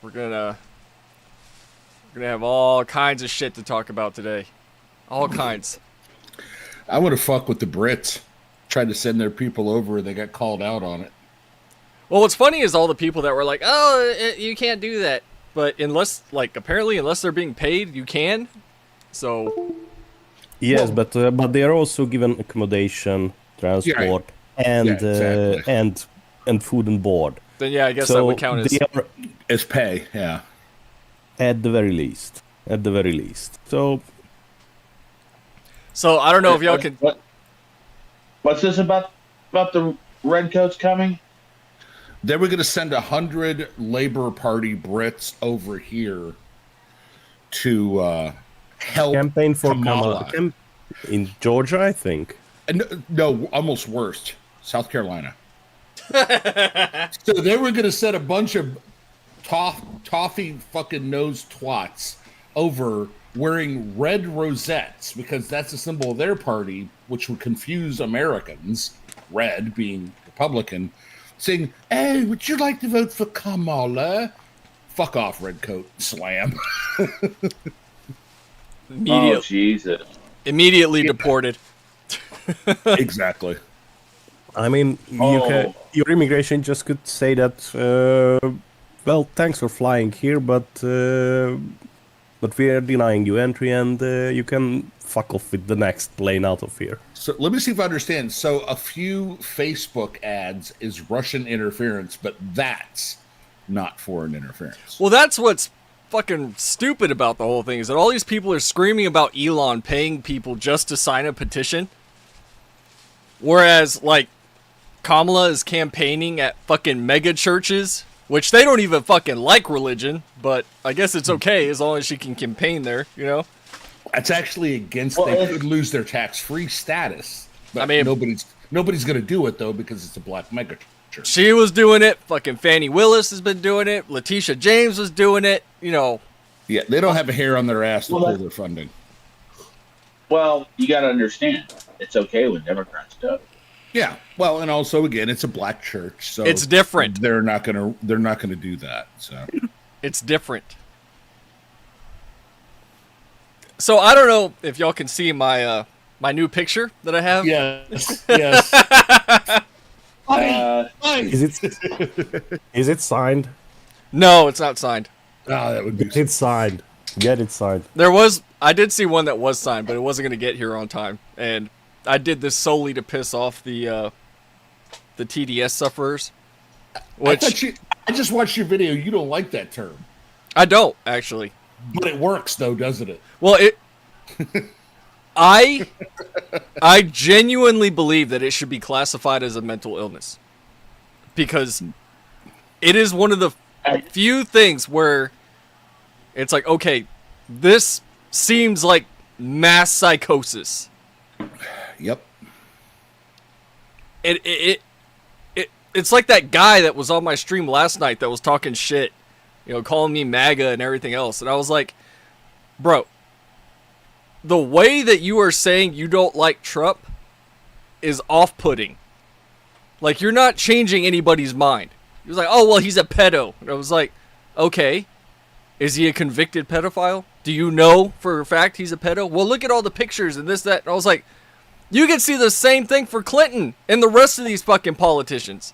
We're gonna have all kinds of shit to talk about today. All kinds. I want to fuck with the Brits. Tried to send their people over, they got called out on it. Well, what's funny is all the people that were like, "Oh, you can't do that," but apparently, unless they're being paid, you can. So. Yes, but they are also given accommodation, transport, and exactly. and food and board. Then yeah, I guess that would count as pay. Yeah, at the very least. At the very least. So I don't know if y'all can. What's this about the redcoats coming? They were going to send 100 Labour Party Brits over here to help campaign for Kamala. In Georgia, I think. No, almost worse, South Carolina. So they were going to send a bunch of toffee fucking nose twats over wearing red rosettes because that's a symbol of their party, which would confuse Americans, red being Republican, saying, "Hey, would you like to vote for Kamala?" Fuck off, redcoat. Slam. Oh, Jesus. Immediately deported. Exactly. I mean, your immigration just could say that, well, thanks for flying here, but we are denying you entry, and you can fuck off with the next plane out of here. So let me see if I understand. So a few Facebook ads is Russian interference, but that's not foreign interference. Well, that's what's fucking stupid about the whole thing, is that all these people are screaming about Elon paying people just to sign a petition. Whereas, like, Kamala is campaigning at fucking mega churches, which they don't even fucking like religion, but I guess it's okay as long as she can campaign there, you know? That's actually against, they could lose their tax-free status. But I mean, nobody's going to do it, though, because it's a black mega church. She was doing it. Fucking Fannie Willis has been doing it. Letitia James was doing it, you know. Yeah, they don't have a hair on their ass to pull their funding. Well, you got to understand, it's okay when Democrats do it. Yeah, well, and also again, it's a black church, so it's different. They're not gonna do that. So it's different. So I don't know if y'all can see my my new picture that I have. Yes, yes. Is it signed? No, it's not signed. Oh, that would be. It's signed. Get it signed. I did see one that was signed, but it wasn't going to get here on time, and I did this solely to piss off the TDS sufferers. Which I just watched your video. You don't like that term. I don't actually. But it works though, doesn't it? Well, I genuinely believe that it should be classified as a mental illness, because it is one of the few things where it's like, okay, this seems like mass psychosis. Yep. It's like that guy that was on my stream last night that was talking shit, you know, calling me MAGA and everything else. And I was like, bro, the way that you are saying you don't like Trump is off-putting. Like, you're not changing anybody's mind. He was like, oh, well, he's a pedo. And I was like, okay, is he a convicted pedophile? Do you know for a fact he's a pedo? Well, look at all the pictures and this, that. And I was like, you can see the same thing for Clinton and the rest of these fucking politicians.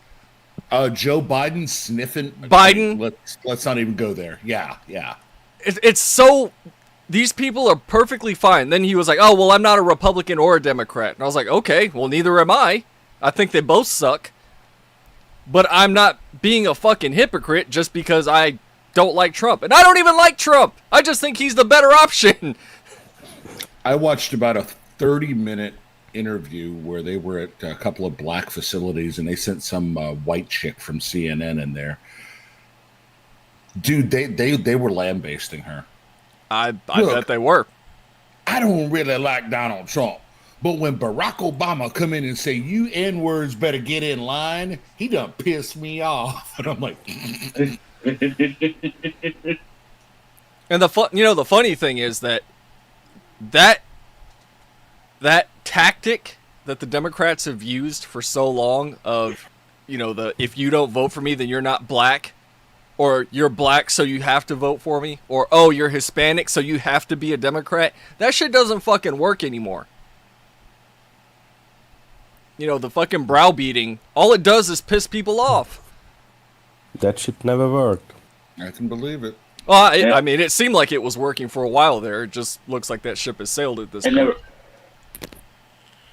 Joe Biden sniffing. Biden. Let's not even go there. Yeah, yeah. It's so. These people are perfectly fine. Then he was like, oh, well, I'm not a Republican or a Democrat. And I was like, okay, well, neither am I. I think they both suck. But I'm not being a fucking hypocrite just because I don't like Trump. And I don't even like Trump. I just think he's the better option. I watched about a 30-minute interview where they were at a couple of black facilities and they sent some white chick from CNN in there. Dude, they were lambasting her. I bet they were. I don't really like Donald Trump, but when Barack Obama come in and say, you N-words better get in line, he done pissed me off. And I'm like... And the funny thing is that tactic that the Democrats have used for so long of, you know, the if you don't vote for me, then you're not black. or you're black so you have to vote for me, or oh, you're Hispanic so you have to be a Democrat. That shit doesn't fucking work anymore. You know, the fucking browbeating, all it does is piss people off. That shit never worked. I can believe it. Well, I mean, it seemed like it was working for a while there. It just looks like that ship has sailed at this point.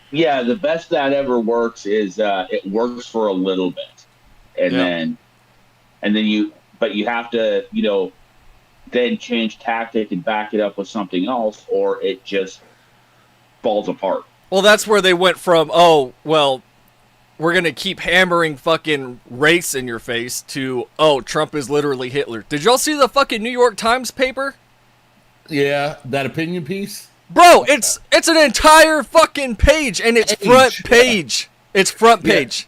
Yeah, the best that ever works is it works for a little bit, and then you have to, you know, then change tactic and back it up with something else, or it just falls apart. Well, that's where they went from, oh, well, we're going to keep hammering fucking race in your face to, oh, Trump is literally Hitler. Did y'all see the fucking New York Times paper? Yeah, that opinion piece. Bro, it's an entire fucking page, and it's front page. Yeah. It's front page.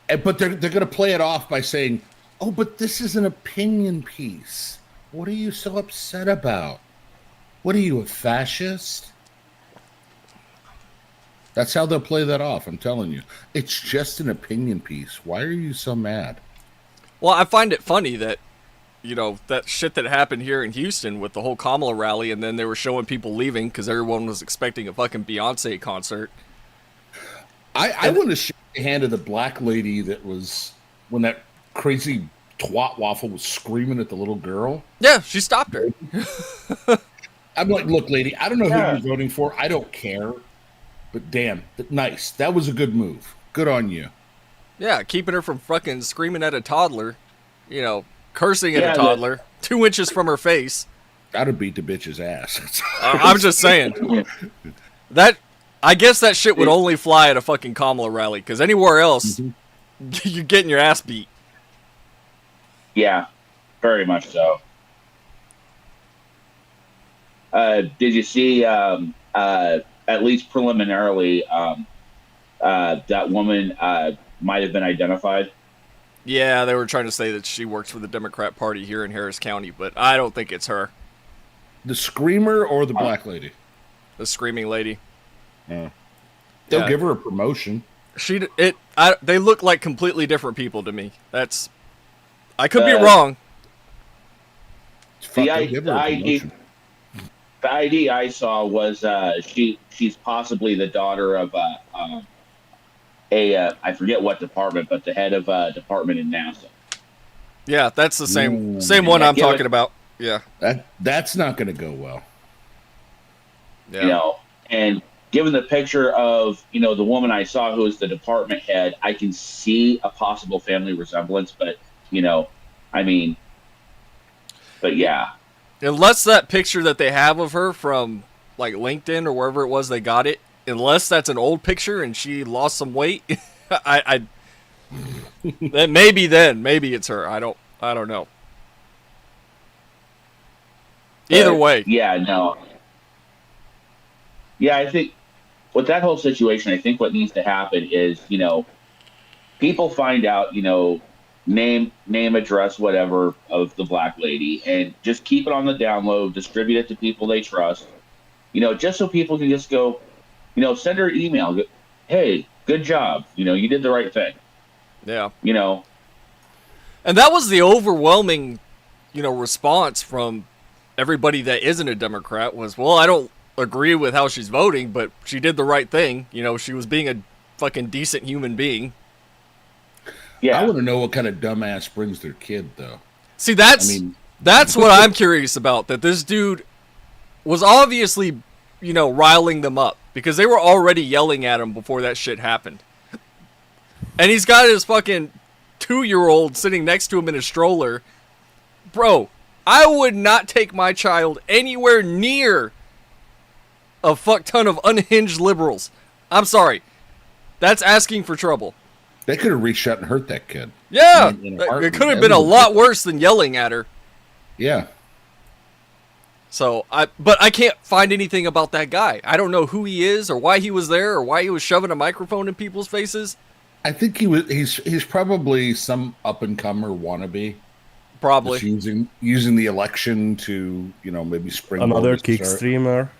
Yeah. But they're going to play it off by saying, oh, but this is an opinion piece. What are you so upset about? What are you, a fascist? That's how they'll play that off, I'm telling you. It's just an opinion piece. Why are you so mad? Well, I find it funny that, you know, that shit that happened here in Houston with the whole Kamala rally, and then they were showing people leaving because everyone was expecting a fucking Beyonce concert. I want to shake the hand of the black lady that was, when that crazy twat waffle was screaming at the little girl. Yeah, she stopped her. I'm like, look, lady, I don't know who you're voting for. I don't care. But damn, nice. That was a good move. Good on you. Yeah, keeping her from fucking screaming at a toddler. You know, cursing at a toddler. 2 inches from her face. I'd have beat the bitch's ass. I'm just saying. I guess that shit would only fly at a fucking Kamala rally, because anywhere else, you're getting your ass beat. Yeah, very much so. Did you see... at least preliminarily, that woman might have been identified. Yeah, they were trying to say that she works for the Democrat Party here in Harris County, but I don't think it's her. The screamer or the black lady? The screaming lady. They'll give her a promotion. They look like completely different people to me. I could be wrong. The ID I saw was she's possibly the daughter of I forget what department, but the head of a department in NASA. Yeah, that's the same one I'm talking about. Yeah, that's not going to go well. Yeah. You know, and given the picture of, you know, the woman I saw who was the department head, I can see a possible family resemblance, but, you know, I mean, but yeah. Unless that picture that they have of her from, like, LinkedIn or wherever it was they got it, unless that's an old picture and she lost some weight, then maybe it's her. I don't know. Either way. Yeah, no. Yeah, I think with that whole situation, I think what needs to happen is, you know, people find out, you know, name, address, whatever of the black lady, and just keep it on the down low, distribute it to people they trust, you know, just so people can just go, you know, send her an email. Hey, good job. You know, you did the right thing. Yeah. You know. And that was the overwhelming, you know, response from everybody that isn't a Democrat was, well, I don't agree with how she's voting, but she did the right thing. You know, she was being a fucking decent human being. Yeah. I want to know what kind of dumbass brings their kid, though. See, that's what I'm curious about, that this dude was obviously, you know, riling them up, because they were already yelling at him before that shit happened. And he's got his fucking 2-year-old sitting next to him in a stroller. Bro, I would not take my child anywhere near a fuck ton of unhinged liberals. I'm sorry. That's asking for trouble. They could have reached out and hurt that kid. Yeah, it could have been a lot worse than yelling at her. Yeah. So, but I can't find anything about that guy. I don't know who he is, or why he was there, or why he was shoving a microphone in people's faces. I think he's probably some up-and-comer wannabe. Probably. Just using the election to, you know, maybe spring another kick streamer.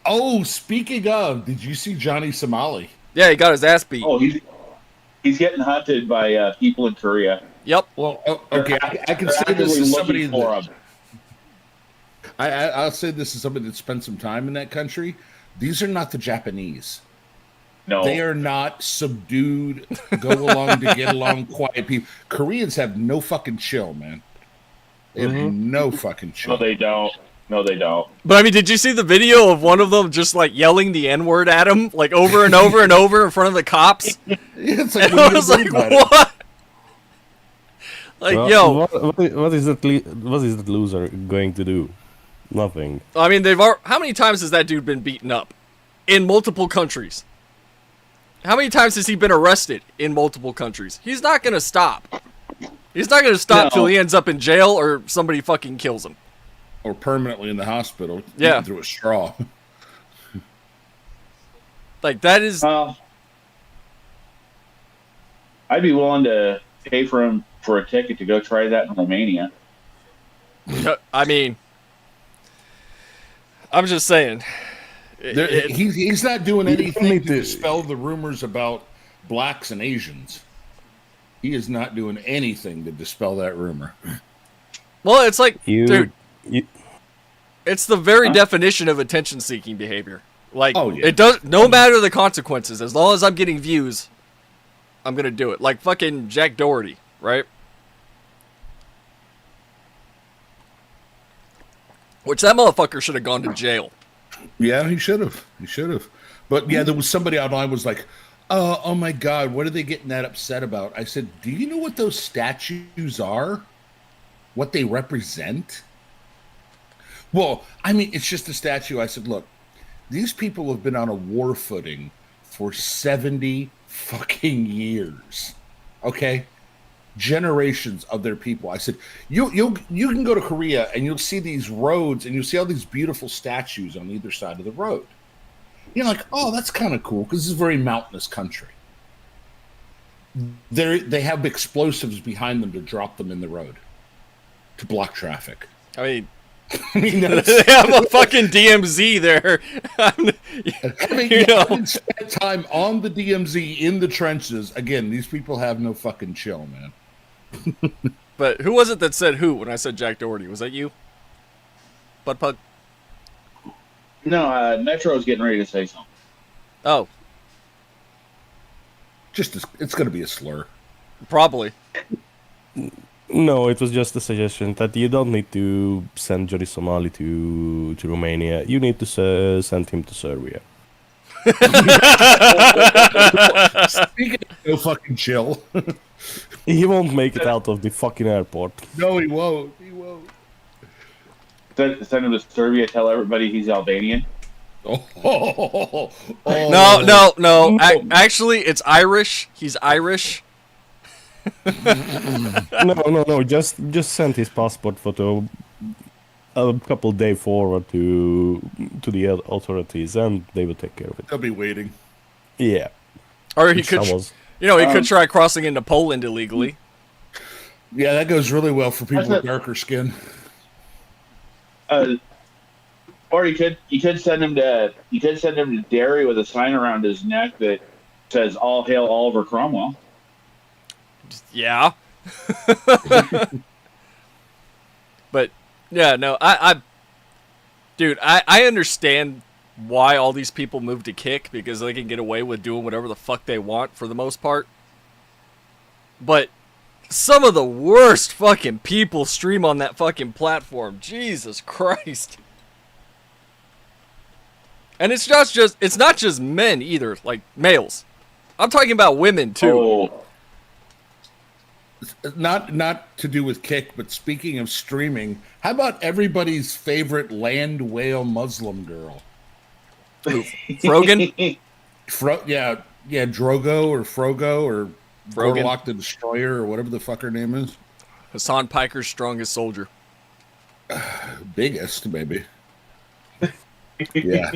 Oh, speaking of, did you see Johnny Somali? Yeah, he got his ass beat. Oh, he's getting hunted by people in Korea. Yep. Well, okay, I can They're say this actively as looking somebody for that 'em. I'll say this as somebody that spent some time in that country. These are not the Japanese. They No, are not subdued, go along to get along, quiet people. Koreans have no fucking chill, man. They have no fucking no, chill. they don't. No, they don't. But I mean, did you see the video of one of them just like yelling the N-word at him, like over and over and over in front of the cops? It's like, And what I are you was gonna like, do about it? what? Like, Well, yo, what is that loser going to do? Nothing. I mean, how many times has that dude been beaten up? In multiple countries. How many times has he been arrested in multiple countries? He's not gonna stop. He's not gonna stop till No. he ends up in jail or somebody fucking kills him. Or permanently in the hospital, Yeah. eating through a straw. Like, that is... Well, I'd be willing to pay for him for a ticket to go try that in Romania. I mean... I'm just saying. He's not doing anything need to to- dispel the rumors about blacks and Asians. He is not doing anything to dispel that rumor. Well, it's like, You, dude, you it's the very definition of attention-seeking behavior. Like, Oh, yeah. it does, no matter the consequences, as long as I'm getting views, I'm gonna do it. Like fucking Jack Doherty, right? Which that motherfucker should have gone to jail. Yeah, he should have. He should have. But yeah, there was somebody online was like, oh my God, what are they getting that upset about? I said, do you know what those statues are? What they represent? Well, I mean, it's just a statue. I said, look, these people have been on a war footing for 70 fucking years. Okay? Generations of their people. I said, you can go to Korea and you'll see these roads and you'll see all these beautiful statues on either side of the road. You're like, oh, that's kind of cool because it's a very mountainous country. They have explosives behind them to drop them in the road to block traffic. I mean, I mean, they that's, have a fucking DMZ there. I mean, You yeah, know. I didn't spend time on the DMZ in the trenches. Again, these people have no fucking chill, man. But who was it that said who when I said Jack Doherty? Was that you? Butt Pug? No, Metro's getting ready to say something. Oh, It's going to be a slur. probably. No, it was just a suggestion that you don't need to send Johnny Somali to Romania. You need to send him to Serbia. Speaking of no fucking chill. He won't make it out of the fucking airport. No, he won't. He won't. Send him to Serbia. Tell everybody he's Albanian. Oh, No. Actually, it's Irish. He's Irish. No. Just send his passport photo a couple days forward to the authorities, and they will take care of it. They'll be waiting. Yeah. Or he Which could, I was. he could try crossing into Poland illegally. Yeah, that goes really well for people That's with darker skin. Or you could send him to Derry with a sign around his neck that says "All hail Oliver Cromwell." Yeah. But yeah, no, dude, I understand why all these people move to Kick, because they can get away with doing whatever the fuck they want for the most part. But some of the worst fucking people stream on that fucking platform. Jesus Christ. And it's not just men either, like males. I'm talking about women too. Oh, Not to do with Kick, but speaking of streaming, how about everybody's favorite land whale Muslim girl? Frogan? Yeah, Drogo or Frogo or Frogan. Gorlock the Destroyer or whatever the fuck her name is. Hassan Piker's strongest soldier. Biggest, maybe. Yeah.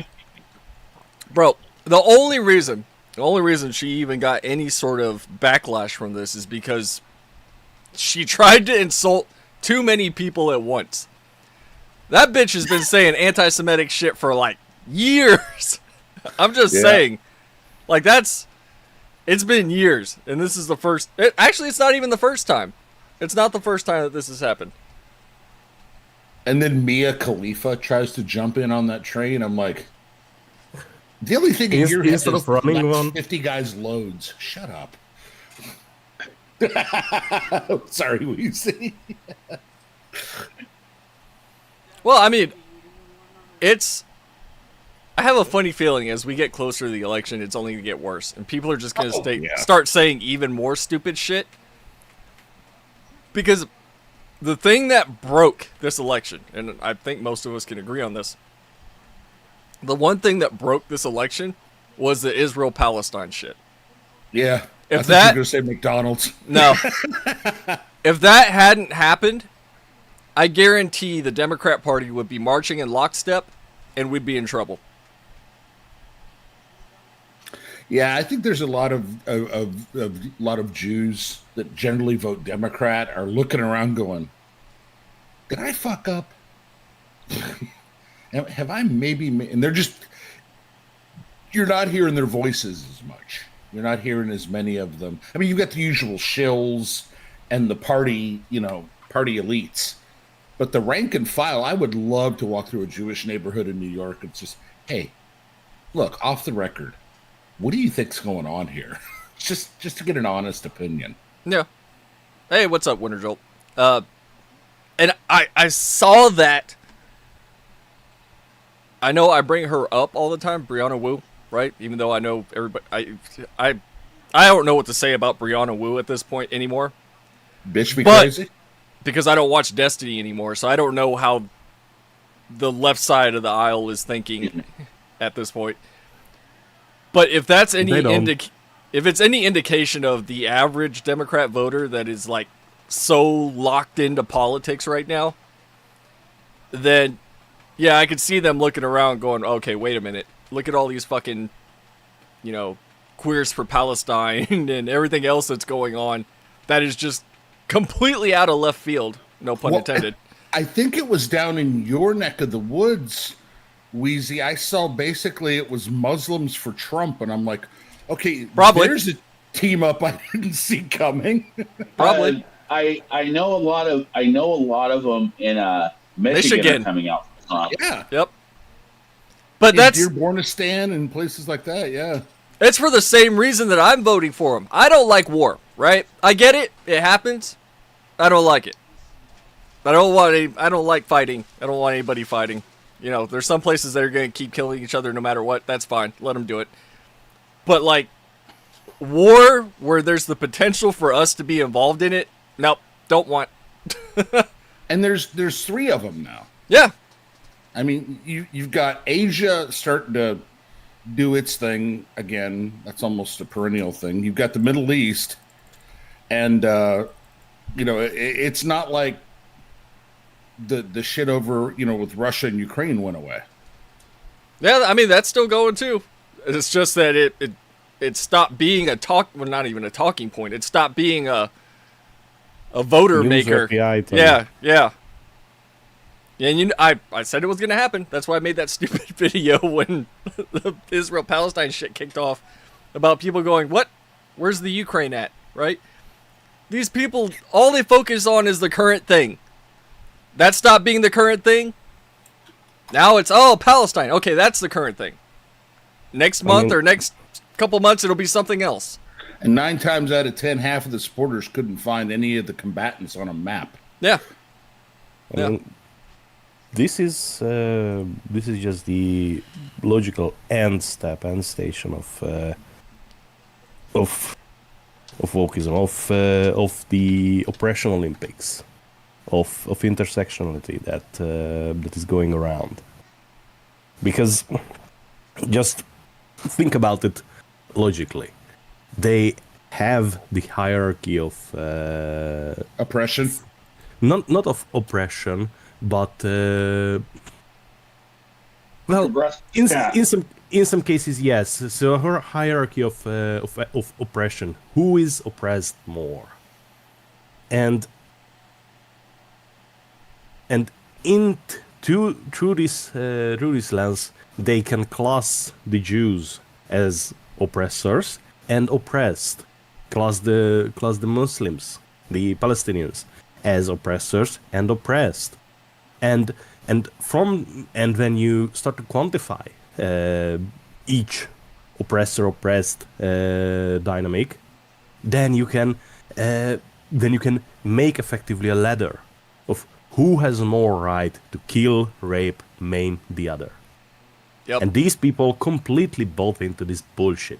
Bro, the only reason she even got any sort of backlash from this is because she tried to insult too many people at once. That bitch has been saying anti-Semitic shit for like years. I'm just saying. Like it's been years, and this is the first. Actually, it's not even the first time. It's not the first time that this has happened. And then Mia Khalifa tries to jump in on that train. I'm like, the only thing in your head Instead is of running let one. 50 guys loads. Shut up. Sorry, Weezy. Well, I mean, I have a funny feeling as we get closer to the election, it's only going to get worse. And people are just going to start saying even more stupid shit. Because the thing that broke this election, and I think most of us can agree on this, the one thing that broke this election was the Israel-Palestine shit. Yeah. If I thought you were that- going to say McDonald's. No. If that hadn't happened, I guarantee the Democrat Party would be marching in lockstep and we'd be in trouble. Yeah, I think there's a lot of Jews that generally vote Democrat are looking around going, did I fuck up? Have I maybe and they're just, you're not hearing their voices as much. You're not hearing as many of them. I mean, you've got the usual shills and the party, party elites. But the rank and file, I would love to walk through a Jewish neighborhood in New York and just, hey, look, off the record, what do you think's going on here? just to get an honest opinion. Yeah. Hey, what's up, Winter Jolt? And I saw that. I know I bring her up all the time, Brianna Wu, right? Even though I know everybody, I don't know what to say about Brianna Wu at this point anymore. Bitch be But- crazy? Because I don't watch Destiny anymore, so I don't know how the left side of the aisle is thinking at this point. But if that's any They don't. if it's any indication of the average Democrat voter that is like so locked into politics right now, then yeah, I could see them looking around going, okay, wait a minute. Look at all these fucking, queers for Palestine and everything else that's going on that is just completely out of left field. No pun intended. I think it was down in your neck of the woods, Wheezy. I saw basically it was Muslims for Trump, and I'm like, okay, Probably. there's a team up I didn't see coming. Probably. I know a lot of them in Michigan Michigan. are coming out. Yeah. Yep. But In that's Dearbornistan and places like that, yeah. it's for the same reason that I'm voting for him. I don't like war, right? I get it. It happens. I don't like it. I don't like fighting. I don't want anybody fighting. There's some places that are going to keep killing each other no matter what. That's fine. Let them do it. But like war where there's the potential for us to be involved in it, nope, don't want. And there's three of them now. Yeah. I mean, you've got Asia starting to do its thing again. That's almost a perennial thing. You've got the Middle East, and it's not like the shit over with Russia and Ukraine went away. Yeah, I mean that's still going too. It's just that it stopped being not even a talking point. It stopped being a voter News maker. worthy item. Yeah. And I said it was gonna happen. That's why I made that stupid video when the Israel-Palestine shit kicked off about people going, "What? Where's the Ukraine at?" Right? These people, all they focus on is the current thing. That stopped being the current thing. Now it's Palestine. Okay, that's the current thing. Next month or next couple months, it'll be something else. And 9 times out of 10, half of the supporters couldn't find any of the combatants on a map. Yeah. I mean, this is just the logical end station of wokeism, of the oppression Olympics, of intersectionality that is going around. Because just think about it logically. They have the hierarchy of Oppression. not of oppression, but in some cases yes. So her hierarchy of oppression. Who is oppressed more? And through this lens, they can class the Jews as oppressors and oppressed, class the Muslims the Palestinians, as oppressors and oppressed. And when you start to quantify each oppressor-oppressed dynamic, then you can make effectively a ladder of who has more right to kill, rape, maim the other. Yep. And these people completely bought into this bullshit.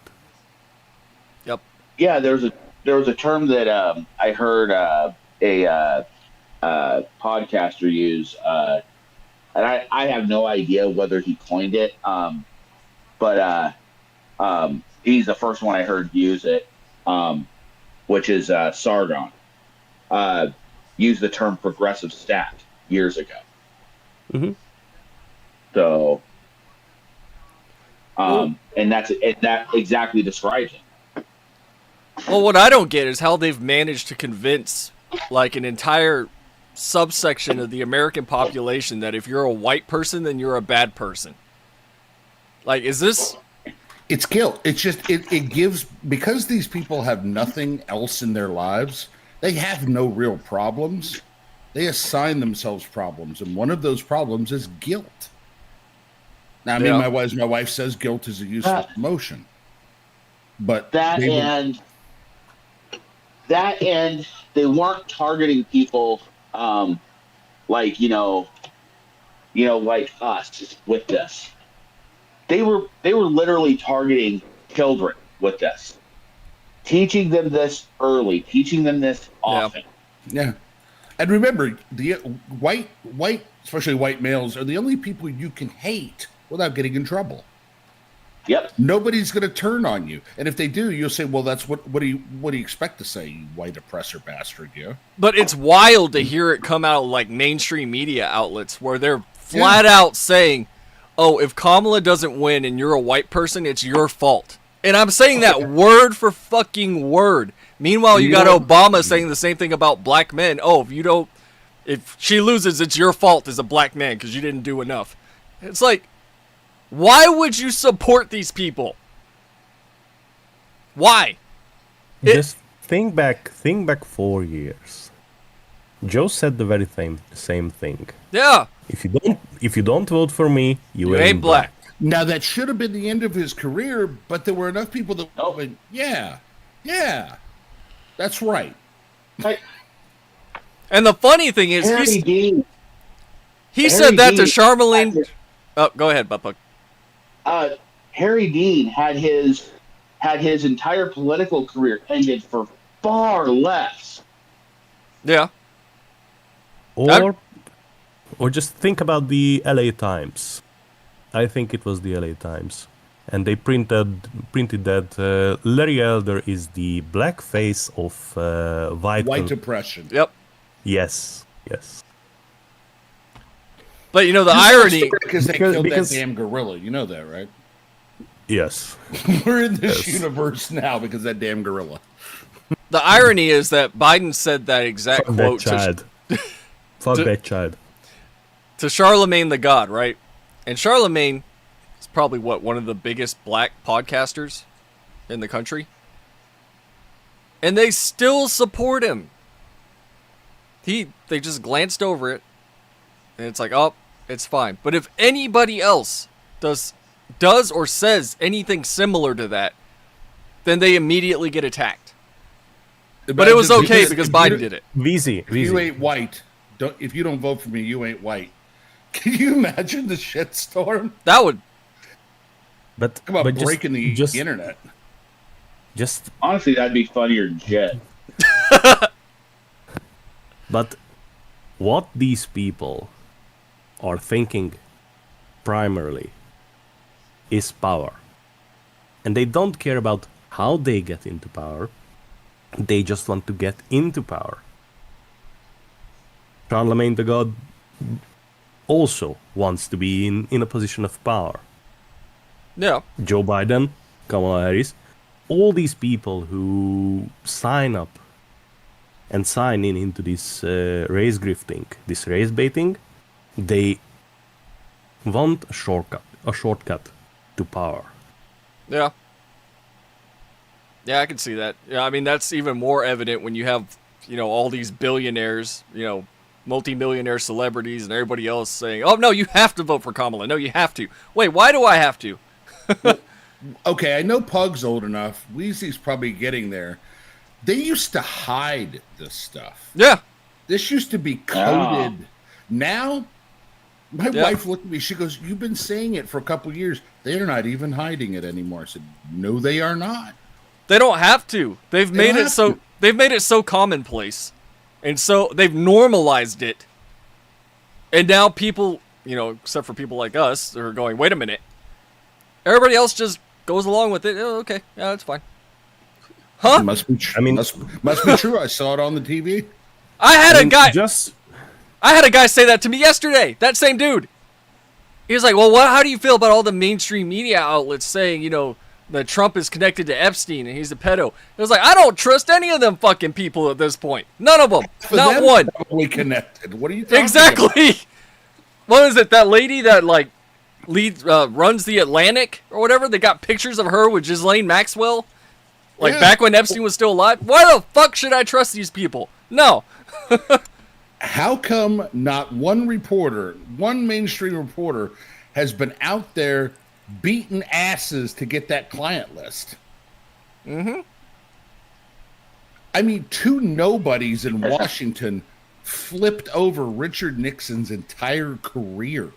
Yep. Yeah, there was a term that I heard a podcaster use, and I have no idea whether he coined it, but he's the first one I heard use it, which is Sargon. Used the term progressive stat years ago. Mm-hmm. So, and that exactly describes it. Well, what I don't get is how they've managed to convince like an entire subsection of the American population that if you're a white person, then you're a bad person. Like, is this? It's guilt. It's just it gives, because these people have nothing else in their lives. They have no real problems. They assign themselves problems, and one of those problems is guilt. Now, I mean, Yeah. my wife says guilt is a useless emotion, but That and they weren't targeting people like like us with this. They were literally targeting children with this, teaching them this early, teaching them this often. yeah. And remember, the white, especially white males, are the only people you can hate without getting in trouble. Yep. Nobody's going to turn on you, and if they do, you'll say, "Well, that's what do you expect to say, you white oppressor bastard?" Yeah. But it's wild to hear it come out like mainstream media outlets where they're flat out saying, "Oh, if Kamala doesn't win and you're a white person, it's your fault." And I'm saying that word for fucking word. Meanwhile, you got Obama saying the same thing about black men. Oh, if she loses, it's your fault as a black man because you didn't do enough. It's like, why would you support these people? Why? Just think back 4 years. Joe said the very same thing. Yeah. If you don't vote for me, You ain't black. Now that should have been the end of his career, but there were enough people that went, yeah, that's right. And the funny thing is, Harry Dean. he said that to Dean Charlemagne. Oh, go ahead, Butt Plug. Harry Dean had his entire political career ended for far less. Yeah. Or just think about the LA Times. I think it was the LA Times. And they printed that Larry Elder is the black face of White depression. Yep. Yes. But you know the irony, Because they killed that damn gorilla. You know that, right? Yes. We're in this universe now because of that damn gorilla. the irony is that Biden said that exact Fuck quote that child. Fuck that child. to Charlemagne the God, right? And Charlemagne is probably one of the biggest black podcasters in the country. And they still support him. They just glanced over it. And it's like, oh, it's fine. But if anybody else does or says anything similar to that, then they immediately get attacked. But it was okay because Biden did it. If you ain't white, if you don't vote for me, you ain't white. Can you imagine the shitstorm? That would. But Come on, but breaking the internet. Just Honestly, that'd be funnier than shit. But what these people are thinking primarily is power. And they don't care about how they get into power. They just want to get into power. Charlemagne the God also wants to be in a position of power. Yeah. Joe Biden, Kamala Harris, all these people who sign up and sign into this race grifting, this race baiting, they want a shortcut to power. Yeah. Yeah, I can see that. Yeah, I mean, that's even more evident when you have all these billionaires, multi-millionaire celebrities and everybody else saying, "Oh no, you have to vote for Kamala. No, you have to." Wait, why do I have to? Okay, I know Pug's old enough. Weezy's probably getting there. They used to hide this stuff. Yeah. This used to be coded. Now, my Yeah. wife looked at me. She goes, "You've been saying it for a couple years. They're not even hiding it anymore." I said, "No, they are not." They don't have to. They've made it so to. they've made it so commonplace. And so they've normalized it. And now people, except for people like us, are going, "Wait a minute." Everybody else just goes along with it. Oh, okay. Yeah, that's fine. Huh? Must be. Must be true. I saw it on the TV. I had a guy Just I had a guy say that to me yesterday. That same dude. He was like, "Well, how do you feel about all the mainstream media outlets saying, that Trump is connected to Epstein and he's a pedo?" It was like, I don't trust any of them fucking people at this point. None of them. For Not them, one. probably connected. What are you talking Exactly. What is it? That lady that runs the Atlantic or whatever? They got pictures of her with Ghislaine Maxwell. Yeah. Back when Epstein was still alive. Why the fuck should I trust these people? No. How come not one mainstream reporter, has been out there beating asses to get that client list? Mm-hmm. I mean, two nobodies in Washington flipped over Richard Nixon's entire career.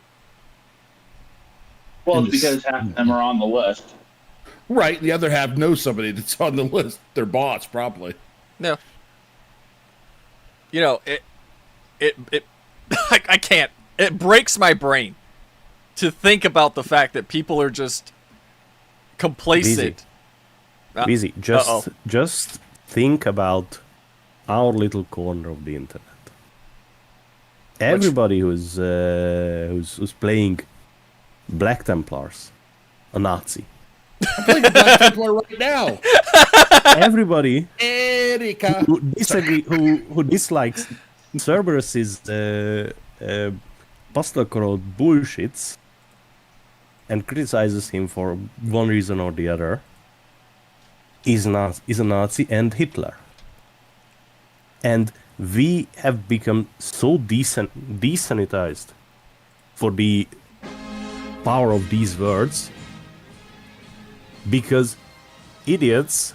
Well, it's because half of them are on the list. Right, the other half knows somebody that's on the list. Their boss, probably. No. I can't. It breaks my brain to think about the fact that people are just complacent. Busy. Just think about our little corner of the internet. Everybody who's playing Black Templars, a Nazi. I'm playing Black Templar right now. Everybody Erika. who dislikes Cerberus's Pastor Crowd bullshits and criticizes him for one reason or the other is a Nazi and Hitler. And we have become so desanitized for the power of these words because idiots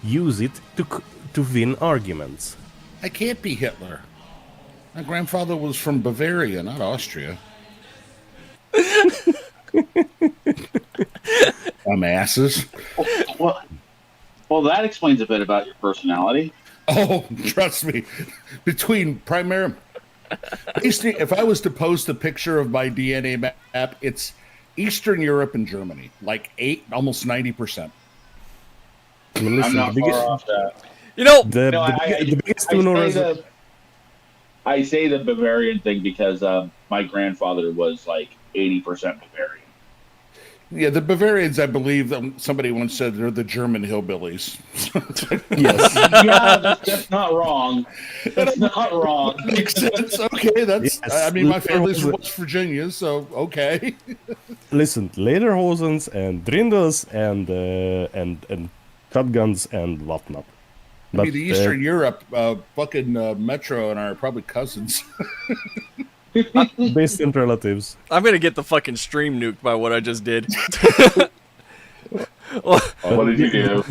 use it to win arguments. I can't be Hitler. My grandfather was from Bavaria, not Austria. Dumbasses. Well, that explains a bit about your personality. Oh, trust me. Basically, if I was to post a picture of my DNA map, it's Eastern Europe and Germany, like almost 90%. I mean, listen, I'm not far off that. the biggest two knowers. I say the Bavarian thing because my grandfather was like 80% Bavarian. Yeah, the Bavarians, I believe, somebody once said they're the German hillbillies. Yes. Yeah, that's not wrong. That's not wrong. Makes sense. Okay, that's. Yes. I mean, my family's from West Virginia, so okay. Listen, lederhosens and drindles and shotguns and whatnot. I mean, the Eastern Europe, fucking Metro and I are probably cousins. distant relatives. I'm gonna get the fucking stream nuked by what I just did. What did you do?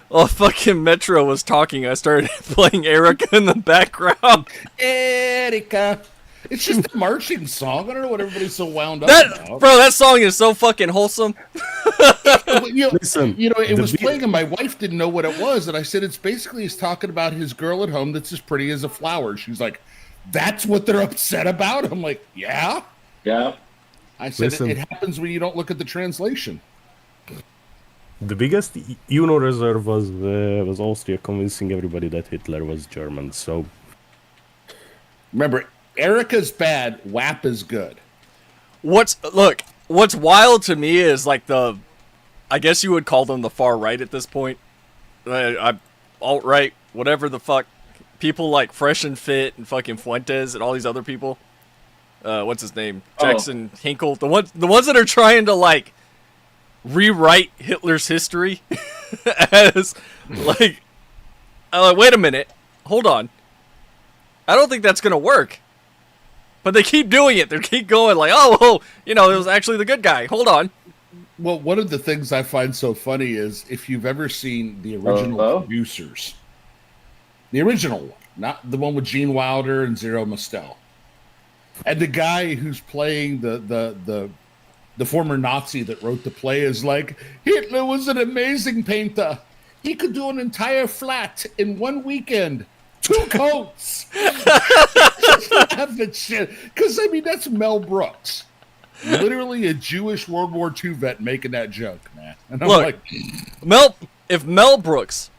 While fucking Metro was talking, I started playing Erica in the background. Erika. It's just a marching song. I don't know what everybody's so wound up about. Bro, that song is so fucking wholesome. Listen, it was playing and my wife didn't know what it was. And I said, it's basically he's talking about his girl at home that's as pretty as a flower. She's like, that's what they're upset about? I'm like, yeah. Yeah. I said, Listen. it happens when you don't look at the translation. The biggest reserve was Austria convincing everybody that Hitler was German. So Remember, Erica's bad, WAP is good. What's wild to me is like I guess you would call them the far right at this point. Alt-right, whatever the fuck. People like Fresh and Fit and fucking Fuentes and all these other people. What's his name? Jackson Hinkle. The ones that are trying to like rewrite Hitler's history as like, wait a minute, hold on. I don't think that's gonna work. But they keep doing it. They keep going like, oh, well, it was actually the good guy. Hold on. Well, one of the things I find so funny is if you've ever seen the original Hello? producers, the original one, not the one with Gene Wilder and Zero Mostel, and the guy who's playing the former Nazi that wrote the play is like, Hitler was an amazing painter. He could do an entire flat in one weekend. 2 coats. Just laugh at shit. Because, I mean, that's Mel Brooks. Literally a Jewish World War II vet making that joke, man. And I'm Look, like... if Mel Brooks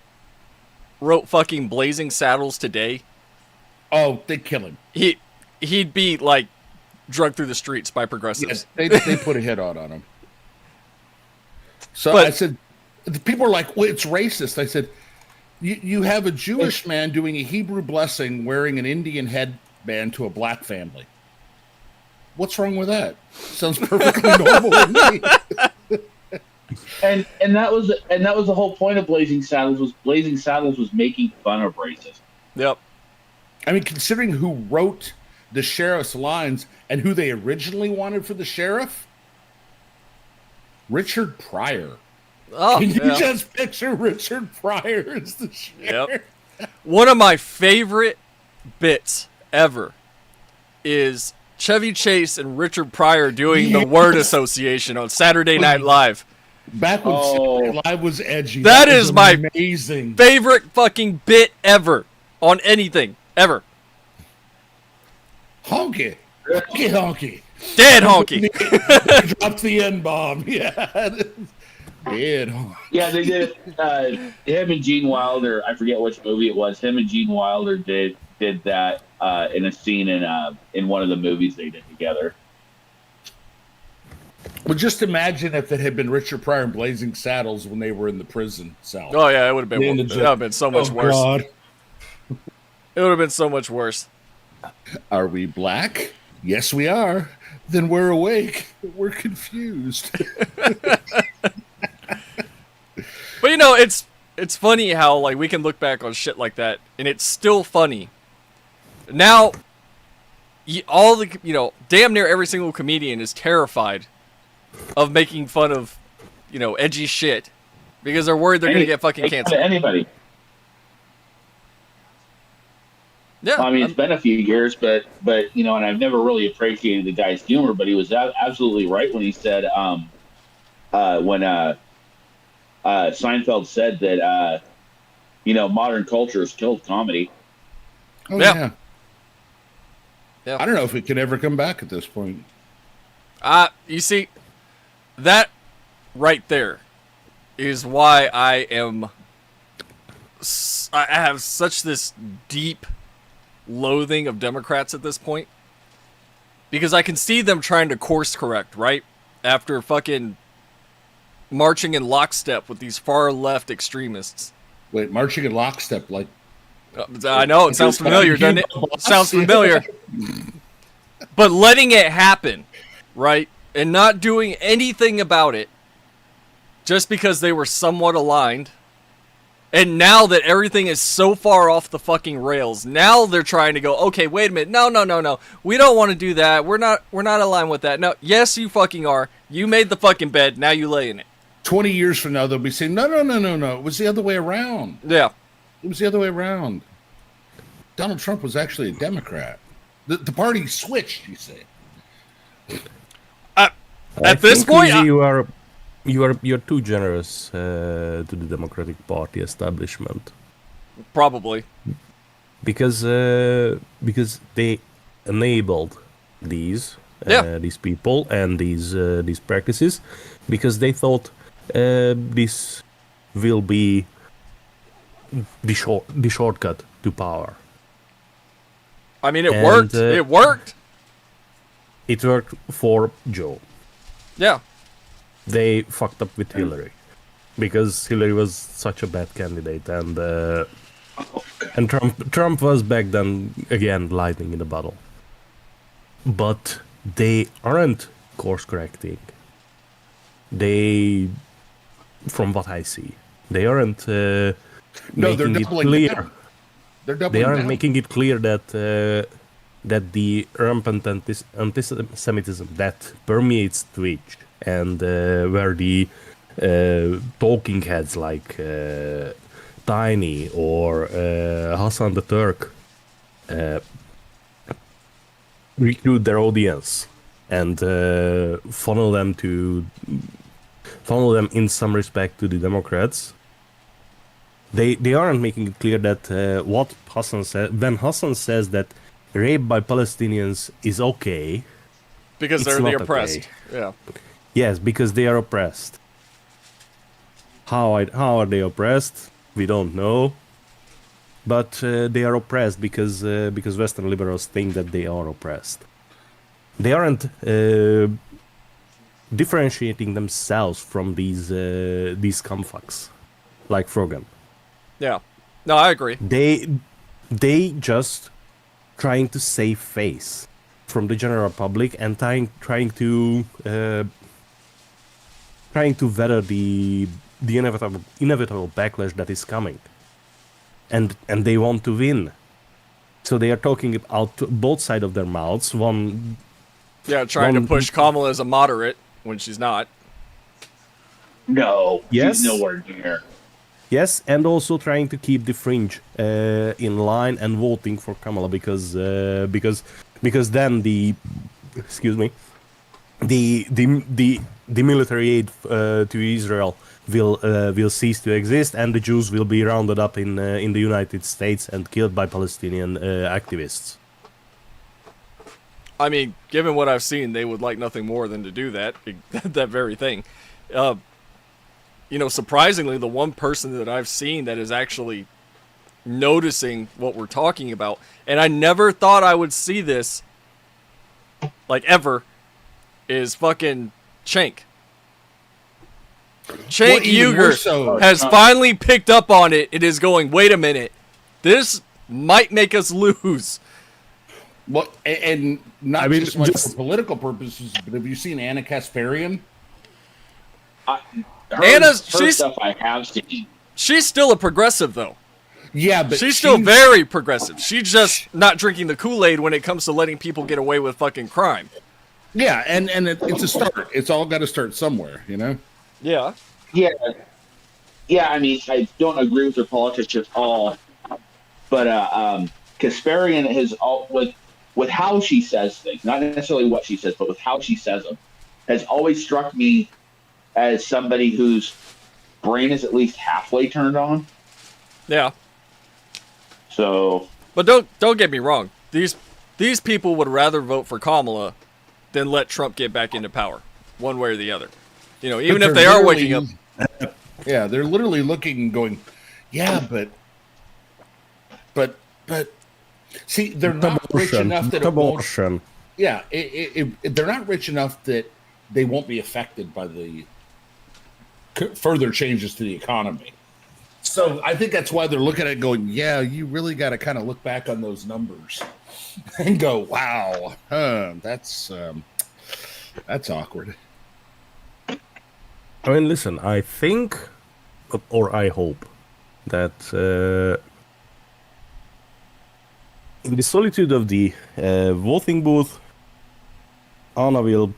wrote fucking Blazing Saddles today... Oh, they'd kill him. He'd be, like, drugged through the streets by progressives. Yeah, they put a hit on him. So But- I said, the people are like, well, it's racist. I said, you have a Jewish man doing a Hebrew blessing wearing an Indian headband to a black family. What's wrong with that? Sounds perfectly normal to me. And that was the whole point of Blazing Saddles was making fun of racism. Yep. I mean, considering who wrote the sheriff's lines and who they originally wanted for the sheriff, Richard Pryor. Oh, Can you yeah. just picture Richard Pryor as the sheriff? Yep. One of my favorite bits ever is Chevy Chase and Richard Pryor doing the word association on Saturday Night Live. Back when Oh. Saturday Night Live was edgy. That was is my amazing. Favorite fucking bit ever on anything ever. Honky. Honky honky. Dead honky. Drops the N-bomb. Yeah. Dead honky. Yeah, they did. Him and Gene Wilder. I forget which movie it was. Him and Gene Wilder did that in a scene in one of the movies they did together. Well, just imagine if it had been Richard Pryor and Blazing Saddles when they were in the prison cell. Oh yeah, it would have been. In the That jail. would have been so much Oh, worse. God. It would have been so much worse. Are we black? Yes, we are. Then we're awake. We're confused. But it's funny how like we can look back on shit like that and it's still funny. Now, damn near every single comedian is terrified of making fun of, edgy shit because they're worried they're gonna get fucking canceled. Anybody. Yeah, I mean, it's been a few years, but and I've never really appreciated the guy's humor, but he was absolutely right when he said when Seinfeld said that modern culture has killed comedy. Oh, Yeah. yeah. Yeah. I don't know if it could ever come back at this point. You see, that right there is why I have such this deep loathing of Democrats at this point. Because I can see them trying to course correct, right? After fucking marching in lockstep with these far left extremists. Wait, marching in lockstep, like I know, it sounds familiar, doesn't it? Sounds familiar. But letting it happen, right? And not doing anything about it just because they were somewhat aligned. And now that everything is so far off the fucking rails, now they're trying to go, okay, wait a minute. No. We don't want to do that. We're not aligned with that. No, yes, you fucking are. You made the fucking bed. Now you lay in it. 20 years from now, they'll be saying, no. It was the other way around. Yeah. It was the other way around. Donald Trump was actually a Democrat. The party switched, you say. At this point, you're too generous to the Democratic Party establishment probably. because they enabled these people and these practices because they thought this will be the shortcut to power. I mean, it And, worked. It worked. It worked for Joe. Yeah. They fucked up with Hillary because Hillary was such a bad candidate, and Trump was back then again lightning in a bottle. But they aren't course correcting. They, from what I see, they aren't No, they're making it doubling clear. down. They're They doubling aren't down. making it clear that that the rampant anti-Semitism that permeates Twitch and where the talking heads like Tiny or Hassan the Turk recruit their audience and funnel them in some respect to the Democrats. They aren't making it clear that what Hassan said when Hassan says that rape by Palestinians is okay. Because It's they're the not oppressed. okay. Yeah. Yes, because they are oppressed. How are they oppressed? We don't know. But they are oppressed because Western liberals think that they are oppressed. They aren't differentiating themselves from these scumfucks like Frogan. Yeah. No, I agree. They just trying to save face from the general public and trying to weather the inevitable backlash that is coming, and they want to win, so they are talking out both sides of their mouths. Yeah, trying to push Kamala as a moderate when she's not. No, Yes. she's nowhere near. Yes, and also trying to keep the fringe in line and voting for Kamala because then the military aid to Israel will cease to exist, and the Jews will be rounded up in the United States and killed by Palestinian activists. I mean, given what I've seen, they would like nothing more than to do that. That very thing. Surprisingly, the one person that I've seen that is actually noticing what we're talking about, and I never thought I would see this, like ever, is fucking Cenk. Cenk Uygur has finally picked up on it. It is going, wait a minute, this might make us lose. Well, and not just much for political purposes, but have you seen Anna Kasparian? Her stuff I have seen. She's still a progressive, though. Yeah, but she's still very progressive. She's just not drinking the Kool-Aid when it comes to letting people get away with fucking crime. Yeah, and it's a start. It's all got to start somewhere, you know? Yeah. Yeah. Yeah, I mean, I don't agree with her politics at all. But Kasparian has all with how she says things, not necessarily what she says, but with how she says them, has always struck me as somebody whose brain is at least halfway turned on. Yeah. So, but don't get me wrong. These people would rather vote for Kamala than let Trump get back into power, one way or the other. Even if they are waking up. Yeah, they're literally looking and going, yeah, but see, they're not rich enough that it won't. Yeah, they're not rich enough that they won't be affected by the further changes to the economy. So I think that's why they're looking at it going, yeah, you really got to kind of look back on those numbers and go, wow, that's awkward. I mean, listen, I think, or I hope, that in the solitude of the voting booth, Anna will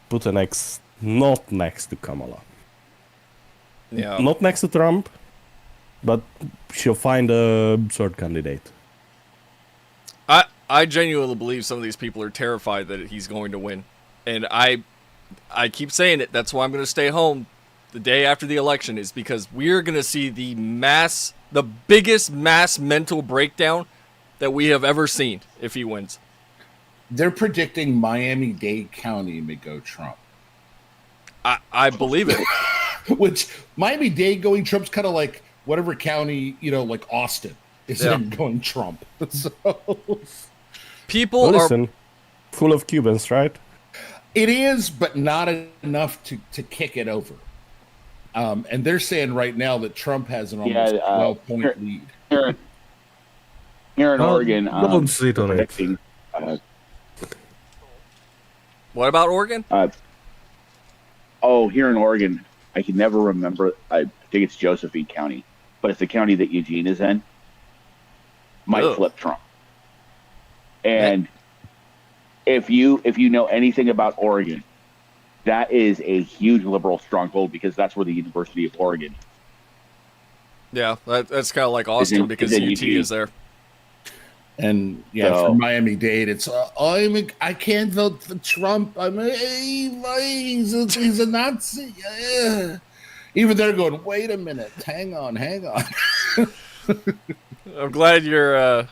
put an X not next to Kamala. Yeah. Not next to Trump, but she'll find a third candidate. I genuinely believe some of these people are terrified that he's going to win. And I keep saying it. That's why I'm going to stay home the day after the election, is because we're going to see the biggest mass mental breakdown that we have ever seen if he wins. They're predicting Miami-Dade County may go Trump. I believe it. Which Miami-Dade going Trump's kind of like whatever county, like Austin is going Trump. So people are full of Cubans, right? It is, but not enough to kick it over. And they're saying right now that Trump has an almost 12-point lead. Here in Oregon, don't sit on it. What about Oregon? Here in Oregon, I can never remember. I think it's Josephine County. but it's the county that Eugene is in, might Ugh. flip Trump. And if you know anything about Oregon, that is a huge liberal stronghold because that's where the University of Oregon Yeah, that's kind of like is Austin because in UT Eugene. is there. And yeah, So- for Miami-Dade, it's I can't vote for Trump. He's a Nazi. Yeah. Even they're going, wait a minute, hang on. I'm glad you're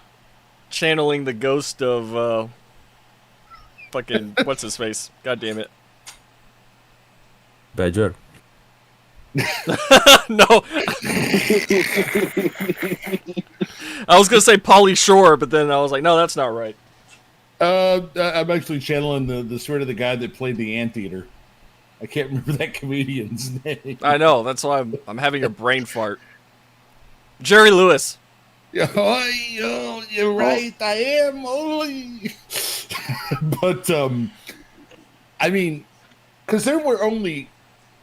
channeling the ghost of fucking what's his face. God damn it. Badger. No. I was gonna say Pauly Shore, but then I was like, no, that's not right. I'm actually channeling the spirit of the guy that played the anteater. I can't remember that comedian's name. I know. That's why I'm having a brain fart. Jerry Lewis. Oh, you're right. I am only. But I mean, because there were only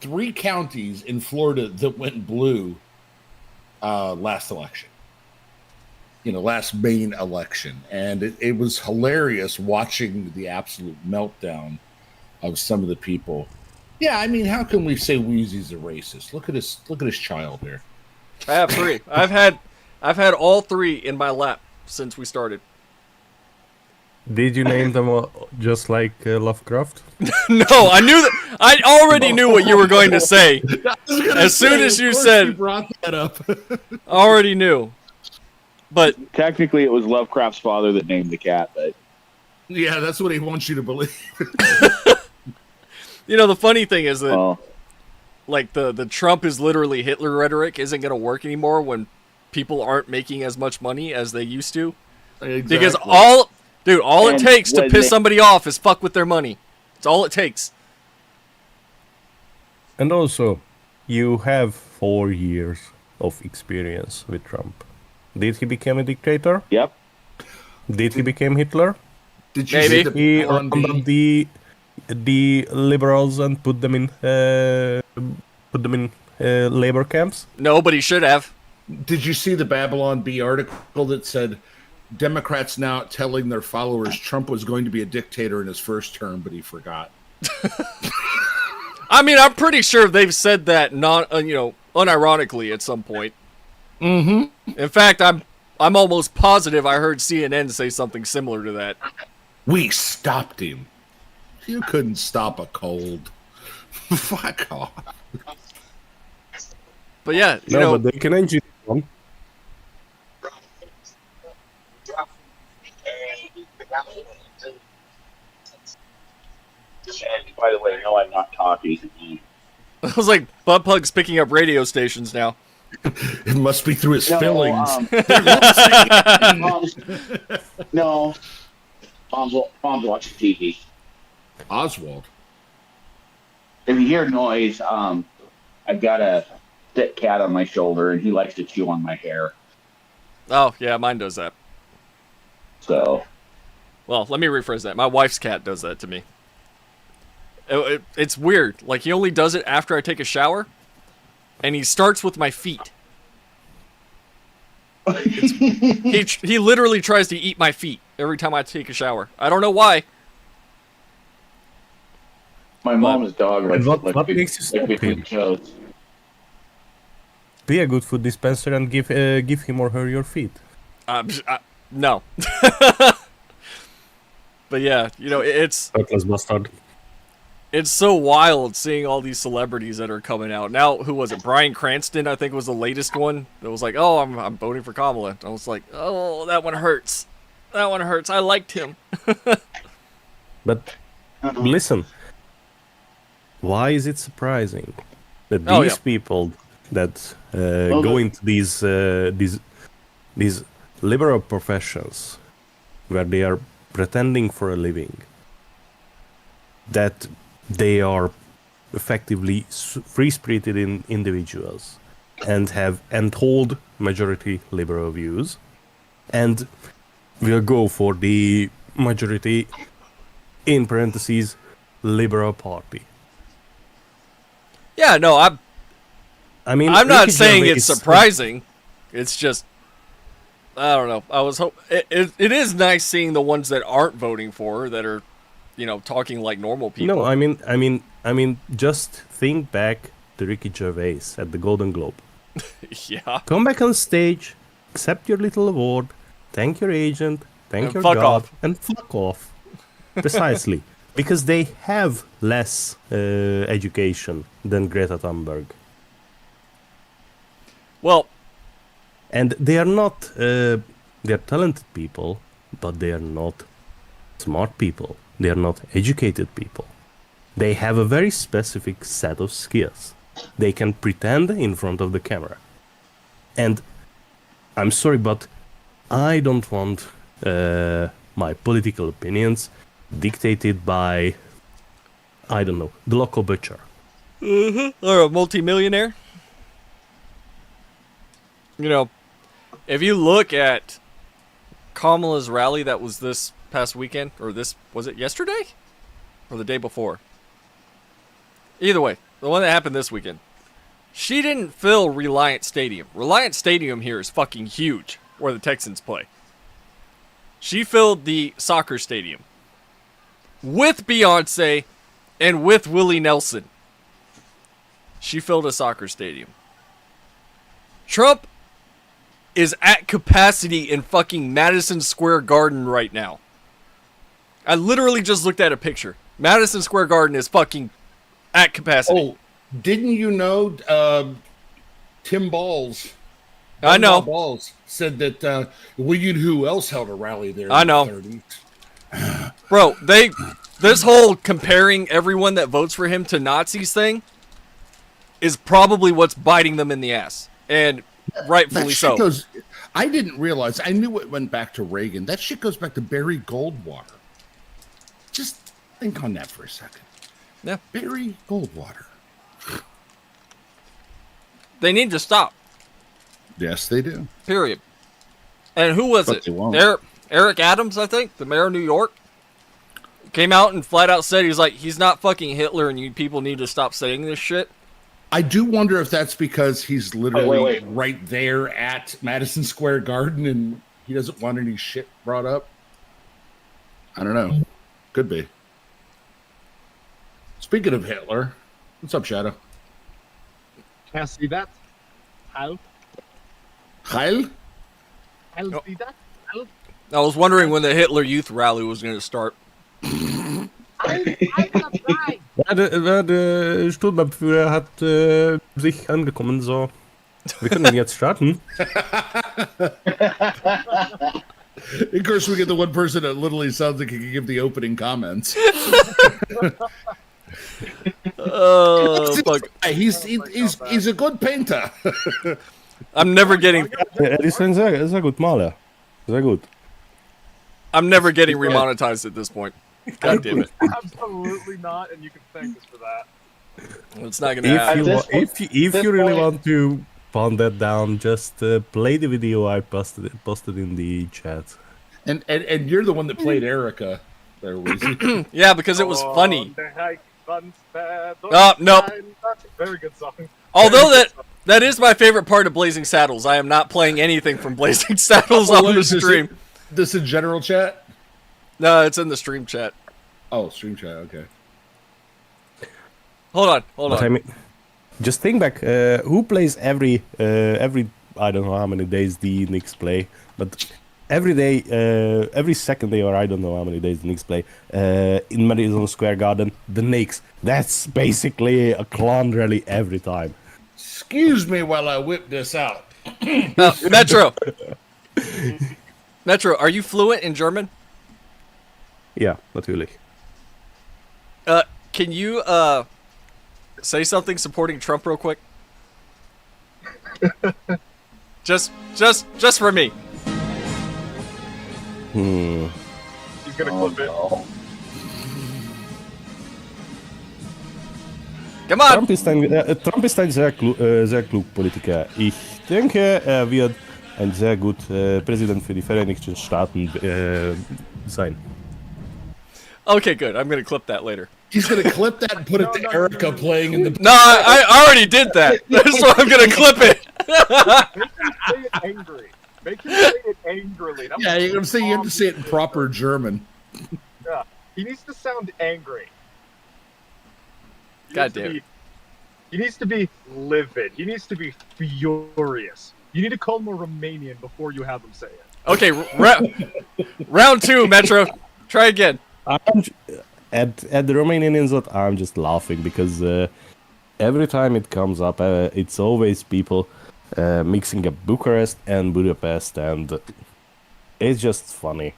3 counties in Florida that went blue last election. Last main election, and it was hilarious watching the absolute meltdown of some of the people. Yeah, I mean, how can we say Wheezy's a racist? Look at his child here. I have 3. I've had all 3 in my lap since we started. Did you name them just like Lovecraft? No, I knew that. I already knew what you were going to say. As soon as you said, brought that up. I already knew. But Technically, it was Lovecraft's father that named the cat, but Yeah, that's what he wants you to believe. the funny thing is that well, like the Trump is literally Hitler rhetoric isn't going to work anymore when people aren't making as much money as they used to. Exactly. Because all it And takes to when piss they- somebody off is fuck with their money. It's all it takes. And also, you have 4 years of experience with Trump. Did he become a dictator? yep. Did he become Hitler? Did you Maybe. see He the on rounded up the liberals and put them in labor camps? No, but he should have. Did you see the Babylon Bee article that said Democrats now telling their followers Trump was going to be a dictator in his first term, but he forgot? I mean, I'm pretty sure they've said that unironically at some point. Mm-hmm. In fact, I'm almost positive I heard CNN say something similar to that. We stopped him. You couldn't stop a cold. Fuck off. But yeah, No, but they can engineer one. And by the way, no, I'm not talking. I was like, butt plug's picking up radio stations now. It must be through his fillings. No, Mom's watching TV. Oswald. If you hear noise, I've got a thick cat on my shoulder, and he likes to chew on my hair. Oh, yeah, mine does that. So, Well, let me rephrase that. My wife's cat does that to me. It's weird. Like, he only does it after I take a shower, and he starts with my feet. He literally tries to eat my feet every time I take a shower. I don't know why. my mom's dog likes what- to lick what be- makes you stop lick between him? toes. Be a good food dispenser and give him or her your feet. No. But yeah, it's Cutlass bastard. so wild seeing all these celebrities that are coming out. Now, who was it? Bryan Cranston, I think, was the latest one that was like, "Oh, I'm voting for Kamala." I was like, "Oh, that one hurts. That one hurts. I liked him." But listen, why is it surprising that Oh, these yeah. people that go into these liberal professions where they are pretending for a living, that they are effectively free-spirited individuals and hold majority liberal views, and will go for the majority, in parentheses, liberal party. Yeah, no, I mean, I'm not Ricky saying Gervais- it's surprising. It's just, I don't know. I was it is nice seeing the ones that aren't voting for her, that are, talking like normal people. No, I mean, just think back to Ricky Gervais at the Golden Globe. Yeah. Come back on stage, accept your little award, thank your agent, thank And your fuck God, off. and fuck off. Precisely. Because they have less education than Greta Thunberg. Well, And they are not, they're talented people, but they are not smart people. They are not educated people. They have a very specific set of skills. They can pretend in front of the camera. And I'm sorry, but I don't want my political opinions dictated by, I don't know, the local butcher. or a multimillionaire. If you look at Kamala's rally that was this past weekend, or was it yesterday? Or the day before? Either way, the one that happened this weekend. She didn't fill Reliant Stadium. Reliant Stadium here is fucking huge, where the Texans play. She filled the soccer stadium. With Beyonce and with Willie Nelson. She filled a soccer stadium. Trump is at capacity in fucking Madison Square Garden right now. I literally just looked at a picture. Madison Square Garden is fucking at capacity. Oh, didn't you know Tim Balls? I know. Balls said that who else held a rally there? I in know. The 30s? Bro, this whole comparing everyone that votes for him to Nazis thing is probably what's biting them in the ass. And rightfully That so. shit goes. I didn't realize. I knew it went back to Reagan. That shit goes back to Barry Goldwater. Just think on that for a second. Yeah. Barry Goldwater. They need to stop. Yes, they do. Period. And who was But it? they won't. Eric Adams, I think, the mayor of New York, came out and flat out said he's not fucking Hitler, and you people need to stop saying this shit. I do wonder if that's because he's literally wait. right there at Madison Square Garden and he doesn't want any shit brought up. I don't know. Could be. Speaking of Hitler, what's up, Shadow? Can I see that? How? Heil? I'll see that? I'll I was wondering when the Hitler Youth Rally was going to start. gonna try. Der Sturmbannführer hat sich angekommen, so. Wir können jetzt starten. Of course, we get the one person that literally sounds like he can give the opening comments. Oh, fuck. He's a good painter. I'm never getting Ist ein sehr gut Maler. Sehr gut. I'm never getting remonetized at this point. God damn it. Absolutely not, and you can thank us for that. It's not going to happen. If you really want to pound that down, just play the video I posted in the chat. And you're the one that played Erica there, Weezy. Yeah, because it was funny. Oh, nope. Very good song. Although that is my favorite part of Blazing Saddles. I am not playing anything from Blazing Saddles on the stream. This in general chat? No, it's in the stream chat. Oh, stream chat, okay. Hold on. But I mean, just think back. Who plays every I don't know how many days the Knicks play, but every day, every second day, or I don't know how many days the Knicks play in Madison Square Garden, the Knicks. That's basically a clown rally every time. Excuse me while I whip this out. Metro. Metro, are you fluent in German? Yeah, natürlich. Can you say something supporting Trump real quick? just for me. He's gonna clip it. Come on. Trump ist ein sehr klug Politiker. Ich denke, er wird ein sehr gut Präsident für die Vereinigten Staaten sein. Okay, good. I'm gonna clip that later. He's going to clip that and put it to Erica playing in the... No, I already did that. That's why I'm gonna clip it. Make him say it angry. Make him say it angrily. That Yeah, was you're gonna say you have to say it in proper German. Yeah, he needs to sound angry. He God needs to damn be- it. He needs to be livid. He needs to be furious. You need to call him a Romanian before you have him say it. Okay, round 2, Metro. Try again. I'm, at the Romanian insult, I'm just laughing because every time it comes up, it's always people mixing up Bucharest and Budapest, and it's just funny.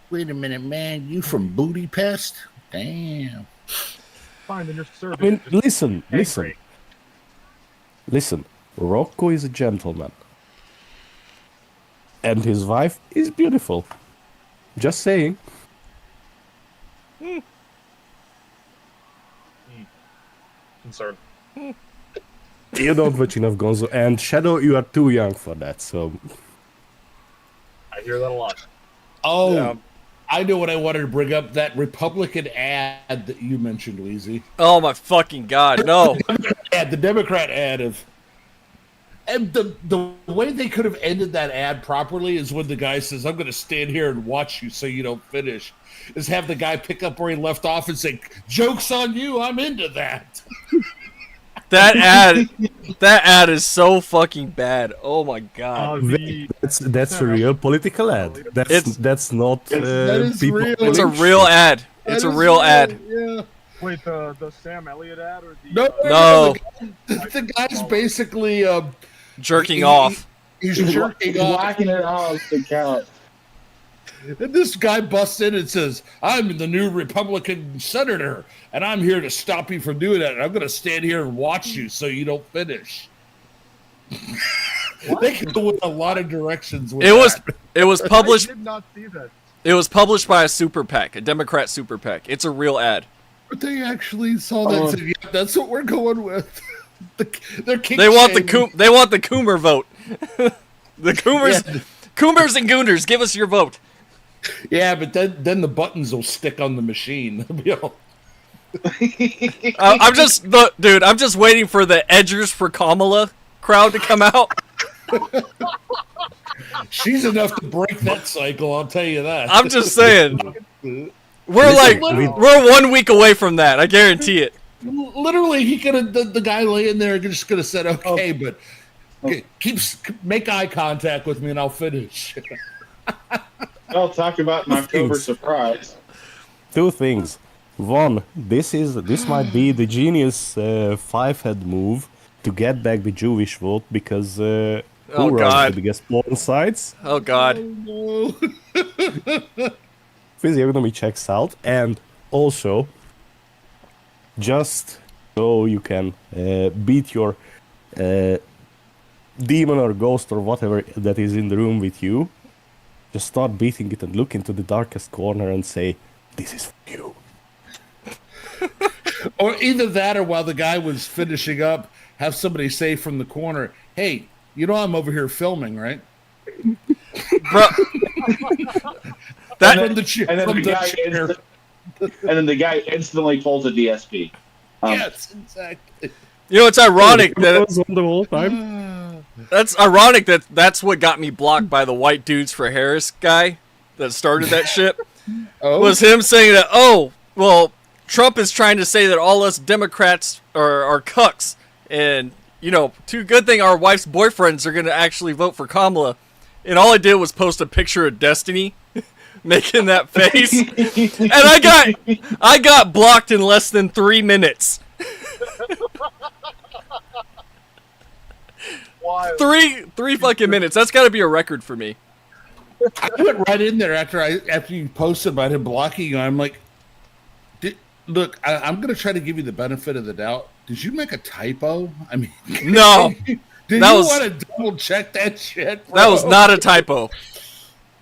Wait a minute, man. You from Booty Pest? Damn. Fine, then you're I serving. mean, Just listen. Rocco is a gentleman, and his wife is beautiful. Just saying. concerned. You don't watch enough Gonzo, and Shadow, you are too young for that. So I hear that a lot. Oh, Yeah. I know what I wanted to bring up. That Republican ad that you mentioned, Weezy. Oh my fucking god, no. The Democrat ad of. And the way they could have ended that ad properly is when the guy says, "I'm going to stand here and watch you so you don't finish." Is have the guy pick up where he left off and say, "Joke's on you, I'm into that." That ad is so fucking bad. Oh my god. that's a real political ad. That's not That is people. real. It's a real ad. It's a That is real ad. Yeah. Wait, the Sam Elliott ad or the No. The guy's basically Jerking off. He's jerking off. whacking it off the couch. And this guy busts in and says, "I'm the new Republican senator, and I'm here to stop you from doing that. And I'm going to stand here and watch you so you don't finish." They can go in a lot of directions with It was I published did not see that. it was published by a super PAC, a Democrat super PAC. It's a real ad. But they actually saw that and said, "Yeah, that's what we're going with." They're They want the Coomer vote. The Coomers Coomers and Gooners, give us your vote. Yeah, but then the buttons will stick on the machine. They'll be all- I'm just waiting for the Edgers for Kamala crowd to come out. She's enough to break that cycle, I'll tell you that. I'm just saying. We're 1 week away from that. I guarantee it. Literally, he could have the guy laying there just could have said, "Okay, but make eye contact with me and I'll finish." I'll talk about an October things. surprise. 2 things. One, this might be the genius five-head move to get back the Jewish vote because who Oh, runs God. the biggest porn sites? Oh God. No. Physiognomy checks out, and also just so you can beat your demon or ghost or whatever that is in the room with you. Just start beating it and look into the darkest corner and say, "This is for you." Or either that, or while the guy was finishing up, have somebody say from the corner, "Hey, you know I'm over here filming, right?" Bro, that From the chair. And then From the the guy chair. and then the guy instantly pulls a DSP. Yes, exactly. you know it's ironic It that was on the whole time. that's ironic that that's what got me blocked by the White Dudes for Harris guy that started that shit. Oh, Was him saying that, oh, well, Trump is trying to say that all us Democrats are cucks, and, you know, good thing our wife's boyfriends are going to actually vote for Kamala. And all I did was post a picture of Destiny making that face. And I got blocked in less than 3 minutes. Wild. Three fucking minutes. That's got to be a record for me. I went right in there after you posted about him blocking you. I'm like, look, I'm going to try to give you the benefit of the doubt. Did you make a typo? I mean, No. did That you was- want to double check that shit? Bro? That was not a typo.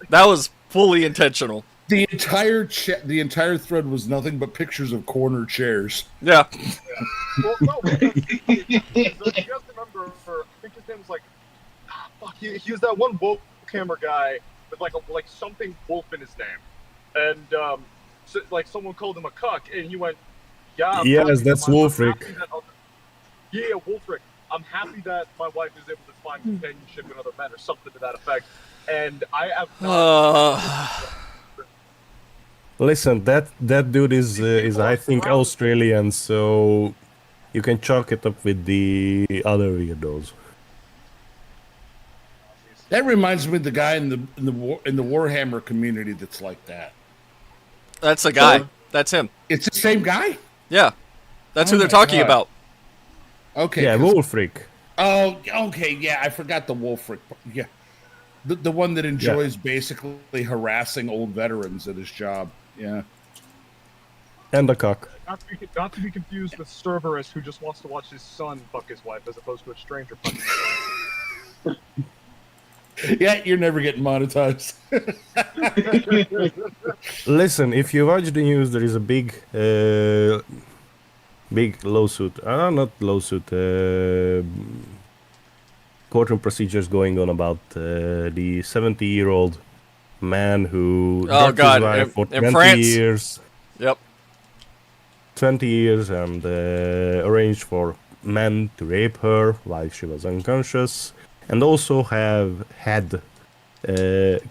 That was fully intentional. The entire thread was nothing but pictures of corner chairs. Yeah. Well, no, because you guys remember, I think his name was he was that one woke camera guy with like something wolf in his name, and so, someone called him a cuck, and he went, "Yeah, I'm Yes, happy that's I'm Wolfric. happy that other- Yeah, Wolfric. I'm happy that my wife is able to find companionship in other men or something to that effect. And I have not. Listen, that dude is I think Australian, so you can chalk it up with the other weirdos. That reminds me of the guy in the Warhammer community that's like that. That's a guy. That's him. It's the same guy? Yeah. That's Oh who they're my talking God. about. Okay. Yeah, Wolfric. Oh, okay. Yeah, I forgot the Wolfric. Yeah. The one that enjoys basically harassing old veterans at his job. Yeah. And the cock. Not to be confused with Cerberus, who just wants to watch his son fuck his wife, as opposed to a stranger fucking his wife. Yeah, you're never getting monetized. Listen, if you watch the news, there is a big lawsuit. Not lawsuit. Courtroom procedures going on about the 70-year-old man who drugged his wife for 20 France. years. Yep. 20 years and arranged for men to rape her while she was unconscious, and also have had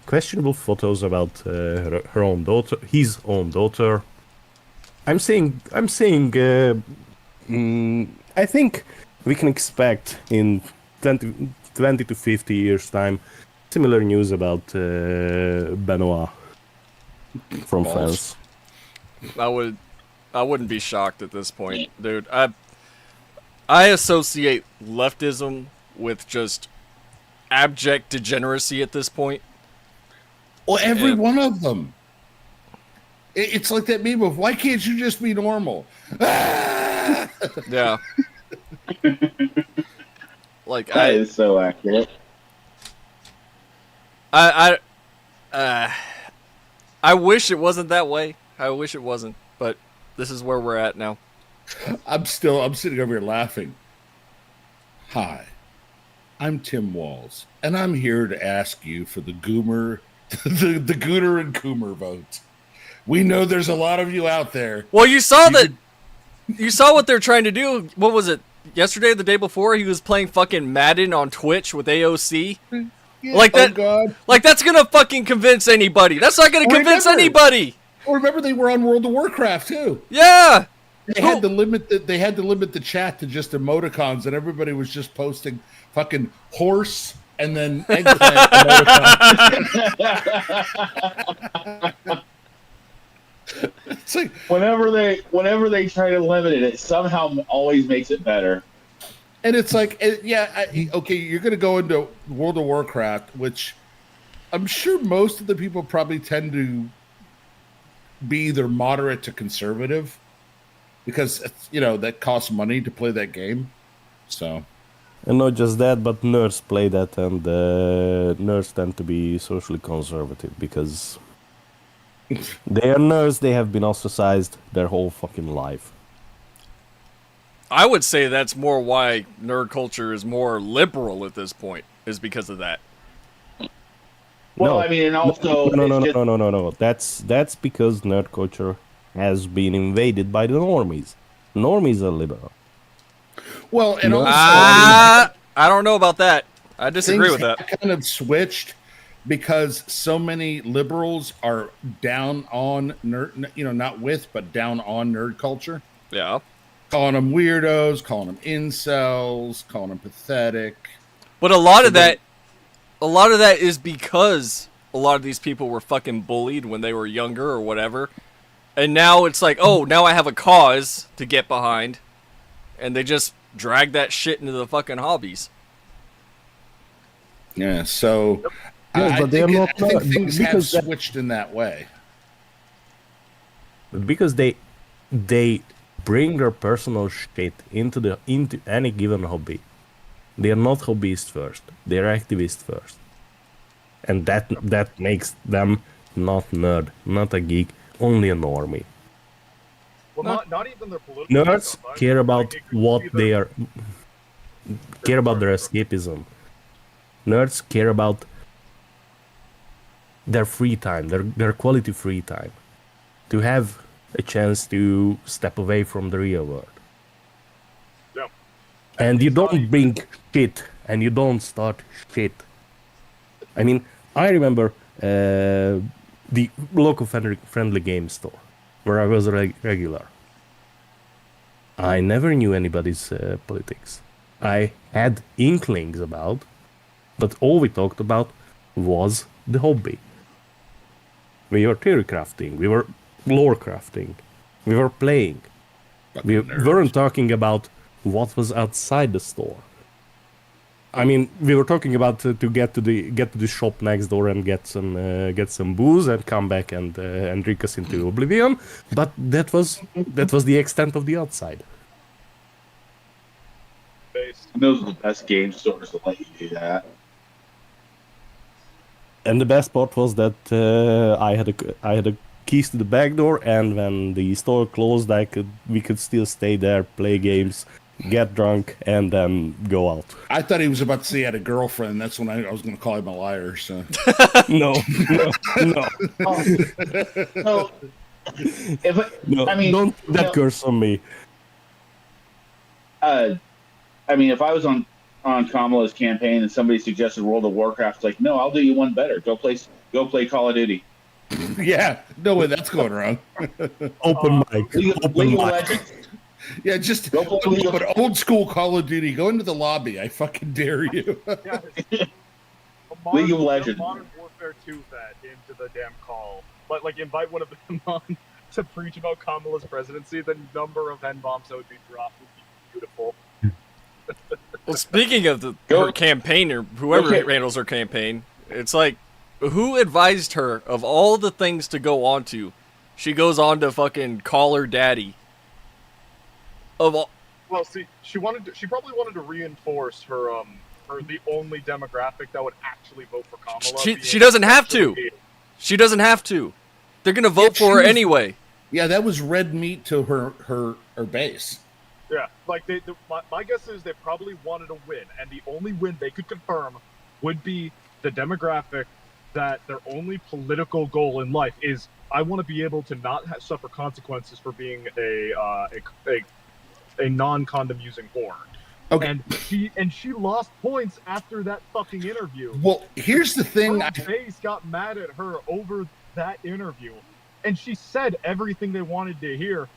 questionable photos about her own daughter, his own daughter. I think we can expect in 20 to 50 years time similar news about Benoit from France. I wouldn't be shocked at this point, dude. I associate leftism with just abject degeneracy at this point. Well, every one of them. It's like that meme of, why can't you just be normal? Yeah. Like that is so accurate. I wish it wasn't that way. I wish it wasn't, but this is where we're at now. I'm sitting over here laughing. Hi, I'm Tim Walls, and I'm here to ask you for the Goomer, the Gooner and Coomer vote. We know there's a lot of you out there. Well, you saw you saw what they're trying to do. What was it? Yesterday or the day before, he was playing fucking Madden on Twitch with AOC. Yeah, like that. Oh God. Like that's gonna fucking convince anybody. That's not gonna convince anybody. Remember, they were on World of Warcraft too. Yeah. They had to limit the chat to just emoticons, and everybody was just posting fucking horse and then eggplant emoticons. It's like, whenever they try to limit it, it somehow always makes it better. And it's like, okay, you're going to go into World of Warcraft, which I'm sure most of the people probably tend to be either moderate to conservative, because that costs money to play that game. So, and not just that, but nerds play that, and nerds tend to be socially conservative because they are nerds. They have been ostracized their whole fucking life. I would say that's more why nerd culture is more liberal at this point, is because of that. Well, No. I mean, and also No. That's because nerd culture has been invaded by the normies. Normies are liberal. well, and also I don't know about that. I disagree with that. Kind of switched because so many liberals are down on nerd, not with, but down on nerd culture. Yeah. Calling them weirdos, calling them incels, calling them pathetic. But a lot of that is because a lot of these people were fucking bullied when they were younger or whatever. And now it's like, oh, now I have a cause to get behind. And they just drag that shit into the fucking hobbies. Yeah, so Yes, but I think things have switched in that way. Because they bring their personal shit into any given hobby. They are not hobbyists first. They are activists first. And that makes them not nerd, not a geek, only a normie. Well, not even their political Nerds stuff. care about Like, it could what be they are, care about their escapism. Nerds care about their free time, their quality free time, to have a chance to step away from the real world. Yeah. And you don't bring shit, and you don't start shit. I mean, I remember the local friendly game store where I was regular. I never knew anybody's politics. I had inklings about, but all we talked about was the hobby. We were theory crafting, we were lore crafting, we were playing. We weren't talking about what was outside the store. I mean, we were talking about to get to the shop next door and get some booze and come back and drink us into oblivion. But that was the extent of the outside. And those are the best game stores that let you do that. And the best part was that I had a keys to the back door, and when the store closed, we could still stay there, play games, get drunk, and then go out. I thought he was about to say he had a girlfriend. That's when I was going to call him a liar. So No. So, No, I mean, don't put that curse on me. I mean, if I was on Kamala's campaign and somebody suggested World of Warcraft, it's like, no, I'll do you one better. Go play Call of Duty. yeah, no way that's going wrong. Open mic. League of Open mic. Legends. Yeah, just Go play League of- an old school Call of Duty. Go into the lobby. I fucking dare you. Yeah, League of Legends. Modern Warfare 2 that into the damn call. Like invite one of them on to preach about Kamala's presidency. The number of N-bombs that would be dropped would be beautiful. Well, speaking of her campaign, or whoever handles her campaign, it's like, who advised her of all the things to go on to? She goes on to fucking call her daddy. Of all, Well, see, she probably wanted to reinforce her the only demographic that would actually vote for Kamala. she doesn't have to. She doesn't have to. They're gonna vote for her anyway. Yeah, that was red meat to her base. Yeah, like my guess is they probably wanted a win, and the only win they could confirm would be the demographic that their only political goal in life is, I want to be able to not suffer consequences for being a non-condom using whore. Okay. And she lost points after that fucking interview. Well, here's the thing. Her base got mad at her over that interview, and she said everything they wanted to hear.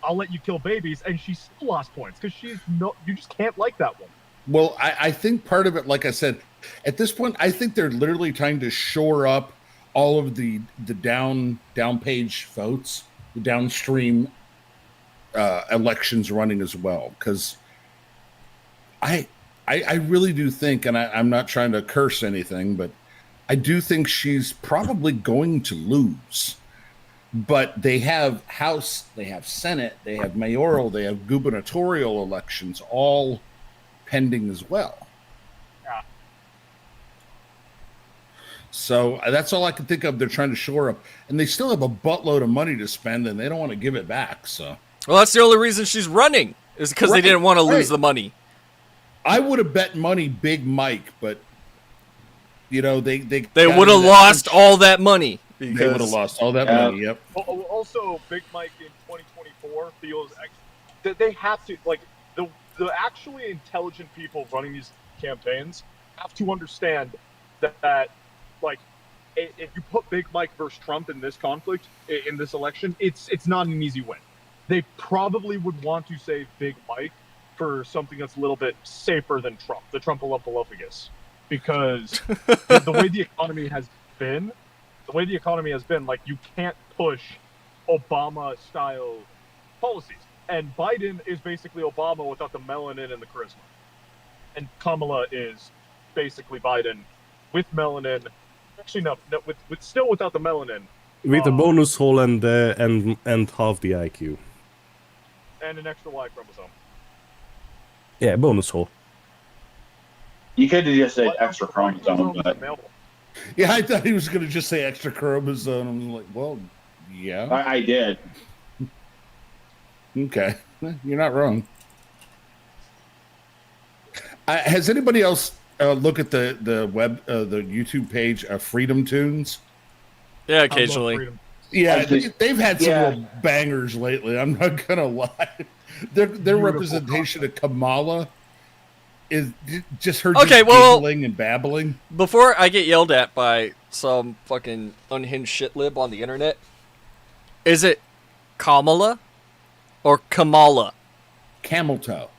I'll let you kill babies, and she still lost points because you just can't like that one. Well, I think part of it, like I said, at this point, I think they're literally trying to shore up all of the down page votes, the downstream elections running as well. Because I really do think, and I'm not trying to curse anything, but I do think she's probably going to lose. But they have House, they have Senate, they have mayoral, they have gubernatorial elections all pending as well. Yeah. So that's all I can think of. They're trying to shore up, and they still have a buttload of money to spend, and they don't want to give it back. So, Well, that's the only reason she's running, is because they didn't want to lose the money. I would have bet money Big Mike, but they would have lost all that money. They would have lost all that money. Yep. Also, Big Mike in 2024 feels that they have to, like, the actually intelligent people running these campaigns have to understand that like, if you put Big Mike versus Trump in this conflict, in this election, it's not an easy win. They probably would want to save Big Mike for something that's a little bit safer than Trump, the Trump-a-lump-a-lumpigus, because the way the economy has been, like, you can't push Obama-style policies. And Biden is basically Obama without the melanin and the charisma. And Kamala is basically Biden with melanin. Actually, no, still without the melanin. With a bonus hole and half the IQ. And an extra Y chromosome. Yeah, bonus hole. You could have just said extra chromosome, but yeah, I thought he was going to just say extra chromosome. I'm like, well, yeah, I did. Okay, you're not wrong. Has anybody else look at the web, the YouTube page of Freedom Tunes? Yeah, occasionally. Yeah, they've had some real bangers lately. I'm not gonna lie. Their representation of Kamala just her Okay, just well- giggling and babbling. Before I get yelled at by some fucking unhinged shitlib on the internet, is it Kamala or Kamala? Camel toe.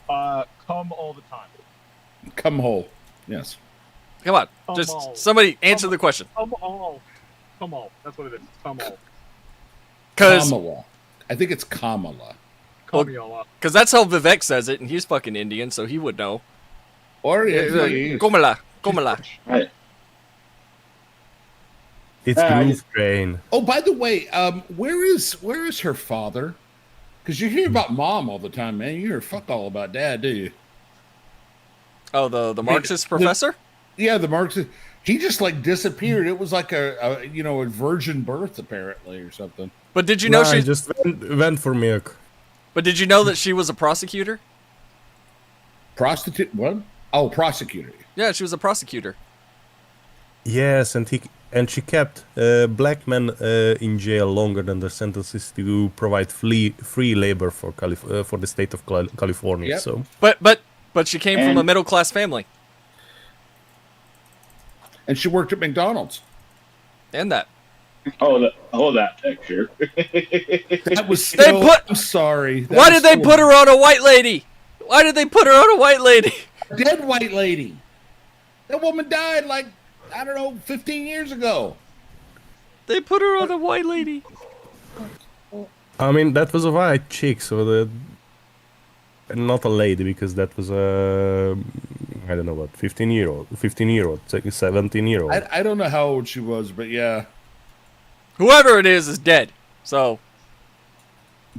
Come all the time. Come hole. Yes. Come on, Kamal. just somebody answer the question. Come all. Come all. That's what it is. Come all. Because Kamala. I think it's Kamala. Well, Kamala. that's how Vivek says it, and he's fucking Indian, so he would know. Or yeah, Kamala, Kamala. Right. It's I Groove just- Train. Oh, by the way, where is her father? Because you hear about mom all the time, man. You hear fuck all about dad, do you? Oh, the Marxist professor? Yeah, the Marxist. He just like disappeared. It was like a virgin birth apparently or something. But did you know I she? just went for milk. But did you know that she was a prosecutor? Prostitute? What? Oh, prosecutor. Yeah, she was a prosecutor. Yes, and she kept black men in jail longer than their sentences to provide free labor for for the state of California. Yep. So But she came from a And- middle class family, And she worked at McDonald's. and that. Hold that picture. That was They still, put- I'm sorry. That Why was did they still put her on a white lady? Why did they put her on a white lady? a dead white lady? That woman died like, I don't know, 15 years ago. They put her on a white lady. I mean that was a white chick, so not a lady because that was a I don't know what 15-year-old, 17-year-old. I don't know how old she was, but yeah. Whoever it is dead. So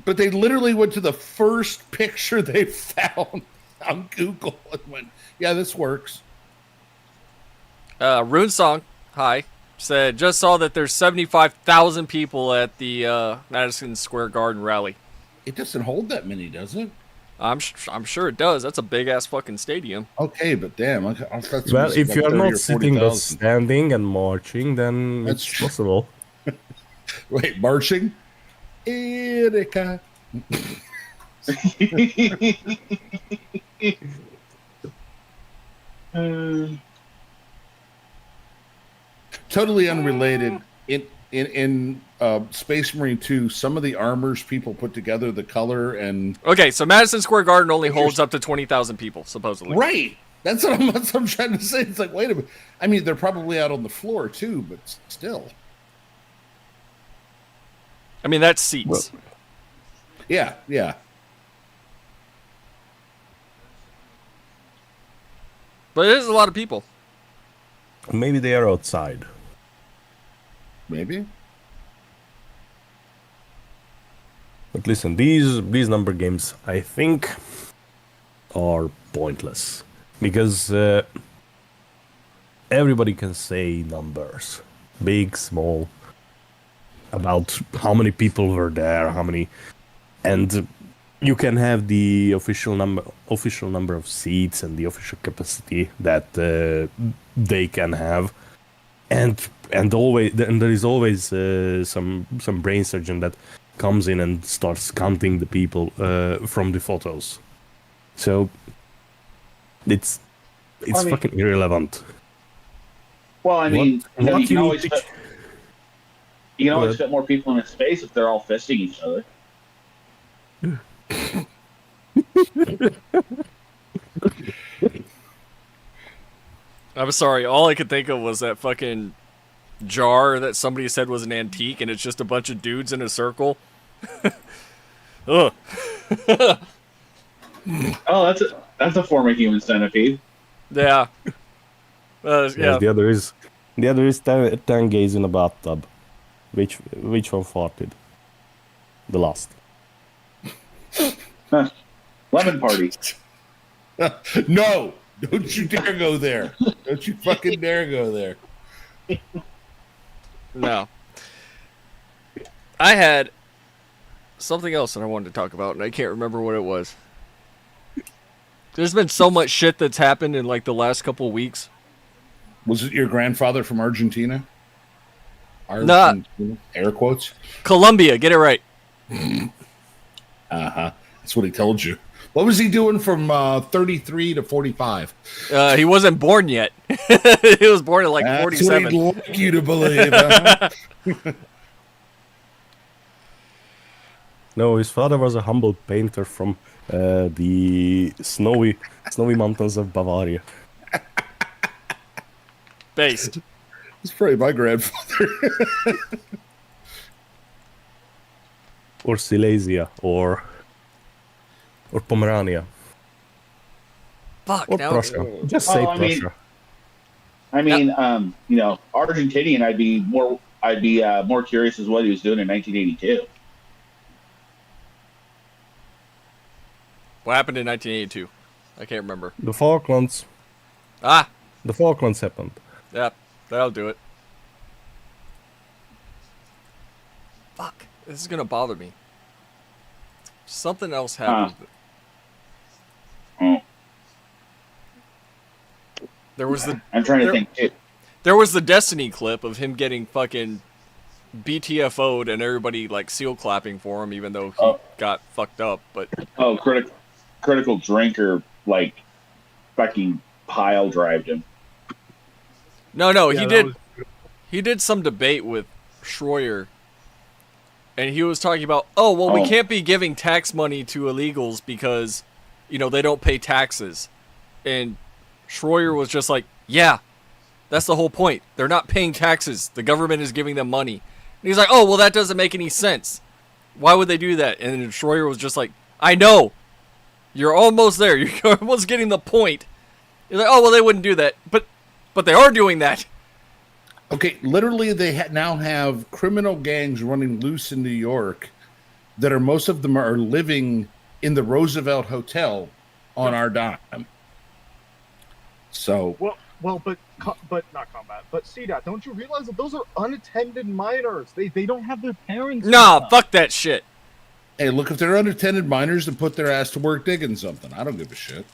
But they literally went to the first picture they found on Google and went, yeah, this works. Rune Song, hi, said just saw that there's 75,000 people at the Madison Square Garden rally. It doesn't hold that many, does it? I'm sure it does. That's a big ass fucking stadium. Okay, but damn. I thought it Well, was if like you are 30 not or sitting but 40,000. standing and marching, then That's it's true. possible. Wait, marching? Erika. Totally unrelated. In Space Marine 2, some of the armors people put together, the color and Okay, so Madison Square Garden only holds up to 20,000 people, supposedly. right. That's what I'm trying to say. It's like, wait a minute. I mean, they're probably out on the floor too, but still. I mean, that's seats. Yeah, yeah. But it is a lot of people. Maybe they are outside. Maybe. But listen, these number games, I think, are pointless because everybody can say numbers, big, small, about how many people were there, how many, and you can have the official number of seats and the official capacity that they can have, and there is always some brain surgeon that comes in and starts counting the people from the photos. So it's I mean- fucking irrelevant. Well, I mean, What you you can need always to fit, you can always Go fit more people in a space if they're all fisting each other. I'm sorry, all I could think of was that fucking jar that somebody said was an antique, and it's just a bunch of dudes in a circle. Ugh. Oh, that's a form of human centipede. Yeah. Yeah. Yes, the other is 10 gays in a bathtub. Which one farted? The last. Lemon party. No, don't you dare go there. Don't you fucking dare go there. No. I had something else that I wanted to talk about, and I can't remember what it was. There's been so much shit that's happened in like the last couple of weeks. Was it your grandfather from Argentina? Nah. Air quotes. Colombia, get it right. Uh-huh. That's what he told you. What was he doing from 33 to 45? He wasn't born yet. He was born at like That's 47. what he'd like you to believe. Huh? No, his father was a humble painter from the snowy mountains of Bavaria. Based. It's probably my grandfather. Or Silesia, or Pomerania, Fuck. or Now, Prussia. Just say I mean- Prussia. I mean, Argentinian. I'd be more curious as what he was doing in 1982. what happened in 1982? I can't remember. The Falklands. Ah, The Falklands happened. yeah, that'll do it. Fuck. This is gonna bother me. Something else happened. Oh, There was the I'm trying to There- think. Too. There was the Destiny clip of him getting fucking BTFO'd and everybody like seal clapping for him, even though he Oh. got fucked up. But Oh, critical drinker, like fucking pile drived him. no, Yeah, he that did. was- He did some debate with Schroyer, and he was talking about, oh well, we Oh. can't be giving tax money to illegals because, they don't pay taxes, and Schroyer was just like, yeah, that's the whole point. They're not paying taxes. The government is giving them money. And he's like, oh well, that doesn't make any sense. Why would they do that? And Schroyer was just like, I know. You're almost there. You're almost getting the point. He's like, oh well, they wouldn't do that, but they are doing that. Okay, literally, they now have criminal gangs running loose in New York that most of them are living in the Roosevelt Hotel on our dime. So, but not combat. But see that? Don't you realize that those are unattended minors? They don't have their parents. Nah, fuck that shit. hey, look, if they're unattended minors, then put their ass to work digging something. I don't give a shit.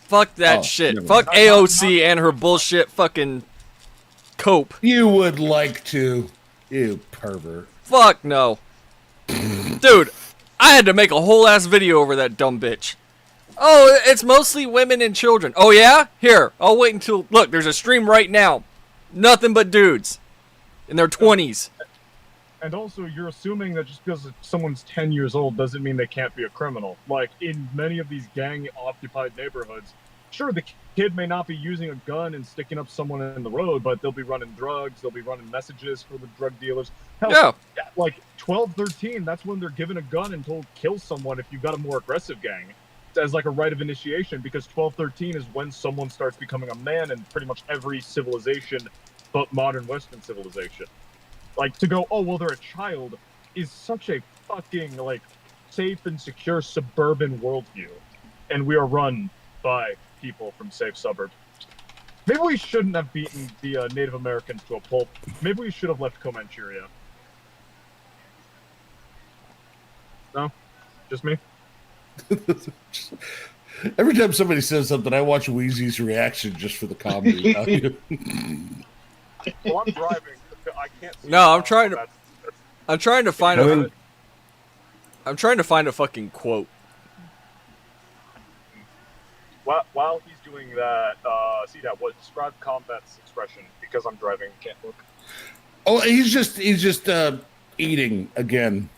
Fuck that Oh, shit. never Fuck mind. AOC and her bullshit fucking cope. You would like to, you pervert. Fuck no. Dude, I had to make a whole ass video over that dumb bitch. Oh, it's mostly women and children. Oh yeah? Here, I'll wait until... Look, there's a stream right now. Nothing but dudes. In their 20s. And also, you're assuming that just because someone's 10 years old doesn't mean they can't be a criminal. Like, in many of these gang-occupied neighborhoods, sure, the kid may not be using a gun and sticking up someone in the road, but they'll be running drugs, they'll be running messages for the drug dealers. Hell, Yeah. like 12, 13, that's when they're given a gun and told kill someone if you've got a more aggressive gang. As like a rite of initiation, because 12, 13 is when someone starts becoming a man in pretty much every civilization but modern Western civilization. Like, to go, oh, well, they're a child, is such a fucking, like, safe and secure suburban worldview. And we are run by people from safe suburbs. Maybe we shouldn't have beaten the Native Americans to a pulp. Maybe we should have left Comancheria. No? Just me? Every time somebody says something, I watch Wheezy's reaction just for the comedy. Well, I'm driving. I can't see. No, I'm trying to- that's- I'm trying to find I a... mean- I'm trying to find a fucking quote. While he's doing that, see that, what, describe combat's expression, because I'm driving, can't look. Oh, he's just eating again,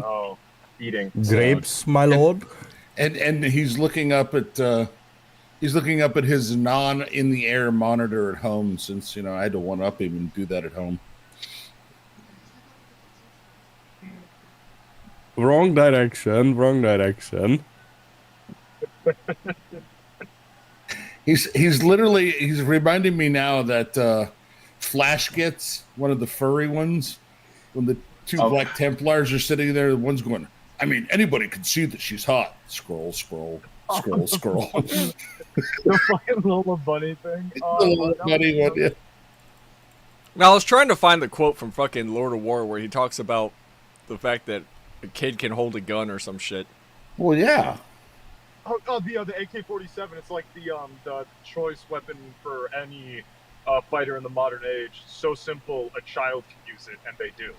Oh, eating. Grapes, my lord. and he's looking up at his non in the air monitor at home, since I had to one up him and do that at home. Wrong direction, wrong direction. He's reminding me now that Flash gets one of the furry ones when the two Oh. Black Templars are sitting there. The one's going, I mean, anybody can see that she's hot. Scroll, scroll, scroll, scroll. The fucking Lola Bunny thing. The Oh, little that buddy was one, yeah. Now, I was trying to find the quote from fucking Lord of War where he talks about the fact that a kid can hold a gun or some shit. Well, yeah. the AK-47. It's like the choice weapon for any fighter in the modern age. So simple, a child can use it, and they do.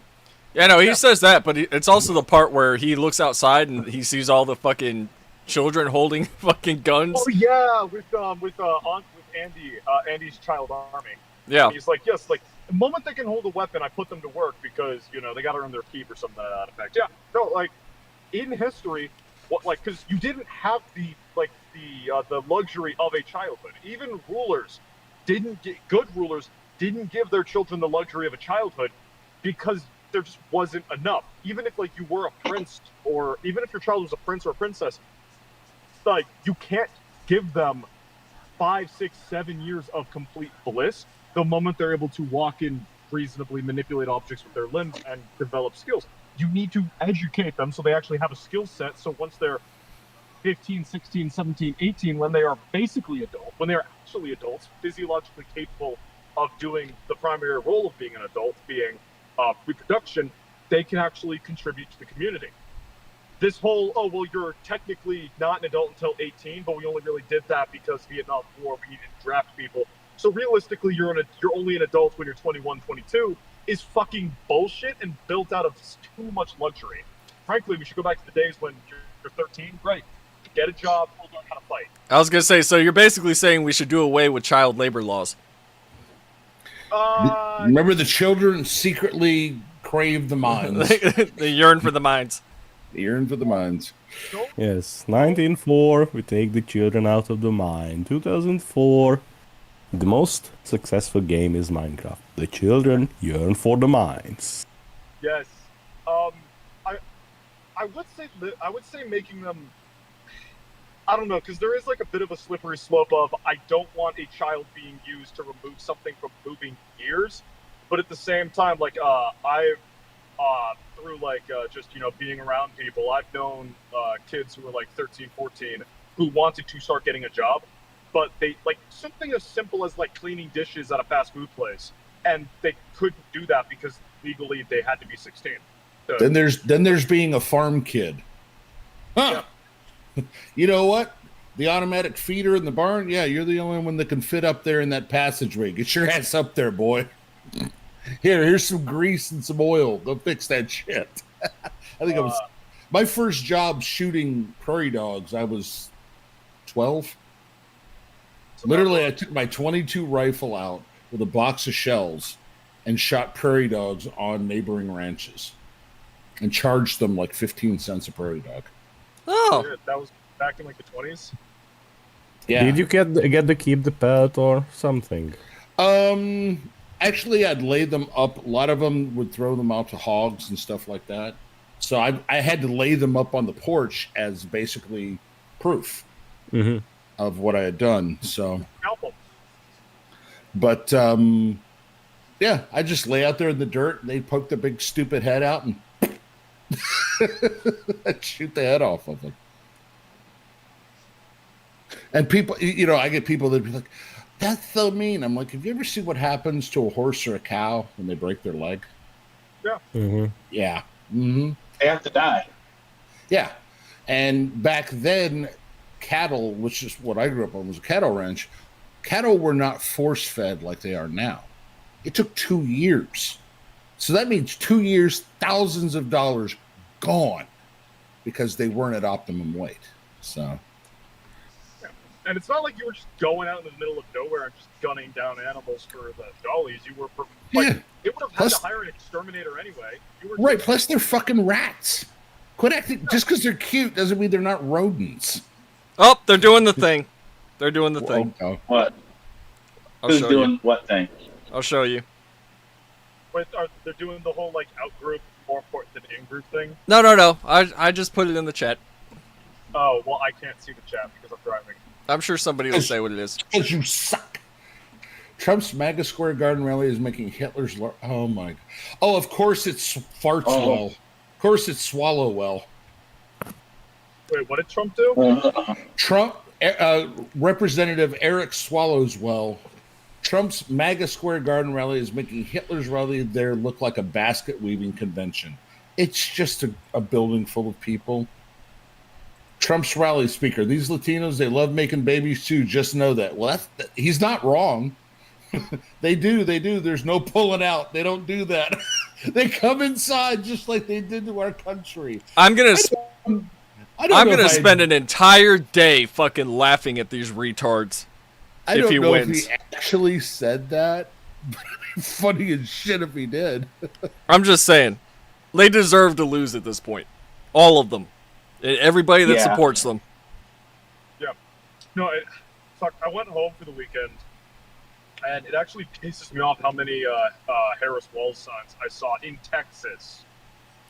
Yeah, no, he says that, but it's also the part where he looks outside and he sees all the fucking children holding fucking guns. Oh yeah, with Andy, Andy's child army. Yeah. And he's like, yes, like the moment they can hold a weapon, I put them to work because they got to earn their keep or something to that effect. Yeah, no, like in history, what like because you didn't have the luxury of a childhood. Even rulers good rulers didn't give their children the luxury of a childhood because there just wasn't enough. Even if like you were a prince, or even if your child was a prince or a princess, like you can't give them 5, 6, 7 years of complete bliss the moment they're able to walk and reasonably manipulate objects with their limbs and develop skills. You need to educate them so they actually have a skill set. So once they're 15, 16, 17, 18, when they are basically adult, when they're actually adults, physiologically capable of doing the primary role of being an adult, being reproduction, they can actually contribute to the community. This whole, oh, well, you're technically not an adult until 18, but we only really did that because Vietnam War, we needed to draft people. So realistically, you're only an adult when you're 21, 22, is fucking bullshit and built out of too much luxury. Frankly, we should go back to the days when you're 13. Great. Get a job, we'll learn how to fight. I was going to say, so you're basically saying we should do away with child labor laws. Remember, the children secretly crave the mines. They yearn for the mines. They yearn for the mines. Yes, 1904, we take the children out of the mine. 2004, the most successful game is Minecraft. The children yearn for the mines. Yes. I would say making them, I don't know, because there is like a bit of a slippery slope of I don't want a child being used to remove something from moving gears, but at the same time, like I've through like just being around people, I've known kids who were like 13, 14 who wanted to start getting a job, but they like something as simple as like cleaning dishes at a fast food place, and they couldn't do that because legally they had to be 16. So, Then there's being a farm kid. Huh. Yeah. You know what? The automatic feeder in the barn? Yeah, you're the only one that can fit up there in that passageway. Get your ass up there, boy. Here's some grease and some oil. Go fix that shit. I think I was my first job shooting prairie dogs. I was 12. Literally, I took my .22 rifle out with a box of shells and shot prairie dogs on neighboring ranches and charged them like 15 cents a prairie dog. Oh, that was back in like the 20s. Yeah. Did you get to keep the pet or something? Actually, I'd lay them up. A lot of them would throw them out to hogs and stuff like that. So I had to lay them up on the porch as basically proof of what I had done. So, but yeah, I just lay out there in the dirt and they poke the big stupid head out and I'd shoot the head off of them. And people, I get people that be like, that's so mean. I'm like, have you ever seen what happens to a horse or a cow when they break their leg? Yeah. Yeah. Mm-hmm. They have to die. Yeah. And back then, cattle, which is what I grew up on, was a cattle ranch. Cattle were not force-fed like they are now. It took 2 years. So that means 2 years, thousands of dollars gone because they weren't at optimum weight. So... And it's not like you were just going out in the middle of nowhere and just gunning down animals for the dollies. You were, it would have had to hire an exterminator anyway. You were right, plus they're fucking rats. Quit acting, just because they're cute doesn't mean they're not rodents. Oh, they're doing the thing. They're doing the thing. Oh. What? Who's doing what thing? I'll show you. Wait, they're doing the whole, like, out-group more important than in-group thing? No. I just put it in the chat. Oh, well, I can't see the chat because I'm driving. I'm sure somebody will say what it is. Because you suck. Trump's MAGA Square Garden rally is making Hitler's... Oh, my... Oh, of course it's farts well. Of course it's swallow well. Wait, what did Trump do? Trump, Representative Eric Swallowswell. Trump's MAGA Square Garden rally is making Hitler's rally there look like a basket weaving convention. It's just a building full of people. Trump's rally speaker. These Latinos, they love making babies too. Just know that. Well, he's not wrong. They do. There's no pulling out. They don't do that. They come inside just like they did to our country. I'm gonna I don't I'm know gonna if spend an entire day fucking laughing at these retards. I if don't he know wins. if he actually said that. But it'd be funny as shit if he did. I'm just saying, they deserve to lose at this point. All of them. Everybody that Yeah. supports them. Yeah. No, fuck. I went home for the weekend, and it actually pisses me off how many Harris Walls signs I saw in Texas,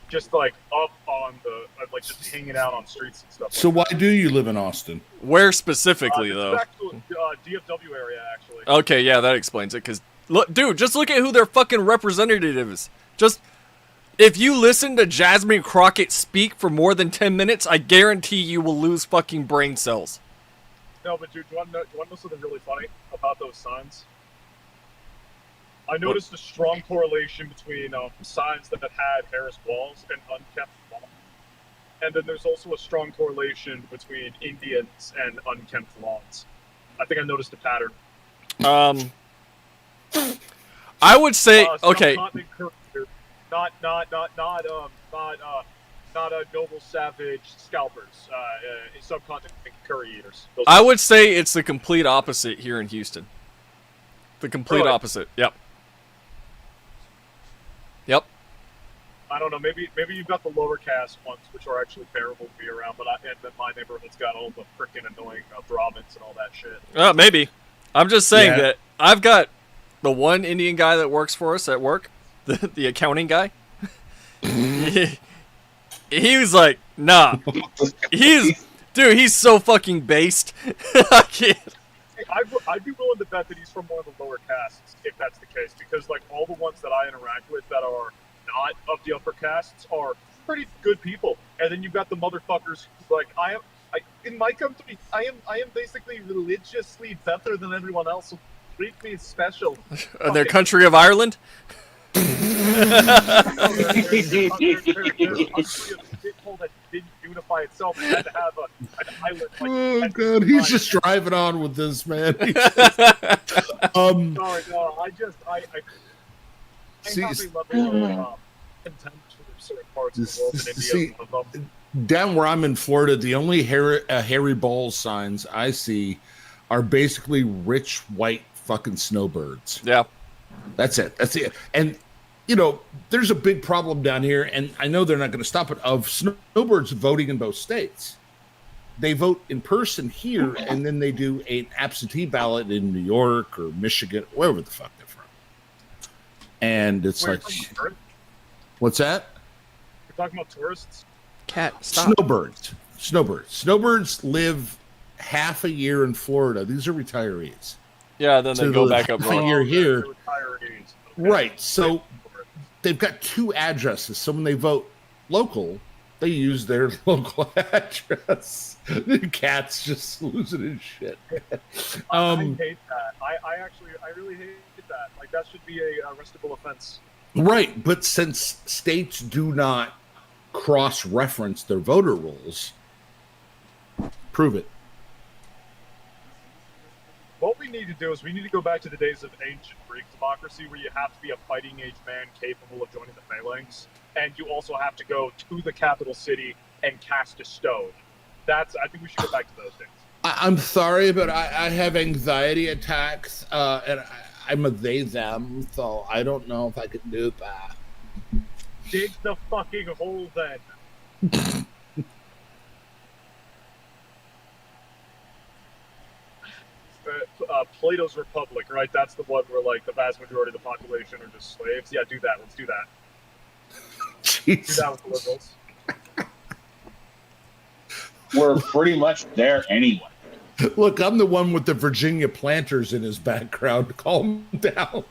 just like up on the like just hanging out on streets and stuff. So why do you live in Austin? Where specifically, This though? is actually DFW area, actually. Okay, yeah, that explains it. Because, look, dude, just look at who their fucking representative is. Just, if you listen to Jasmine Crockett speak for more than 10 minutes, I guarantee you will lose fucking brain cells. No, but dude, do you want to know something really funny about those signs? I noticed a strong correlation between signs that had Harris Walls and unkept lawns. And then there's also a strong correlation between Indians and unkempt lawns. I think I noticed a pattern. I would say, okay. Not noble savage scalpers. Subcontinent curry eaters. I would say it's the complete opposite here in Houston. The complete Really? opposite. Yep. Yep. I don't know. Maybe you've got the lower caste ones, which are actually bearable to be around. But and then my neighborhood's got all the freaking annoying Brahmins and all that shit. Maybe. I'm just saying Yeah. that I've got the one Indian guy that works for us at work, the accounting guy. He was like, nah. He's so fucking based. I can't. I'd be willing to bet that he's from one of the lower castes, if that's the case, because like all the ones that I interact with that are not of the upper castes are pretty good people, and then you've got the motherfuckers who, like in my country, I am basically religiously better than everyone else. So treat me special. Their country of Ireland. That didn't unify itself and had to have an island. Oh god, he's just driving on with this, man. Sorry, no, I See, have a level of contempt for certain parts of the world in India. see, One of them. down where I'm in Florida, the only Harry Balls signs I see are basically rich white fucking snowbirds. Yeah. That's it. That's it. And you know, there's a big problem down here, and I know they're not going to stop it, of snowbirds voting in both states. They vote in person here, and then they do an absentee ballot in New York or Michigan, wherever the fuck they're from. And it's Wait, like, you're talking about what's that? You're talking about tourists? Cat, stop. Snowbirds live half a year in Florida. These are retirees. Yeah, then they So go the back up half a north. year here. They're retirees. Okay. Right. So they've got two addresses. So when they vote local, they use their local address. The cat's just losing his shit. I hate that. I really hate that. Like, that should be a arrestable offense. Right. But since states do not cross-reference their voter rolls, prove it. What we need to do is we need to go back to the days of ancient Greek democracy, where you have to be a fighting age man capable of joining the phalanx, and you also have to go to the capital city and cast a stone. I think we should go back to those days. I'm sorry, but I have anxiety attacks, and I'm a they/them, so I don't know if I can do that. Dig the fucking hole, then. Plato's Republic, right? That's the one where, like, the vast majority of the population are just slaves. Yeah, do that. Let's do that. Do Jeez. that with the liberals. We're pretty much there anyway. Look, I'm the one with the Virginia planters in his background. Calm down.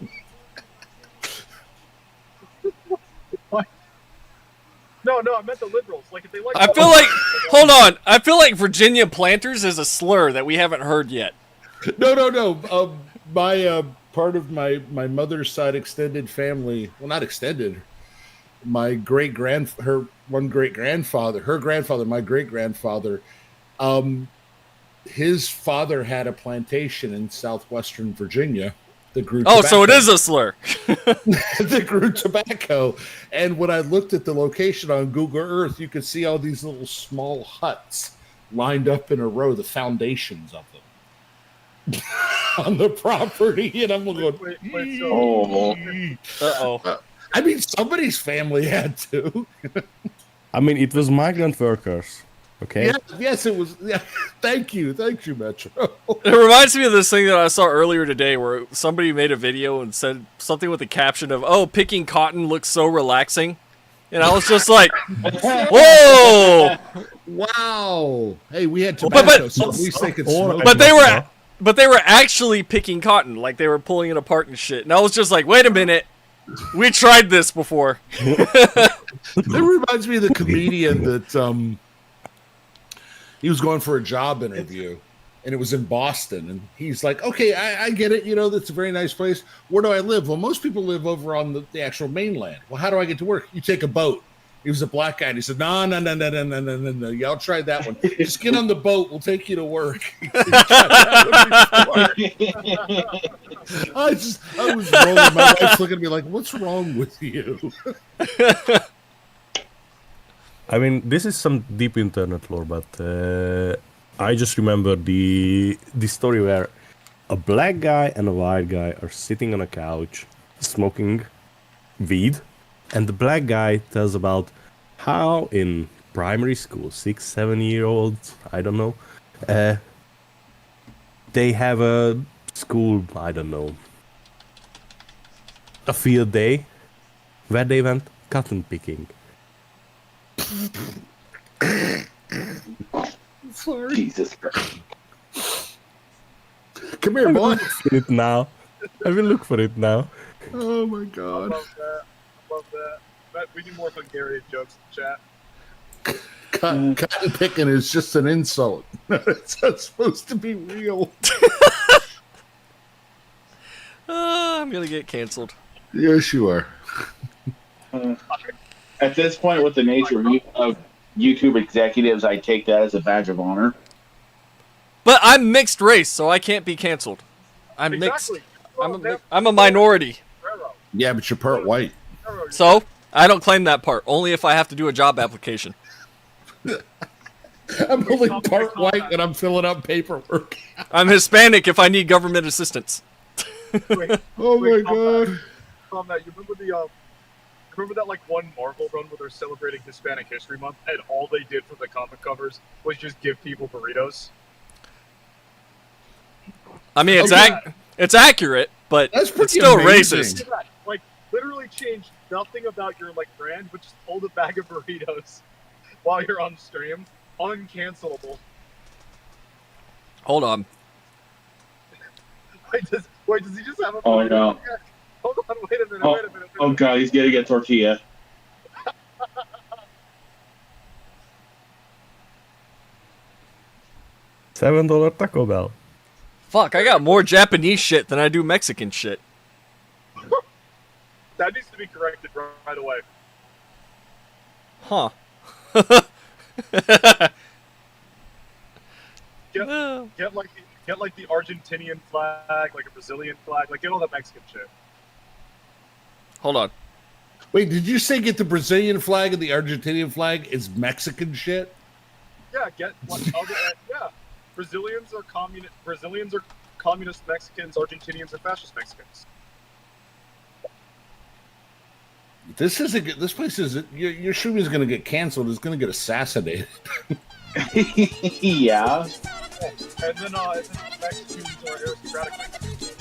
No, I meant the liberals. Like, if they like. I feel like, hold on. I feel like Virginia planters is a slur that we haven't heard yet. No. My part of my mother's side extended family. Well, not extended. My great grandfather, my great grandfather. His father had a plantation in southwestern Virginia. that grew Oh, tobacco. so it is a slur. That grew tobacco. And when I looked at the location on Google Earth, you could see all these little small huts lined up in a row, the foundations of them on the property. And I'm going, Wait, so Oh. Uh-oh. I mean, somebody's family had to. I mean, it was migrant workers. Okay. Yeah, yes, it was. Yeah, thank you, Metro. It reminds me of this thing that I saw earlier today where somebody made a video and said something with the caption of, "Oh, picking cotton looks so relaxing." And I was just like, whoa! Wow. Hey, we had But- tobacco, so at least they could smoke. But they were actually picking cotton, like they were pulling it apart and shit. And I was just like, wait a minute, we tried this before. That reminds me of the comedian that he was going for a job interview, and it was in Boston, and he's like, "Okay, I get it. You know, that's a very nice place. Where do I live? Well, most people live over on the actual mainland. Well, how do I get to work? You take a boat." He was a black guy, and he said, "No. Y'all tried that one. Just get on the boat. We'll take you to work." I was rolling. My wife's looking at me like, "What's wrong with you?" I mean, this is some deep internet lore, but I just remember the story where a black guy and a white guy are sitting on a couch smoking weed, and the black guy tells about how in primary school, 6-7-year-olds, I don't know, they have a school, I don't know, a field day where they went cotton picking. Sorry. Jesus Christ. Come here, boy. For it now. I will look for it now. Oh my I god. love that. I love that. But we need more Hungarian jokes in chat. Cotton picking is just an insult. It's not supposed to be real. I'm gonna get canceled. Yes, you are. At this point, with the nature of YouTube executives, I take that as a badge of honor. But I'm mixed race, so I can't be canceled. I'm Exactly. mixed. I'm a minority. Yeah, but you're part white. So I don't claim that part. Only if I have to do a job application. I'm only part white when I'm filling out paperwork. I'm Hispanic if I need government assistance. Wait, Oh my wait, god. Matt, you remember that like one Marvel run where they're celebrating Hispanic History Month, and all they did for the comic covers was just give people burritos? I mean, it's Oh, yeah. it's accurate, but That's it's pretty still amazing. racist. Yeah, like literally changed nothing about your like brand, but just hold a bag of burritos while you're on stream. Uncancelable. Hold on. Wait, does he just have a Oh, burrito? no. Hold on, wait a minute, Oh, wait a minute. Oh god, he's getting a tortilla. $7 Taco Bell. Fuck, I got more Japanese shit than I do Mexican shit. That needs to be corrected right away. Huh. Get like the Argentinian flag, like a Brazilian flag, like get all that Mexican shit. Hold on. Wait, did you say get the Brazilian flag and the Argentinian flag is Mexican shit? Yeah, get like other yeah. Brazilians are communist Mexicans, Argentinians are fascist Mexicans. This isn't. This place is. Your stream is going to get canceled. It's going to get assassinated. Yeah. And then Mexicans are aristocratic Mexicans.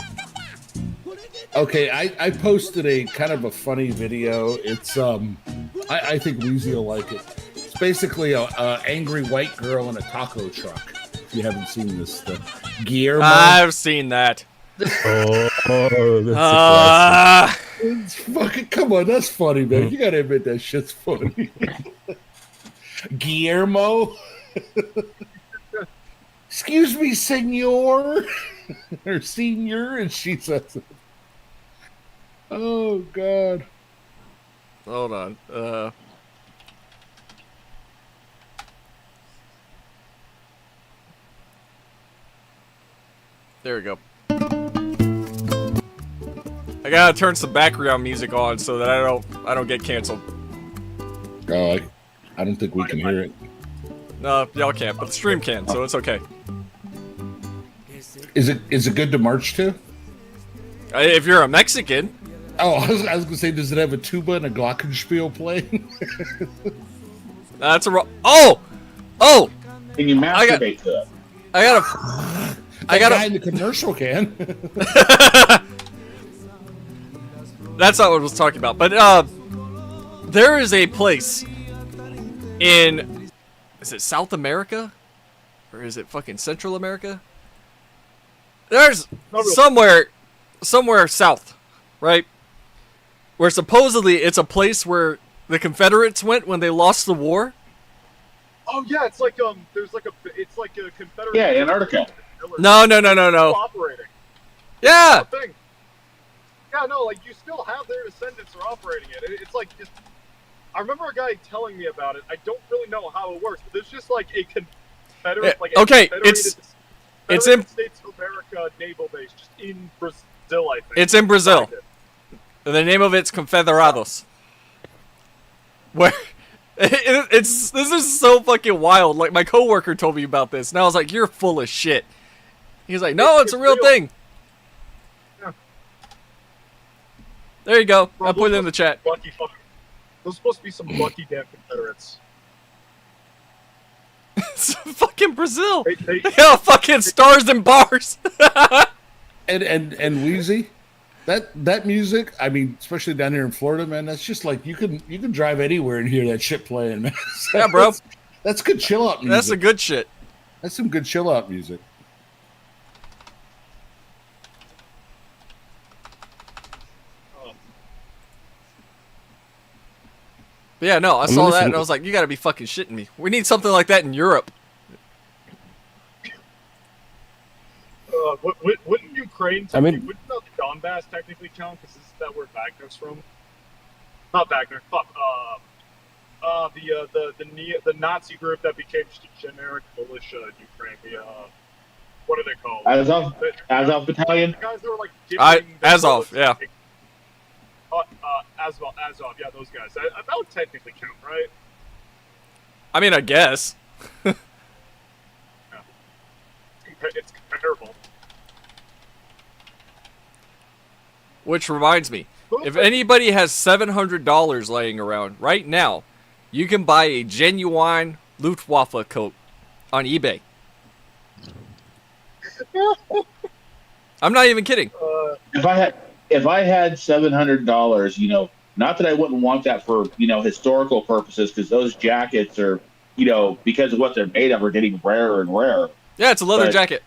Okay, I posted a kind of a funny video. It's I think Weezy will like it. It's basically a angry white girl in a taco truck. If you haven't seen this, the Guillermo. I've seen that. Oh, that's a classic. It's fucking come on, that's funny, man. You gotta admit that shit's funny. Guillermo. Excuse me, senor. Or senior, and she says it. Oh god. Hold on. There we go. I gotta turn some background music on so that I don't get canceled. Oh, I don't think we can hear it. No, y'all can't, but the stream can, so it's okay. Is it good to march to? If you're a Mexican, Oh, I was gonna say, does it have a tuba and a glockenspiel playing? that's a oh. Can you masturbate to it? I That guy in the commercial can. That's not what I was talking about. But there is a place in, is it South America? Or is it fucking Central America? There's somewhere south, right? Where supposedly it's a place where the Confederates went when they lost the war. Oh yeah, it's like there's like a Confederate. Yeah, Antarctica. No. Operating. Yeah. Thing. Yeah, no, like you still have their descendants are operating it. It's like I remember a guy telling me about it. I don't really know how it works, but there's just like a Confederate, Yeah, like a okay, it's in States of America naval base just in Brazil, I think. It's in Brazil. The name of it's Confederados. Where this is so fucking wild. Like my coworker told me about this, and I was like, "You're full of shit." He's like, "No, it's a real thing." Yeah. There you go. Bro, I put it in the chat. Lucky fucking. Those are supposed to be some lucky damn Confederates. It's fucking Brazil. They Yeah, fucking stars and bars. and Wheezy, that music, I mean, especially down here in Florida, man, that's just like you can drive anywhere and hear that shit playing, man. Yeah, bro. That's good chill out music. That's the good shit. That's some good chill out music. But yeah, no, I saw that and I was like, you gotta be fucking shitting me. We need something like that in Europe. Wouldn't Ukraine? Wouldn't the Donbass technically count? Because isn't that where Wagner's from? Not Wagner. Fuck. The Nazi group that became just a generic militia in Ukraine. What are they called? Azov Battalion. The guys that were like. Azov, yeah. Azov, yeah, those guys. That would technically count, right? I mean, I guess. Yeah. It's comparable. Which reminds me, if anybody has $700 laying around right now, you can buy a genuine Luftwaffe coat on eBay. I'm not even kidding. If I had $700, not that I wouldn't want that for historical purposes, because those jackets are, because of what they're made of, are getting rarer and rarer. Yeah, it's a leather jacket.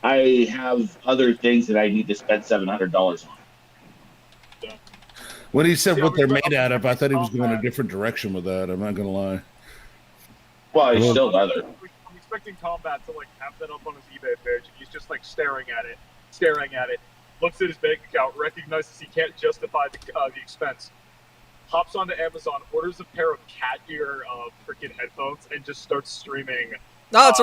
I have other things that I need to spend $700 on. When he said what they're made out of, I thought he was going a different direction with that. I'm not going to lie. Well, it's still leather. I'm expecting Combat to have that up on his eBay page, and he's just staring at it, looks at his bank account, recognizes he can't justify the expense, hops onto Amazon, orders a pair of cat ear freaking headphones, and just starts streaming. No, it's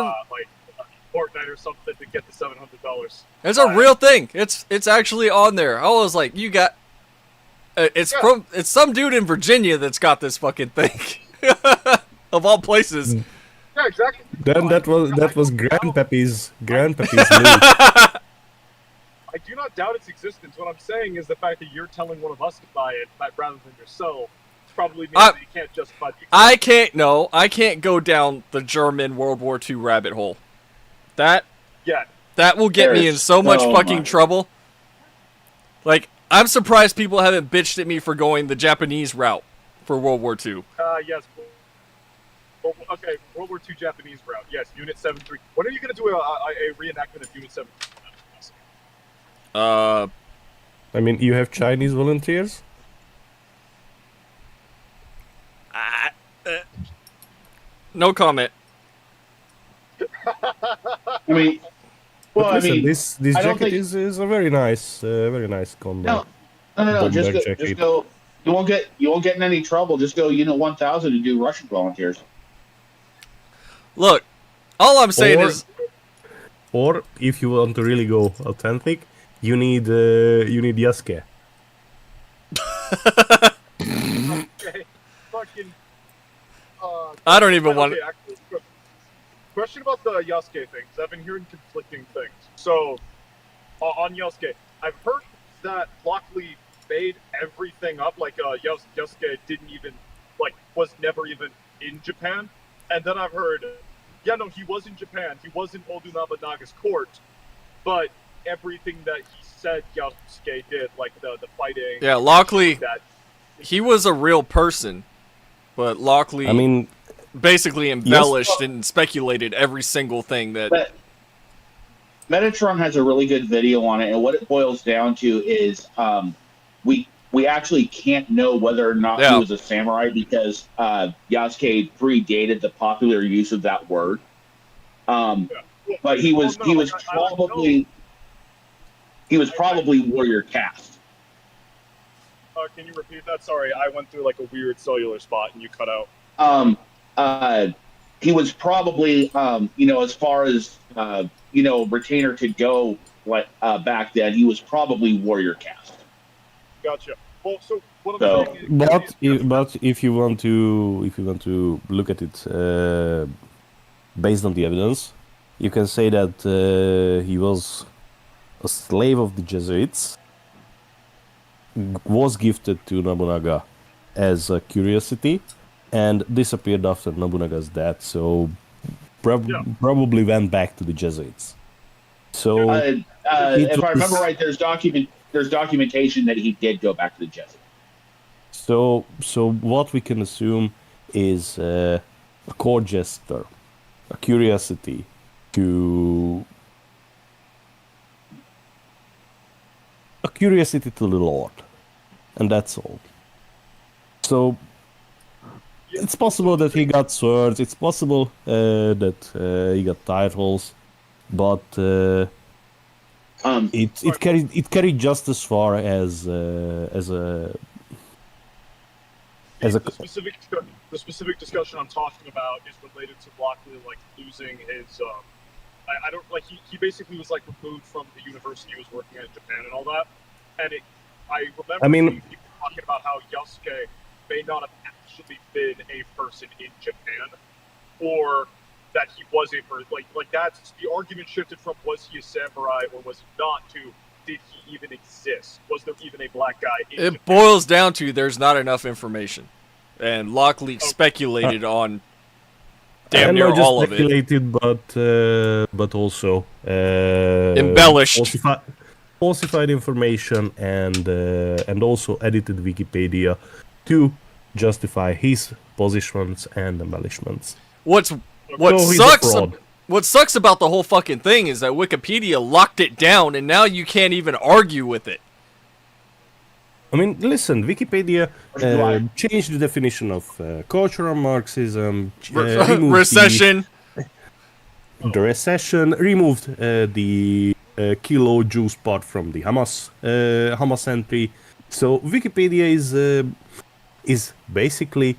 Fortnite or something to get the $700. It's a real thing. It's actually on there. I was like, you got. It's some dude in Virginia that's got this fucking thing. Of all places. Yeah, exactly. Then that was Grandpappy's loot. I do not doubt its existence. What I'm saying is the fact that you're telling one of us to buy it rather than yourself probably means that you can't justify the expense. I can't go down the German World War II rabbit hole. That will get me in so much fucking trouble. Like, I'm surprised people haven't bitched at me for going the Japanese route for World War II. Yes. Okay, World War II Japanese route. Yes, Unit 73. When are you going to do a reenactment of Unit 73? I mean, you have Chinese volunteers? No comment. I mean, well, But listen, I mean, this jacket is a very nice combo. No. Just go. You won't get in any trouble. Just go, 1,000 and do Russian volunteers. Look, all I'm saying is, or if you want to really go authentic, You need Yasuke. Okay, fucking. I don't even want. Okay, actually, question about the Yasuke thing, 'cause I've been hearing conflicting things. So, on Yasuke, I've heard that Lockley made everything up. Like, Yasuke didn't even, like, was never even in Japan. And then I've heard, yeah, no, he was in Japan. He was in Oda Nobunaga's court, but everything that he said Yasuke did, like the fighting, Yeah, Lockley. that He was a real person, but Lockley I mean, basically embellished and speculated every single thing that. But Metatron has a really good video on it, and what it boils down to is we actually can't know whether or not he Yeah. was a samurai because Yasuke predated the popular use of that word. But he was probably warrior caste. Can you repeat that? Sorry, I went through like a weird cellular spot and you cut out. He was probably, as far as retainer could go, like back then, he was probably warrior caste. Gotcha. Well, so what I'm saying is, but if you want to look at it based on the evidence, you can say that he was a slave of the Jesuits, was gifted to Nobunaga as a curiosity, and disappeared after Nobunaga's death. So probably went back to the Jesuits. So if I remember right, there's documentation that he did go back to the Jesuits. So what we can assume is a court jester, a curiosity to the Lord, and that's all. So it's possible that he got swords. It's possible that he got titles, but it carried just as far as a. The specific discussion I'm talking about is related to Lockley like losing his. I don't like he basically was like removed from the university he was working at in Japan and all that, and I remember people talking about how Yasuke may not have actually been a person in Japan, or that he was a person. Like that's the argument shifted from was he a samurai or was he not to did he even exist? Was there even a black guy in Japan? It boils down to there's not enough information, and Lockley speculated on damn near all of it. Speculated, but also embellished, falsified information, and also edited Wikipedia to justify his positions and embellishments. What sucks about the whole fucking thing is that Wikipedia locked it down, and now you can't even argue with it. I mean, listen, Wikipedia changed the definition of cultural Marxism, recession. The recession, removed the kilo Jews part from the Hamas entry. So Wikipedia is basically,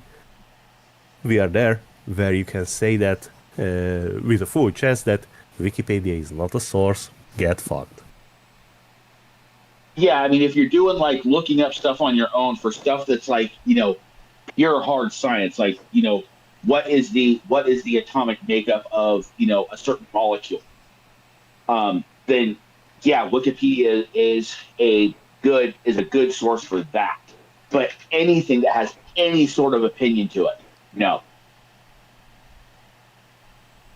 we are there where you can say that with a full chest that Wikipedia is not a source. Get fucked. Yeah, I mean, if you're doing like looking up stuff on your own for stuff that's like pure hard science, like what is the atomic makeup of a certain molecule, then yeah, Wikipedia is a good source for that. But anything that has any sort of opinion to it, no.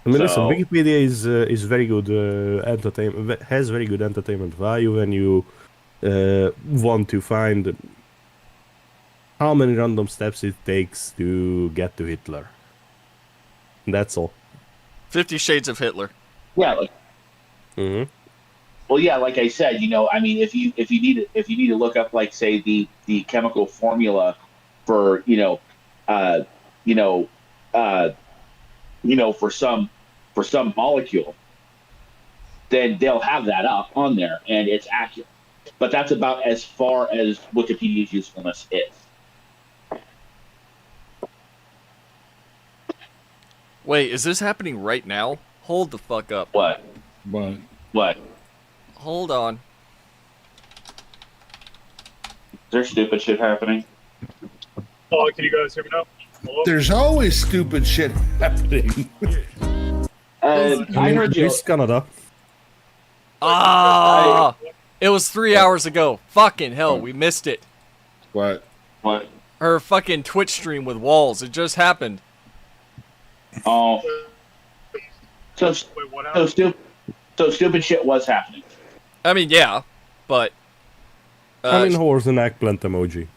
I mean, listen, Wikipedia is very good entertainment. Has very good entertainment value when you want to find how many random steps it takes to get to Hitler. That's all. 50 Shades of Hitler. Yeah. Mm-hmm. Well, yeah, like I said, I mean, if you need to look up, like, say the chemical formula for for some molecule, then they'll have that up on there and it's accurate. But that's about as far as Wikipedia's usefulness is. Wait, is this happening right now? Hold the fuck up. What? But Hold on. there stupid shit happening? Oh, can you guys hear me now? Hello? There's always stupid shit happening. I heard you. It's Canada. Ah, it was 3 hours ago. Fucking hell, we missed it. What? What? Her fucking Twitch stream with walls. It just happened. Oh, so Wait, what so happened? stupid. So stupid shit was happening. I mean, yeah, but Horse and eggplant emoji.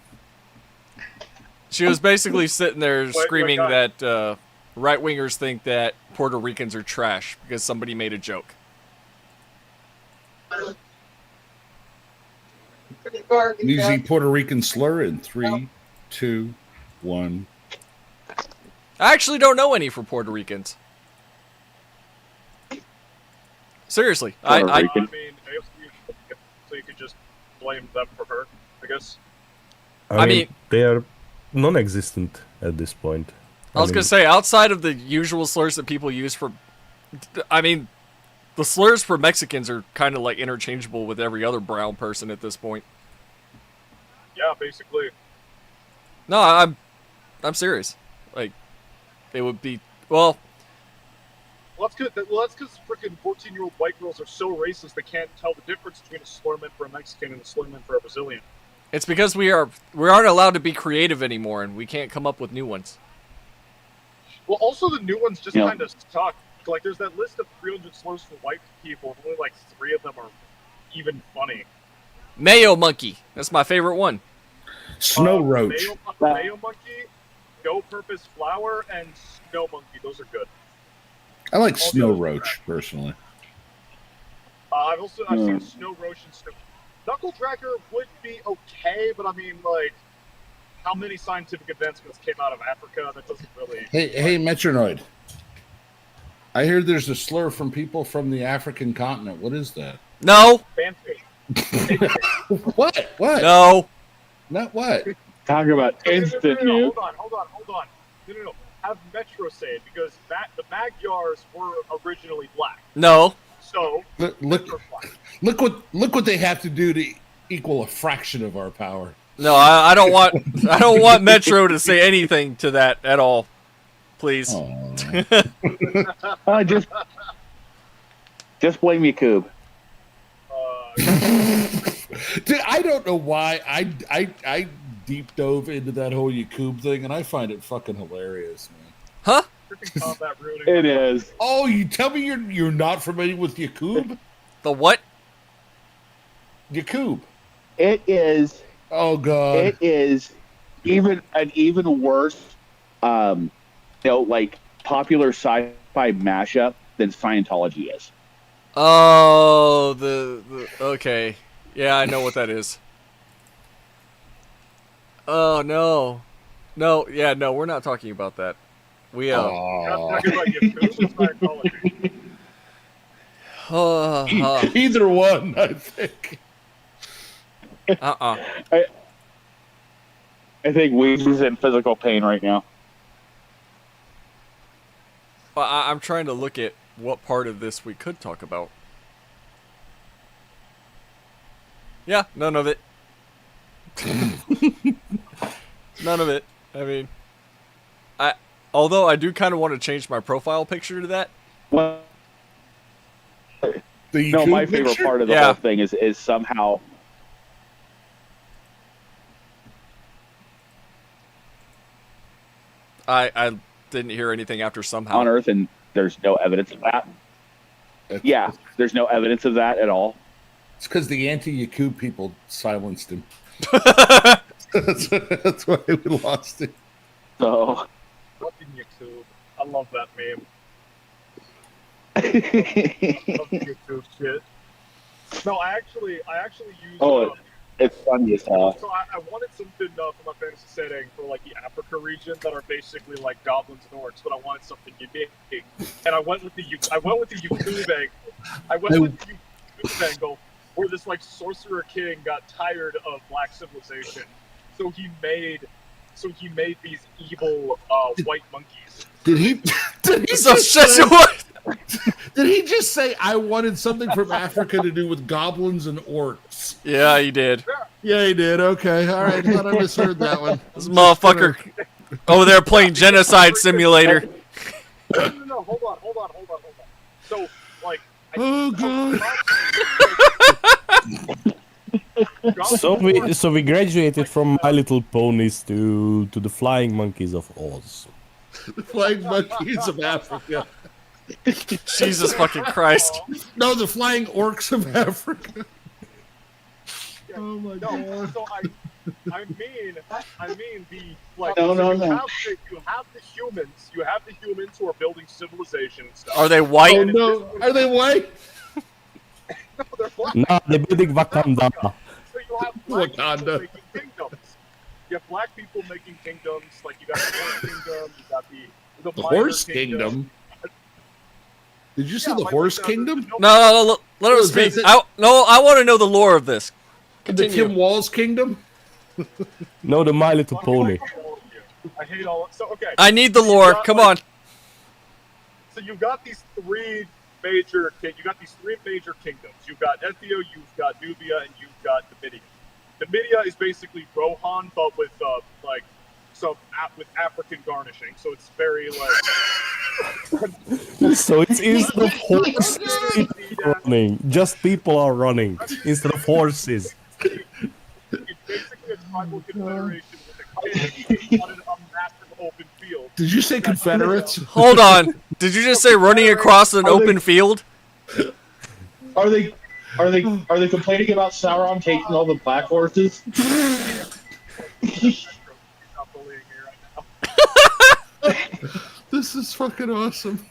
she was basically sitting there Wait, screaming guys. that right-wingers think that Puerto Ricans are trash because somebody made a joke. Easy Puerto Rican slur in 3, 2, 1. I actually don't know any for Puerto Ricans. Seriously, Puerto I Rican. I mean, so you could just blame them for her, I guess. I mean- they are non-existent at this point. I was mean, gonna say, outside of the usual slurs that people use for, I mean, the slurs for Mexicans are kind of like interchangeable with every other brown person at this point. Yeah, basically. No, I'm serious. Like, they would be, well, Well, that's good. Well, that's because freaking 14-year-old white girls are so racist they can't tell the difference between a slur meant for a Mexican and a slur meant for a Brazilian. it's because we aren't allowed to be creative anymore, and we can't come up with new ones. Well, also the new ones just Yeah. kind of suck. Like, there's that list of 300 slurs for white people, and only like 3 of them are even funny. Mayo monkey, that's my favorite one. Snow roach. Mayo monkey, no purpose flower, and snow monkey. Those are good. I like All snow the others are roach, personally. I've seen snow roach and snow. Knuckle dragger would be okay, but I mean, like, how many scientific advancements came out of Africa? That doesn't really. Hey, Metronoid. I hear there's a slur from people from the African continent. What is that? No, Fanfic. What? What? no. Not what? Talking about No, instant no, news. hold on. No. Have Metro say it because the Magyars were originally black. No. So Look, Metro black. look what they have to do to equal a fraction of our power. No, I don't want Metro to say anything to that at all. Please. Aw. Just blame Yakub. Dude, I don't know why I deep dove into that whole Yakub thing, and I find it fucking hilarious, man. Huh? Freaking combat ruining. It is. Oh, you tell me you're not familiar with Yakub? The what? Yakub. It is. Oh god. It is even an even worse, like popular sci-fi mashup than Scientology is. Oh, the okay. Yeah, I know what that is. Oh no. No, yeah, no, we're not talking about that. We I'm Aw. talking about Yakub and Scientology. Either one, I think. Uh-uh. I think Weezy's in physical pain right now. Well, I'm trying to look at what part of this we could talk about. Yeah, none of it. None of it. I mean, although I do kind of want to change my profile picture to that. Well, The no, Yakub my favorite picture? part of the Yeah. whole thing is somehow I didn't hear anything after somehow. on Earth, and there's no evidence of that. Yeah, there's no evidence of that at all. It's because the anti-Yakub people silenced him. That's why we lost it. So Fucking Yakub. I love that meme. Love the Yakub shit. No, I actually used. Oh, it's funny as hell. So I wanted something for my fantasy setting for like the Africa region that are basically like goblins and orcs, but I wanted something unique, and I went with the Yakub angle. I went with the Yakub angle, where this like sorcerer king got tired of black civilization, so he made these evil white monkeys. Did he? Did he So just shut say, your did Did he just say I wanted something from Africa to do with goblins and orcs? Yeah, he did. Yeah, he did. Okay, all right. I thought I misheard that one. This motherfucker over there playing Genocide Simulator. No, hold on. So, like, Oh god. So we graduated from My Little Ponies to the Flying Monkeys of Oz. The flying monkeys of Africa. Jesus fucking Christ. No, the flying orcs of Africa. Oh my god. So I mean the like. No. You have the humans. You have the humans who are building civilization and stuff. Are they white? Oh no. Are they white? No, they're black. Nah, they're building Wakanda. So you have black people Wakanda. making kingdoms. You have black people making kingdoms. Like you got the horse kingdom. You got the The minor horse kingdom. Did you say Yeah, the like horse the- kingdom? No, let him Oh, speak. is it- I want to know the lore of this. The Continue. Kim Walls kingdom? No, the My Little Pony. I hate all. So okay. I need the lore. Come on. So you've got these three major kingdoms. You've got Ethio, you've got Nubia, and you've got Numidia. Numidia is basically Rohan, but with with African garnishing. So it's very like. So it's instead of horses, people running. Just people are running instead of horses. It's basically a tribal confederation with a king on a massive open field. Did you say Confederates? Hold on. Did you just say running across an open field? Are they complaining about Sauron taking all the black horses? Not bullying me right now. This is fucking awesome.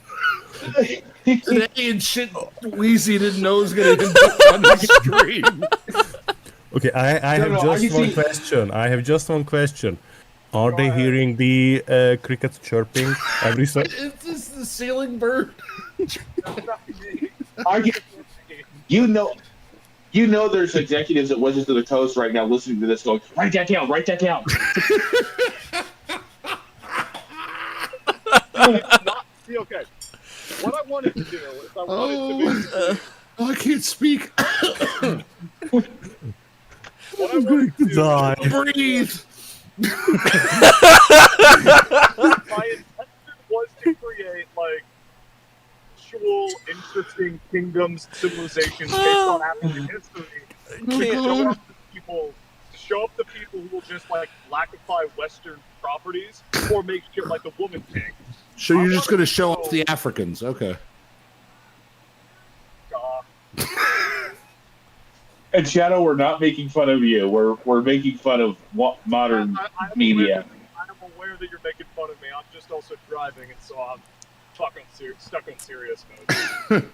Today and shit Wheezy didn't know was gonna end up on the stream. Okay, I have just one question. I have just one question. Are they hearing the crickets chirping every second? Is this the ceiling bird? You know there's executives at Wizards of the Coast right now listening to this going, write that down. See, okay. What I wanted to do is I wanted to I can't speak. what I wanted to do. Die. Breathe. My intention was to create like actual interesting kingdoms, civilizations based on African history. Can't. To show up the people who will just like blackify Western properties or make shit like the Woman King. So you're just gonna show off the Africans, okay? And Shadow, we're not making fun of you. We're making fun of modern media. I'm aware that you're making fun of me. I'm just also driving, and so I'm stuck on serious mode.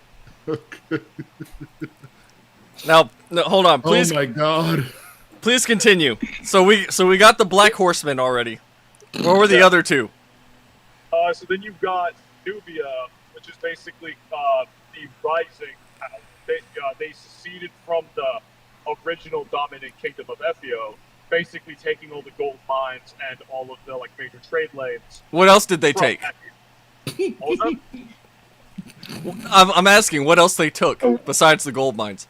Now, no, hold on, please. Oh my god. Please continue. So we got the Black Horsemen already. Where were the other two? So then you've got Nubia, which is basically the rising. They seceded from the original dominant kingdom of Ethio, basically taking all the gold mines and all of the like major trade lanes. What else did they take? What was I'm asking what else they took besides the gold mines.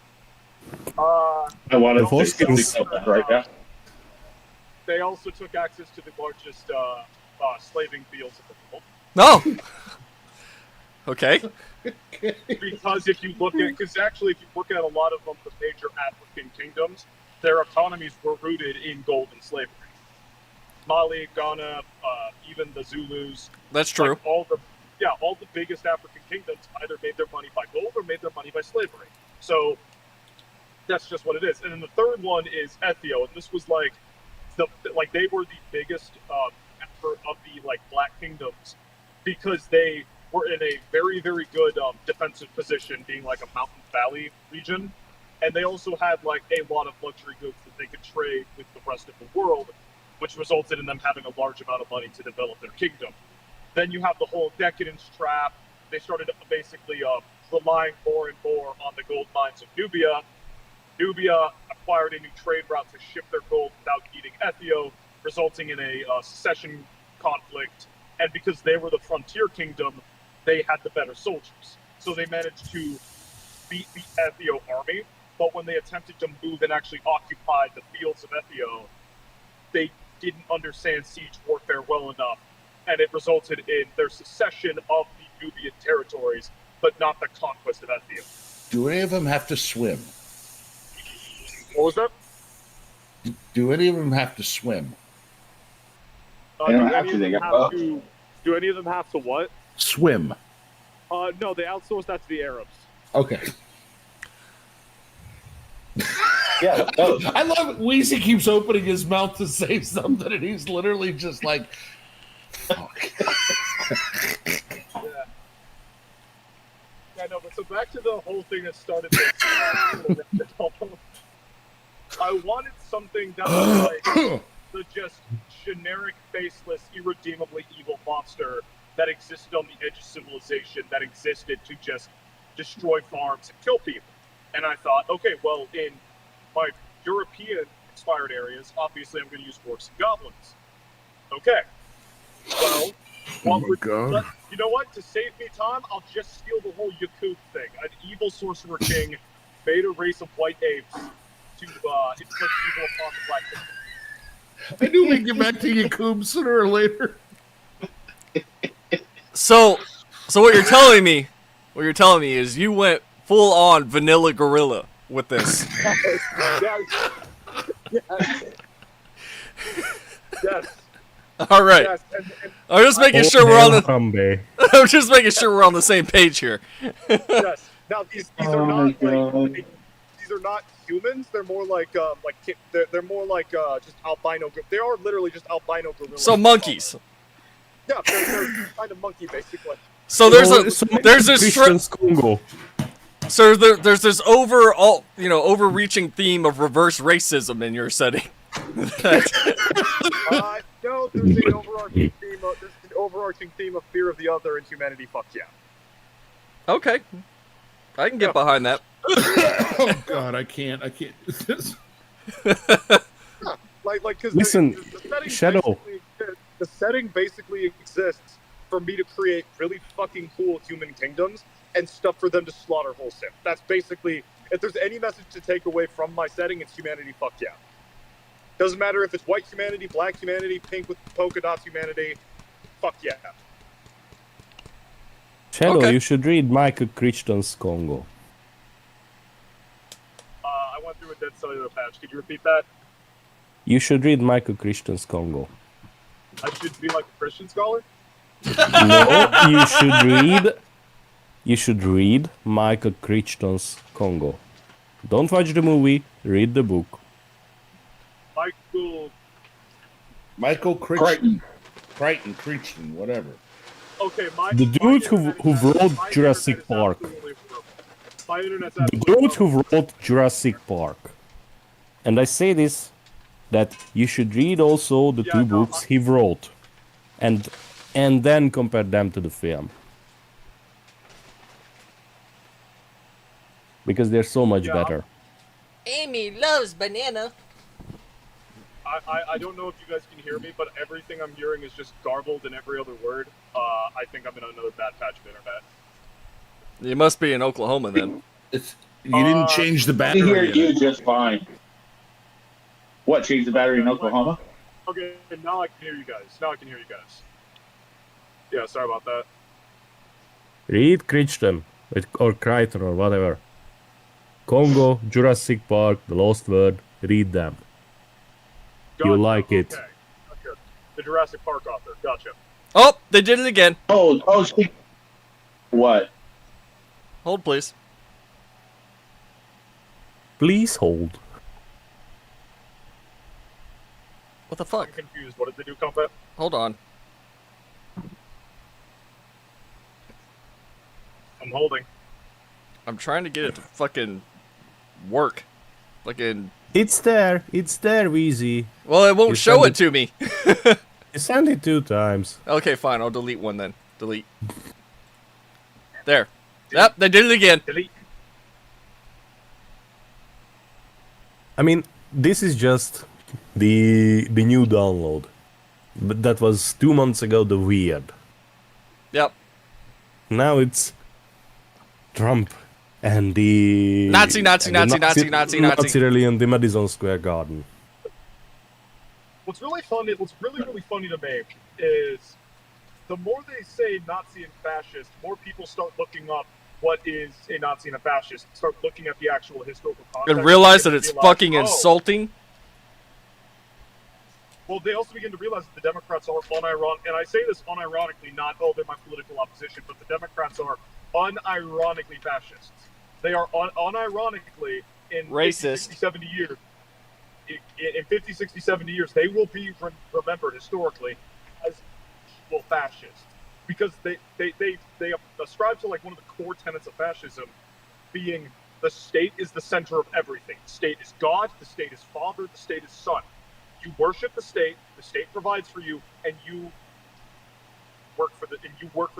that? I want The to horse say kings. something right now. They also took access to the largest slaving fields in the world. No. Okay. Because if you look at a lot of the major African kingdoms, their economies were rooted in gold and slavery. Mali, Ghana, even the Zulus. That's true. Like all the biggest African kingdoms either made their money by gold or made their money by slavery. So that's just what it is. And then the third one is Ethio, and this was they were the biggest effort of the black kingdoms because they were in a very, very good defensive position, being like a mountain valley region, and they also had a lot of luxury goods that they could trade with the rest of the world, which resulted in them having a large amount of money to develop their kingdom. Then you have the whole decadence trap. They started basically relying more and more on the gold mines of Nubia. Nubia acquired a new trade route to ship their gold without needing Ethio, resulting in a secession conflict. And because they were the frontier kingdom, they had the better soldiers. so they managed to beat the Ethio army. But when they attempted to move and actually occupy the fields of Ethio, they didn't understand siege warfare well enough, and it resulted in their secession of the Nubian territories, but not the conquest of Ethio. Do any of them have to swim? What was that? Do any of them have to swim? They don't have to, they got boats. Do any of them have to what? Swim. No, they outsourced that to the Arabs. Okay. Yeah, boats. I love it. Weezy keeps opening his mouth to say something, and he's literally just like, fuck. Yeah, no, but so back to the whole thing that started this. I wanted something that was like the just generic, faceless, irredeemably evil monster that existed on the edge of civilization, that existed to just destroy farms and kill people. And I thought, okay, well, in my European-inspired areas, obviously I'm going to use orcs and goblins. Okay. Well, Oh my God. you know what? To save me time, I'll just steal the whole Yakub thing. An evil sorcerer king made a race of white apes to inflict evil upon the black people. I knew we'd get back to Yakub sooner or later. So what you're telling me is you went full on vanilla gorilla with this. Yes. Yes. Yes. All right. Yes. And I'm just making sure we're on the. Harambe. I'm just making sure we're on the same page here. yes. Now these Oh are my not God. like these are not humans. They're more like they're more like just albino. They are literally just albino gorillas. So monkeys. Yeah, they're kind of monkey basically. So there's this Christians Congo. so there's this overreaching theme of reverse racism in your setting. No, there's an overarching theme. There's an overarching theme of fear of the other and humanity. Fuck yeah. Okay, I can get behind that. Oh God, I can't. Because Listen, the setting Shadow. the setting basically exists for me to create really fucking cool human kingdoms and stuff for them to slaughter wholesale. That's basically, if there's any message to take away from my setting, it's humanity. Fuck yeah. Doesn't matter if it's white humanity, black humanity, pink with polka dots humanity. Fuck yeah. Shadow, Okay. you should read Michael Crichton's Congo. I went through a dead cellular patch. Could you repeat that? You should read Michael Crichton's Congo. I should be like a Christian scholar? No, you should read Michael Crichton's Congo. Don't watch the movie, read the book. Michael Crichton, whatever. Okay, The dude who wrote Jurassic Park. My internet's The absolutely dude who wrote Jurassic Park. And I say this, that you should read also the two books he wrote. And then compare them to the film. Because they're so much better. Amy loves banana. I don't know if you guys can hear me, but everything I'm hearing is just garbled in every other word. I think I'm in another bad patch of internet. You must be in Oklahoma then. You didn't change the I battery. hear in you it. just fine. What, change the battery in Oklahoma? Okay, now I can hear you guys. Yeah, sorry about that. Read Crichton, or Crichton, or whatever. Congo, Jurassic Park, The Lost World, read them. You'll like it. Okay. Okay. The Jurassic Park author. Gotcha. Oh, they did it again. See. What? Hold, please. Please hold. What the I'm fuck? confused. What did they do, Combat? Hold on. I'm holding. I'm trying to get it to fucking work. Fucking. It's there, Weezy. Well, it won't You show send it to me. You sent it 2 times. Okay, fine. I'll delete one then. Delete. There. Yep, they did it again. Delete. I mean, this is just the new download. But that was 2 months ago, the weird. Yep. Now it's Trump and the Nazi, Nazi, and the Nazi, Nazi, Nazi, Nazi. Nazi rally in the Madison Square Garden. What's really funny, what's really funny to me is the more they say Nazi and fascist, more people start looking up what is a Nazi and a fascist, start looking at the actual historical context. And realize that it's realize, fucking oh, insulting. Well, they also begin to realize that the Democrats are unironic, and I say this unironically, not, oh, they're my political opposition, but the Democrats are unironically fascists. They are unironically, in Racist. 50, 60, 70 years, in 50, 60, 70 years, they will be remembered historically as evil fascists. Because they ascribe to like one of the core tenets of fascism being the state is the center of everything. The state is God, the state is father, the state is son. You worship the state provides for you, and you work for the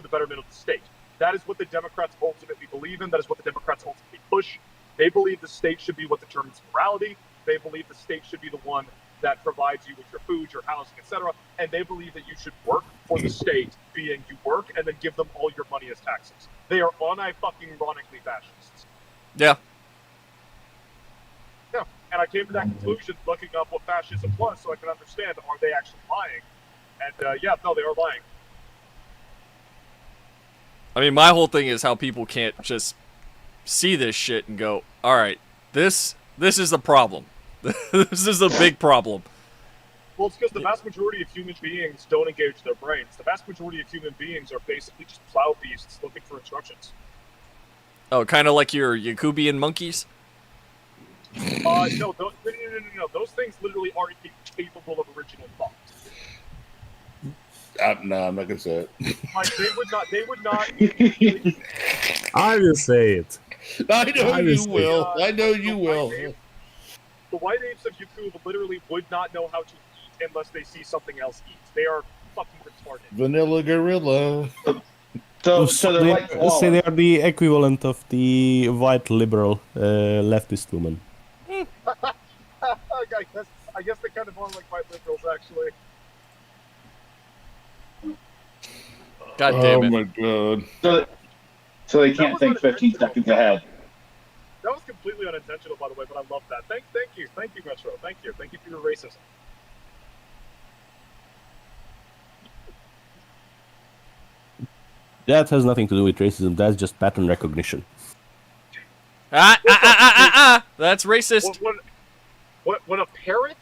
betterment of the state. That is what the Democrats ultimately believe in. That is what the Democrats ultimately push. They believe the state should be what determines morality. They believe the state should be the one that provides you with your food, your housing, etc. And they believe that you should work for the state, being you work and then give them all your money as taxes. They are unironically fascists. Yeah. Yeah, and I came to that conclusion looking up what fascism was, so I can understand, are they actually lying? And yeah, no, they are lying. I mean, my whole thing is how people can't just see this shit and go, all right, this is the problem. This is a big problem. Well, it's because the vast majority of human beings don't engage their brains. The vast majority of human beings are basically just plow beasts looking for instructions. Oh, kind of like your Yakubian monkeys? No, those things literally aren't capable of original thought. No, I'm not gonna say it. Like, they would not. I will say it. I know you Obviously. will. I know you will. The white apes of Yakub literally would not know how to eat unless they see something else eat. They are fucking retarded. Vanilla gorilla. So they're like Say koalas. they are the equivalent of the white liberal leftist woman. I guess they kind of are like white liberals, actually. God Oh damn it. my god. So they can't think 15 seconds ahead. That was completely unintentional, by the way, but I love that. Thank you, Metro. Thank you for your racism. That has nothing to do with racism. That's just pattern recognition. That's racist. When a parrot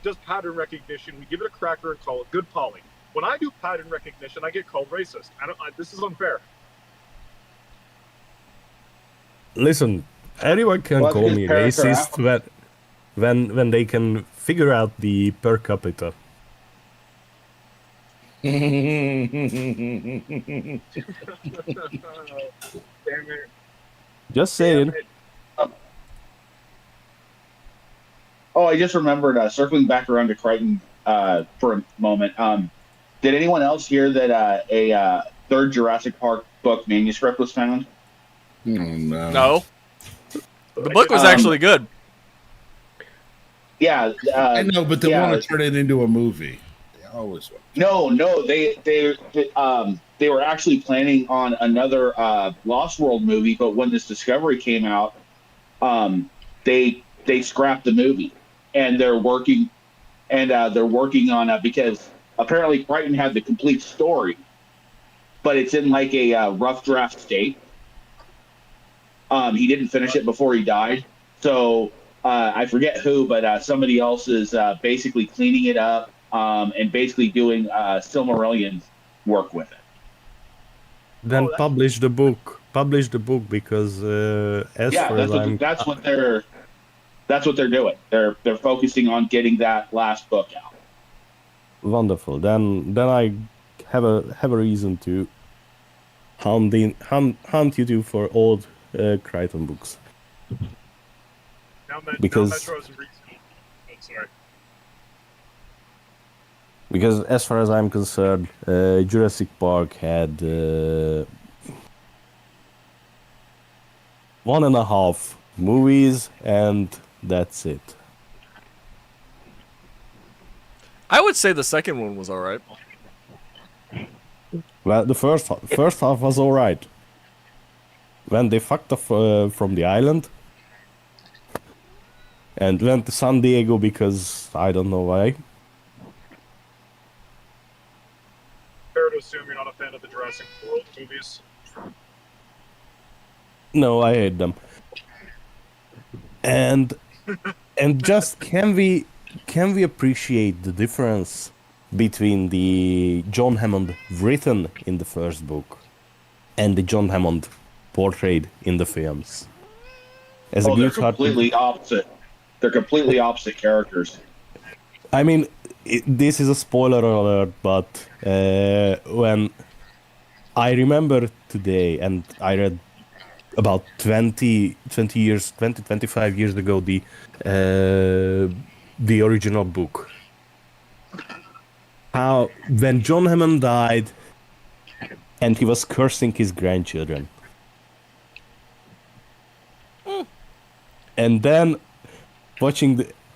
does pattern recognition, we give it a cracker and call it good Polly. When I do pattern recognition, I get called racist. This is unfair. Listen, anyone can Well, call because me parrots are racist when they can figure out the per capita. Damn it. Just saying. Oh, I just remembered, circling back around to Crichton for a moment. Did anyone else hear that a third Jurassic Park book manuscript was found? Oh, no. No. The book was actually good. Yeah. I know, but they yeah. want to turn it into a movie. They always want. No, they were actually planning on another Lost World movie, but when this Discovery came out, they scrapped the movie, and they're working on because apparently Crichton had the complete story, but it's in like a rough draft state. He didn't finish it before he died, so I forget who, but somebody else is basically cleaning it up and basically doing Silmarillion work with it. Then publish the book. Publish the book because that's what they're doing. They're focusing on getting that last book out. Wonderful. Then I have a reason to hunt you two for old Crichton books. Now Because- Metro's reason. Oh, sorry. Because as far as I'm concerned, Jurassic Park had 1.5 movies, and that's it. I would say the second one was alright. Well, the first half was all right. when they fucked off from the island and went to San Diego because I don't know why. Fair to assume you're not a fan of the Jurassic World movies. No, I hate them. And just can we appreciate the difference between the John Hammond written in the first book and the John Hammond portrayed in the films? As a Oh, they're good-hearted- completely opposite. They're completely opposite characters. I mean, this is a spoiler alert, but when I remember today, and I read about 20 years, 25 years ago, the original book. How, when John Hammond died, and he was cursing his grandchildren. And then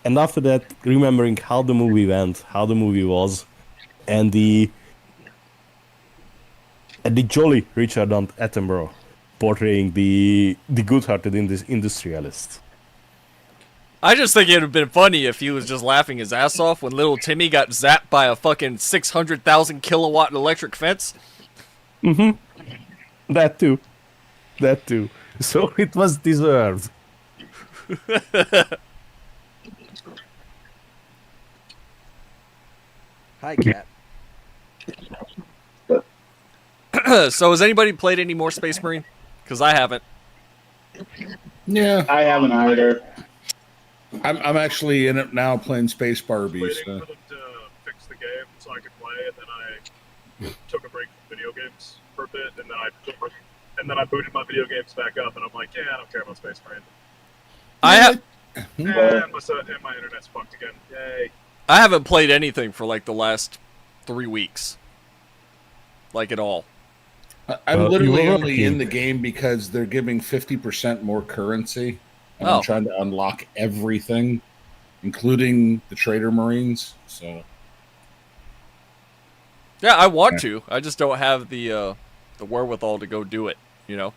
and after that, remembering how the movie went, how the movie was, and the jolly Richard Attenborough portraying the good-hearted industrialist. I just think it would have been funny if he was just laughing his ass off when little Timmy got zapped by a fucking 600,000 kilowatt electric fence. That too. So it was deserved. Hi, cat. So has anybody played any more Space Marine? Because I haven't. Yeah, I haven't either. I'm actually in it now playing Space Barbie. Waiting So. for them to fix the game so I could play, and then I took a break from video games for a bit, and then I booted my video games back up, and I'm like, yeah, I don't care about Space Marine. I have. And my internet's fucked again. Yay. I haven't played anything for like the last 3 weeks. Like at all. I'm literally you were only lucky. in the game because they're giving 50% more currency. And Oh. I'm trying to unlock everything, including the Trader Marines. So Yeah, I want to. I just don't have the wherewithal to go do it. You know.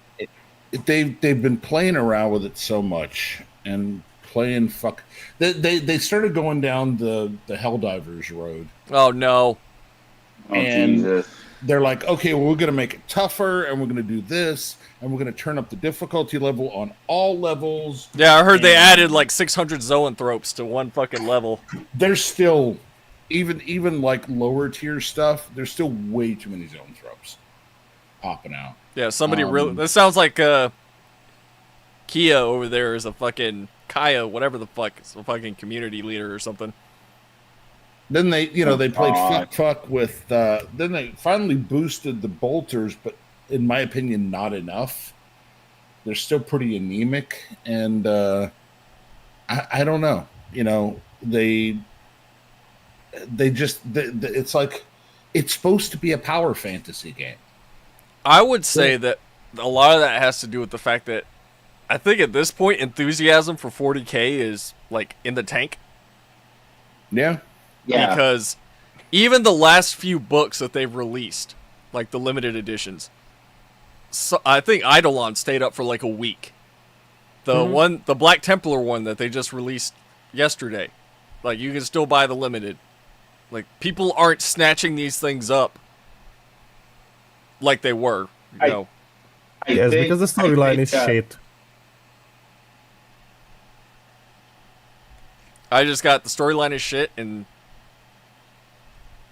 they've been playing around with it so much and playing fuck. They started going down the Helldivers road. Oh no. Oh, And- Jesus. They're like, okay, well, we're going to make it tougher, and we're going to do this, and we're going to turn up the difficulty level on all levels. Yeah, I heard they And- added like 600 zoanthropes to one fucking level. There's still, even like lower tier stuff, there's still way too many zoanthropes popping out. Yeah, somebody really. That sounds like Kia over there is a fucking Kaya, whatever the fuck, is a fucking community leader or something. Then they played God. fuck with. Then they finally boosted the bolters, but in my opinion, not enough. They're still pretty anemic, and I don't know. They just it's like it's supposed to be a power fantasy game. I would say that a lot of that has to do with the fact that I think at this point enthusiasm for 40K is like in the tank. Yeah, Yeah. Because even the last few books that they've released, like the limited editions, so I think Eidolon stayed up for like a week. The Black Templar one that they just released yesterday, like you can still buy the limited. Like people aren't snatching these things up like they were. You know. I Yes, think- because the I storyline think, is shit. I just got the storyline is shit and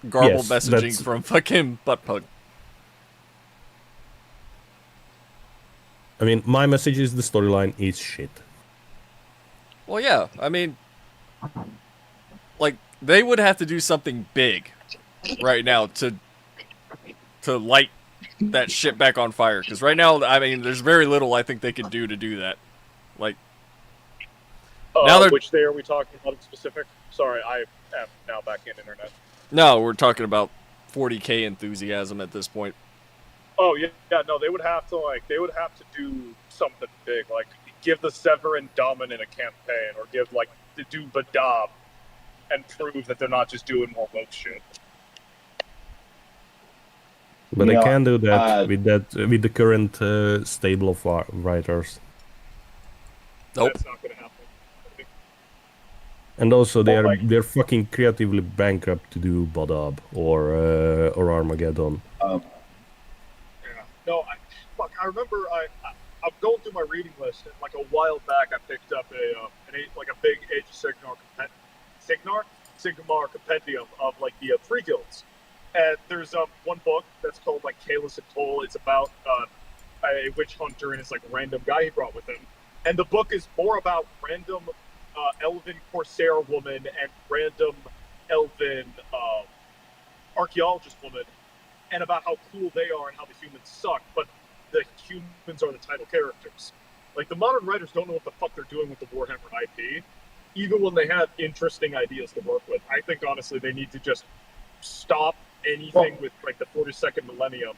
garbled Yes, messaging that's- from fucking buttplug. I mean, my message is the storyline is shit. Well, yeah. I mean, like they would have to do something big right now to light that shit back on fire. Because right now, I mean, there's very little I think they could do to do that. Like, Now they're- Which day are we talking about in specific? Sorry, I am now back in internet. no, we're talking about 40K enthusiasm at this point. Oh yeah, no, they would have to do something big, like give the Severin dominant a campaign, or do Badab and prove that they're not just doing more woke shit. But You I know, can't do that with the current stable of writers. Nope. That's not going to happen. I think, And also Well, like, they're fucking creatively bankrupt to do Bodab or Armageddon. yeah. No, I remember I'm going through my reading list, and like a while back, I picked up a big Age of Sigmar compendium of like the three guilds. And there's one book that's called like Kalis and Toll. It's about a witch hunter and his like random guy he brought with him. And the book is more about random elven corsair woman and random elven archaeologist woman, and about how cool they are and how the humans suck, but the humans are the title characters. Like, the modern writers don't know what the fuck they're doing with the Warhammer IP, even when they have interesting ideas to work with. I think, honestly, they need to just stop anything with, like, the 42nd millennium,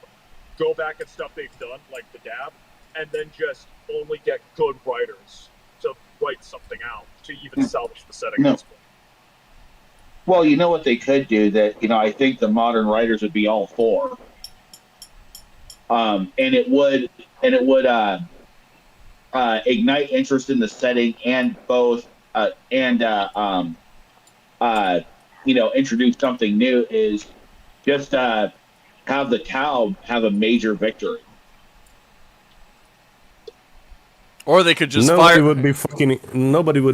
go back at stuff they've done, like the Dab, and then just only get good writers to write something out to even salvage the setting No. at this point. Well, you know what they could do that, I think the modern writers would be all for. And it would ignite interest in the setting and both introduce something new is just have the Tau have a major victory. Or they could just Nobody fire. would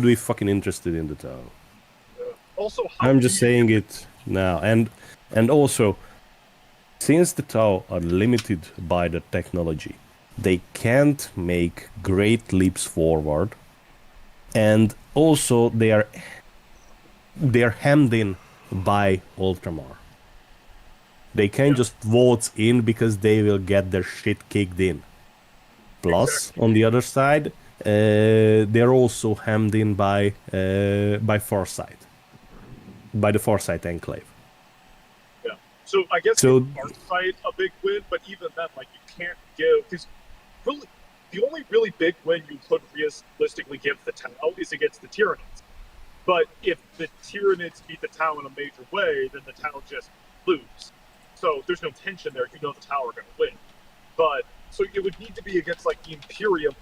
be fucking interested in the town. Also, how I'm do just you saying it now, and also, since the Tau are limited by the technology, they can't make great leaps forward, and also they're hemmed in by Ultramar. They can't just vote in because they will get their shit kicked in. Plus, on the other side, they're also hemmed in by Farsight, by the Farsight Enclave. Yeah. So I guess So- give Farsight a big win, but even then, like, you can't give, because really, the only really big win you could realistically give the Tau is against the Tyranids. But if the Tyranids beat the Tau in a major way, then the Tau just lose. So there's no tension there. You know the Tau are going to win. But so it would need to be against like the Imperium.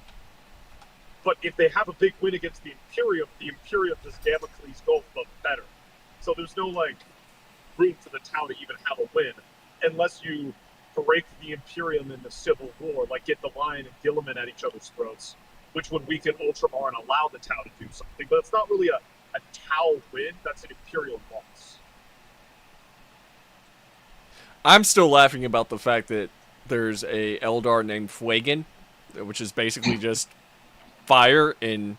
But if they have a big win against the Imperium does Damocles go above better. So there's no like room for the Tau to even have a win, unless you break the Imperium in the Civil War, like get the Lion and Gilliman at each other's throats, which would weaken Ultramar and allow the Tau to do something. But it's not really a Tau win, that's an Imperial loss. I'm still laughing about the fact that there's a Eldar named Fuegan, which is basically just fire in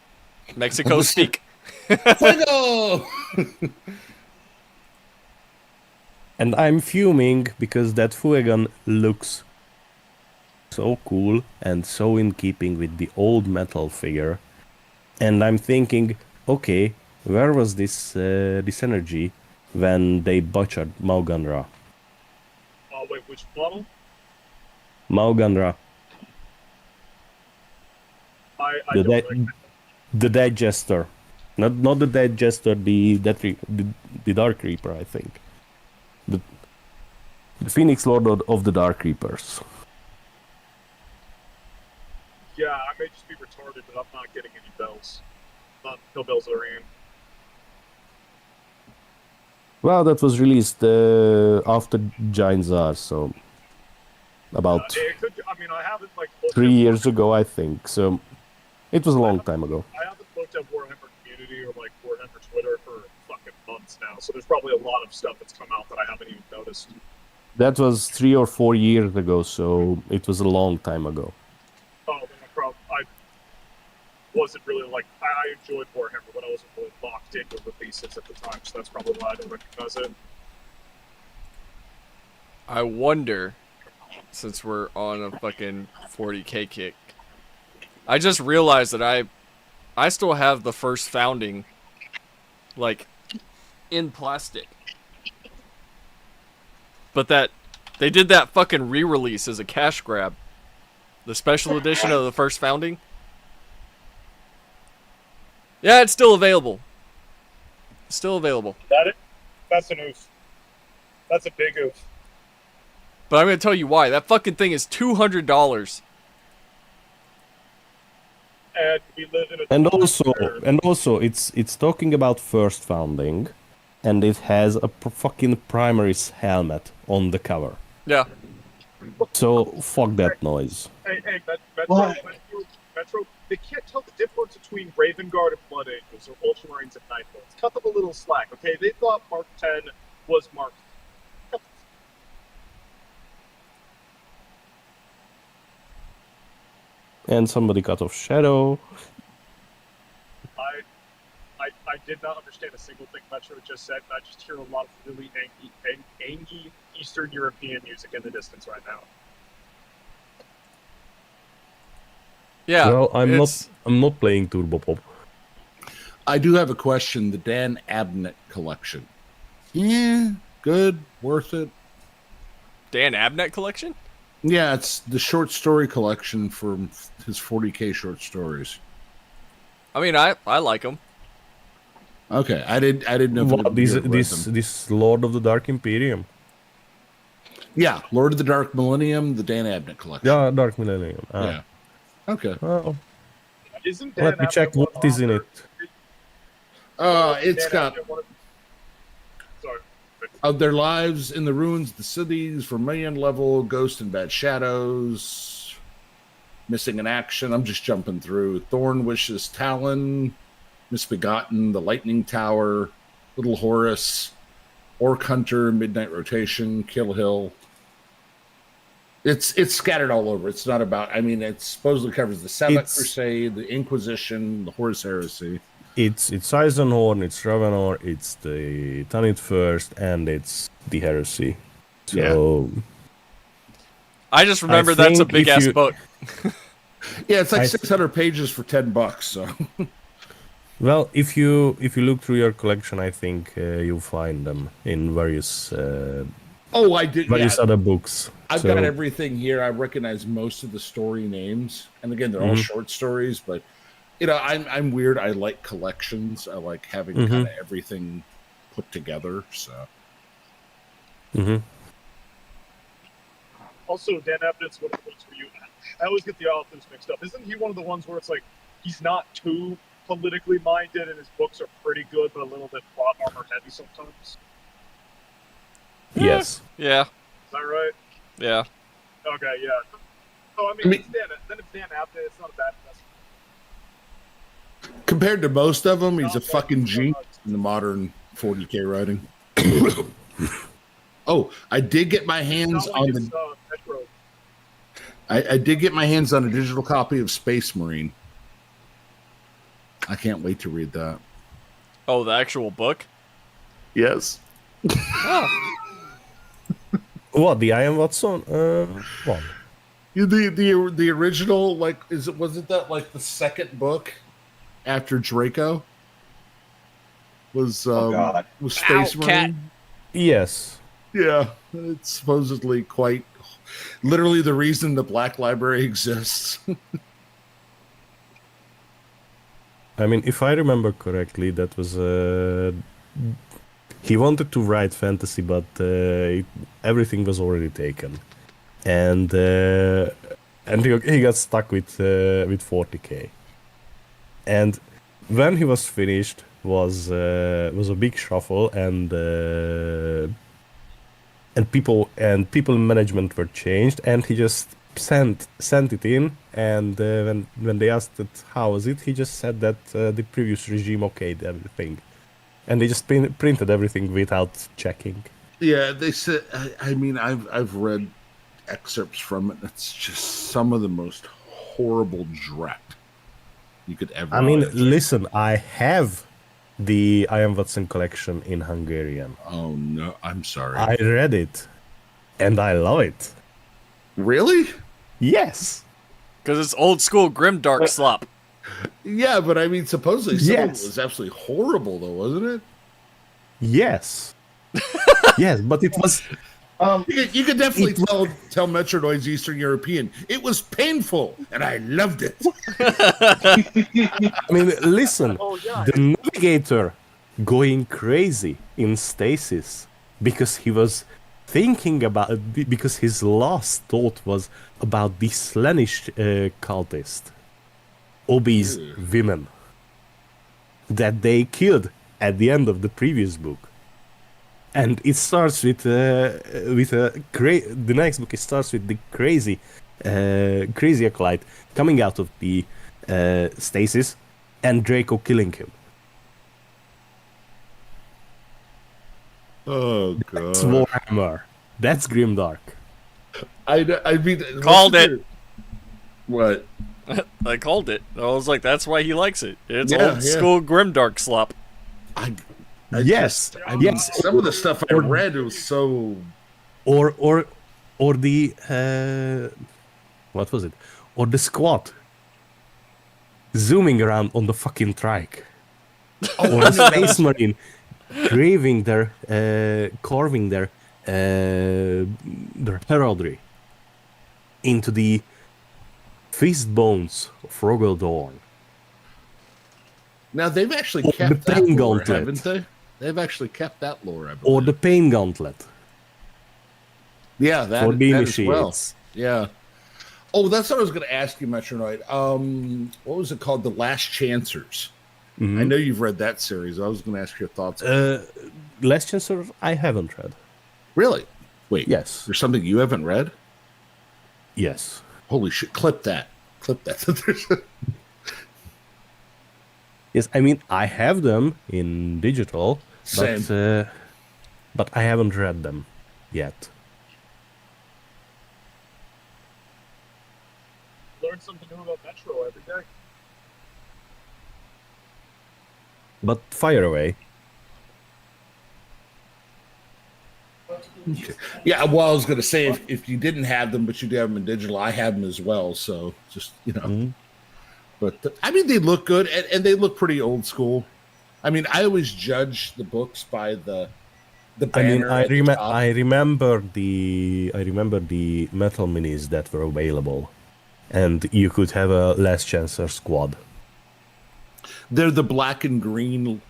Mexico speak. Fuego! And I'm fuming because that Fuegan looks so cool and so in keeping with the old metal figure. And I'm thinking, okay, where was this energy when they butchered Mauganra? Wait, which model? Mauganra, I the don't dead, recognize. the dead jester, not the dead jester, the Dark Reaper, I think, the Phoenix Lord of the Dark Reapers. Yeah, I may just be retarded, but I'm not getting any bells. No bells are in. Well, that was released after Giant Czar, so about It could. I mean, I haven't like looked 3 at years ago, I think. So it was a long time ago. I haven't looked at Warhammer Community or like Warhammer Twitter for fucking months now. So there's probably a lot of stuff that's come out that I haven't even noticed. That was 3 or 4 years ago, so it was a long time ago. Oh, then I wasn't really like I enjoyed Warhammer, but I wasn't really locked into releases at the time, so that's probably why I don't recognize it. I wonder, since we're on a fucking 40k kick, I just realized that I still have the first founding, like, in plastic. But that they did that fucking re-release as a cash grab. The special edition of the first founding. Yeah, it's still available. Still available. That's an oof. That's a big oof. But I'm gonna tell you why. That fucking thing is $200. And we live in a And time also, where- it's talking about first founding, and it has a fucking primary's helmet on the cover. Yeah. So fuck that noise. Hey, Metro, What? Metro, they can't tell the difference between Raven Guard and Blood Angels or Ultramarines and Nightbolts. Cut them a little slack, okay? They thought Mark 10 was Mark. And somebody cut off Shadow. I did not understand a single thing Metro just said. I just hear a lot of really angy Eastern European music in the distance right now. Yeah. Well, I'm it's- not playing Turbo Pop. I do have a question. The Dan Abnett collection. Yeah, good, worth it. Dan Abnett collection? Yeah, it's the short story collection from his 40K short stories. I mean, I like him. Okay, I didn't know. What, you had read them. this Lord of the Dark Imperium? Yeah, Lord of the Dark Millennium, the Dan Abnett collection. Yeah, Dark Millennium. Ah. Yeah. Okay. Well, Isn't Dan let me check Abnett one what is in author- it. It's Dan got Abnett one of- Sorry. of their lives in the ruins, the cities, Vermilion level, Ghost and Bad Shadows, Missing in Action. I'm just jumping through. Thorn Wishes, Talon, Misbegotten, The Lightning Tower, Little Horus, Orc Hunter, Midnight Rotation, Kill Hill. It's scattered all over. It's not about. I mean, it supposedly covers the Sabbath It's- Crusade, the Inquisition, the Horus Heresy. It's Eisenhorn, it's Ravenor, it's the Tanit First, and it's the Heresy. So I just remember that's a think big if ass you- book. Yeah, it's like I- 600 pages for $10. So well, if you look through your collection, I think you'll find them in various I did. various Yeah, other books. I've So, got everything here. I recognize most of the story names, and again, they're all short stories. But I'm weird. I like collections. I like having kind of everything put together. So Mhm. Also, Dan Abnett's one of the ones where I always get the authors mixed up. Isn't he one of the ones where it's like he's not too politically minded and his books are pretty good, but a little bit plot armor heavy sometimes? Yes. Yeah. Is that right? Yeah. Okay, yeah. So I mean, I mean- then it's Dan Abnett. It's not a bad investment. compared to most of them, he's a fucking genius in the modern 40K writing. I did get my hands Not like on it's, the. Metro. I did get my hands on a digital copy of Space Marine. I can't wait to read that. Oh, the actual book? Yes. What, the Iron Watson one? The original, like, wasn't that like the second book after Draco? Was God. was Space Ow, Marine? cat. Yes. Yeah, it's supposedly quite literally the reason the Black Library exists. I mean, if I remember correctly, that was he wanted to write fantasy, but everything was already taken, and he got stuck with 40K. And when he was finished, was a big shuffle, and people management were changed, and he just sent it in, and when they asked it how was it, he just said that the previous regime okayed everything, and they just printed everything without checking. Yeah, they said. I mean, I've read excerpts from it. It's just some of the most horrible dreck you could ever. I mean, imagine. listen, I have the Ian Watson collection in Hungarian. Oh no, I'm sorry. I read it, and I love it. Really? Yes. Because it's old school grimdark slop. Yeah, but I mean, supposedly some of Yes. it was absolutely horrible, though, wasn't it? Yes. Yes, but it was. You could definitely tell Metronoid's Eastern European. It was painful, and I loved it. I mean, listen. Oh, yeah. The navigator going crazy in stasis because he was thinking about because his last thought was about the Slanish cultist, obese women that they killed at the end of the previous book. And it starts with the next book. It starts with the crazy acolyte coming out of the stasis, and Draco killing him. Oh god. That's Warhammer. That's grimdark. I mean, Called it. What? I called it. I was like, that's why he likes it. It's Yeah, old school grimdark slop. Yes, I mean, yes. some of the stuff I read was so. Or the what was it? Or the squad zooming around on the fucking trike. Or the space marine carving their heraldry into the fist bones of Rogel Dorn. Now they've actually Or kept the that Pain lore, Gauntlet. haven't they? They've actually kept that lore, I believe. Or the Pain Gauntlet yeah, that, for the that as well. initiates. Yeah. Oh, that's what I was going to ask you, Metronoid. What was it called? The Last Chancers. I know you've read that series. I was going to ask your thoughts. Last Chancellor, I haven't read. Really? Wait. Yes. There's something you haven't read? Yes. Holy shit! Clip that. Clip that. Yes, I mean, I have them in digital, Same. but I haven't read them yet. Learn something new about Metro every day. But fire away. Yeah, well, I was going to say if you didn't have them, but you do have them in digital, I have them as well. So just but I mean, they look good and they look pretty old school. I mean, I always judge the books by the I mean, banner. I remember the metal minis that were available, and you could have a Last Chancer squad. They're the black and green,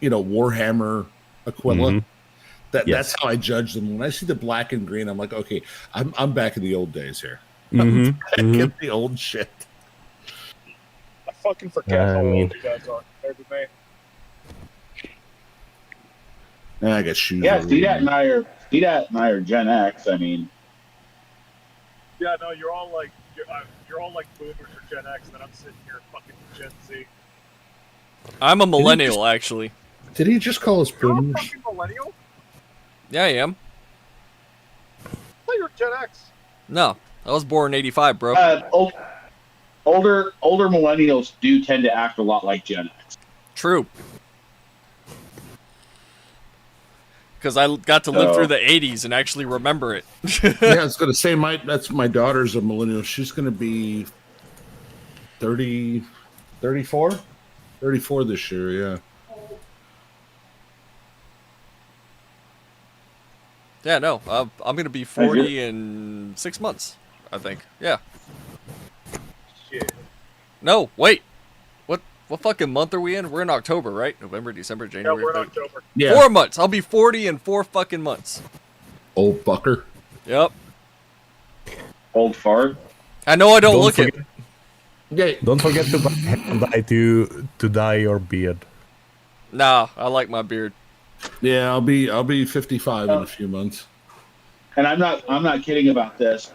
Warhammer Aquila. That's how I judge them. When I see the black and green, I'm like, okay, I'm back in the old days here. I'm back in the old shit. I fucking forget how old you guys are compared to me. And I got shoes. Yeah, CDAT and I are Gen X. I mean, Yeah, no, you're all like boomers or Gen X, and then I'm sitting here fucking Gen Z. I'm a millennial, actually. Did he just call us You're a boomers? fucking millennial? Yeah, I am. I thought you were Gen X. No, I was born in '85, bro. older millennials do tend to act a lot like Gen X. True. Because I got to live through the '80s and actually remember it. Yeah, I was going to say that's my daughter's a millennial. She's going to be 30, 34? 34 this year, yeah. Yeah, no, I'm gonna be 40 in 6 months, I think. Yeah. Shit. No, wait. What fucking month are we in? We're in October, right? November, December, Yeah, January. we're in February. October. Yeah. 4 months. I'll be 40 in 4 fucking months. Old fucker. Yep. Old fart. I know I don't look it. Yeah. Don't forget to dye your beard. Nah, I like my beard. Yeah, I'll be 55 in a few months. And I'm not kidding about this.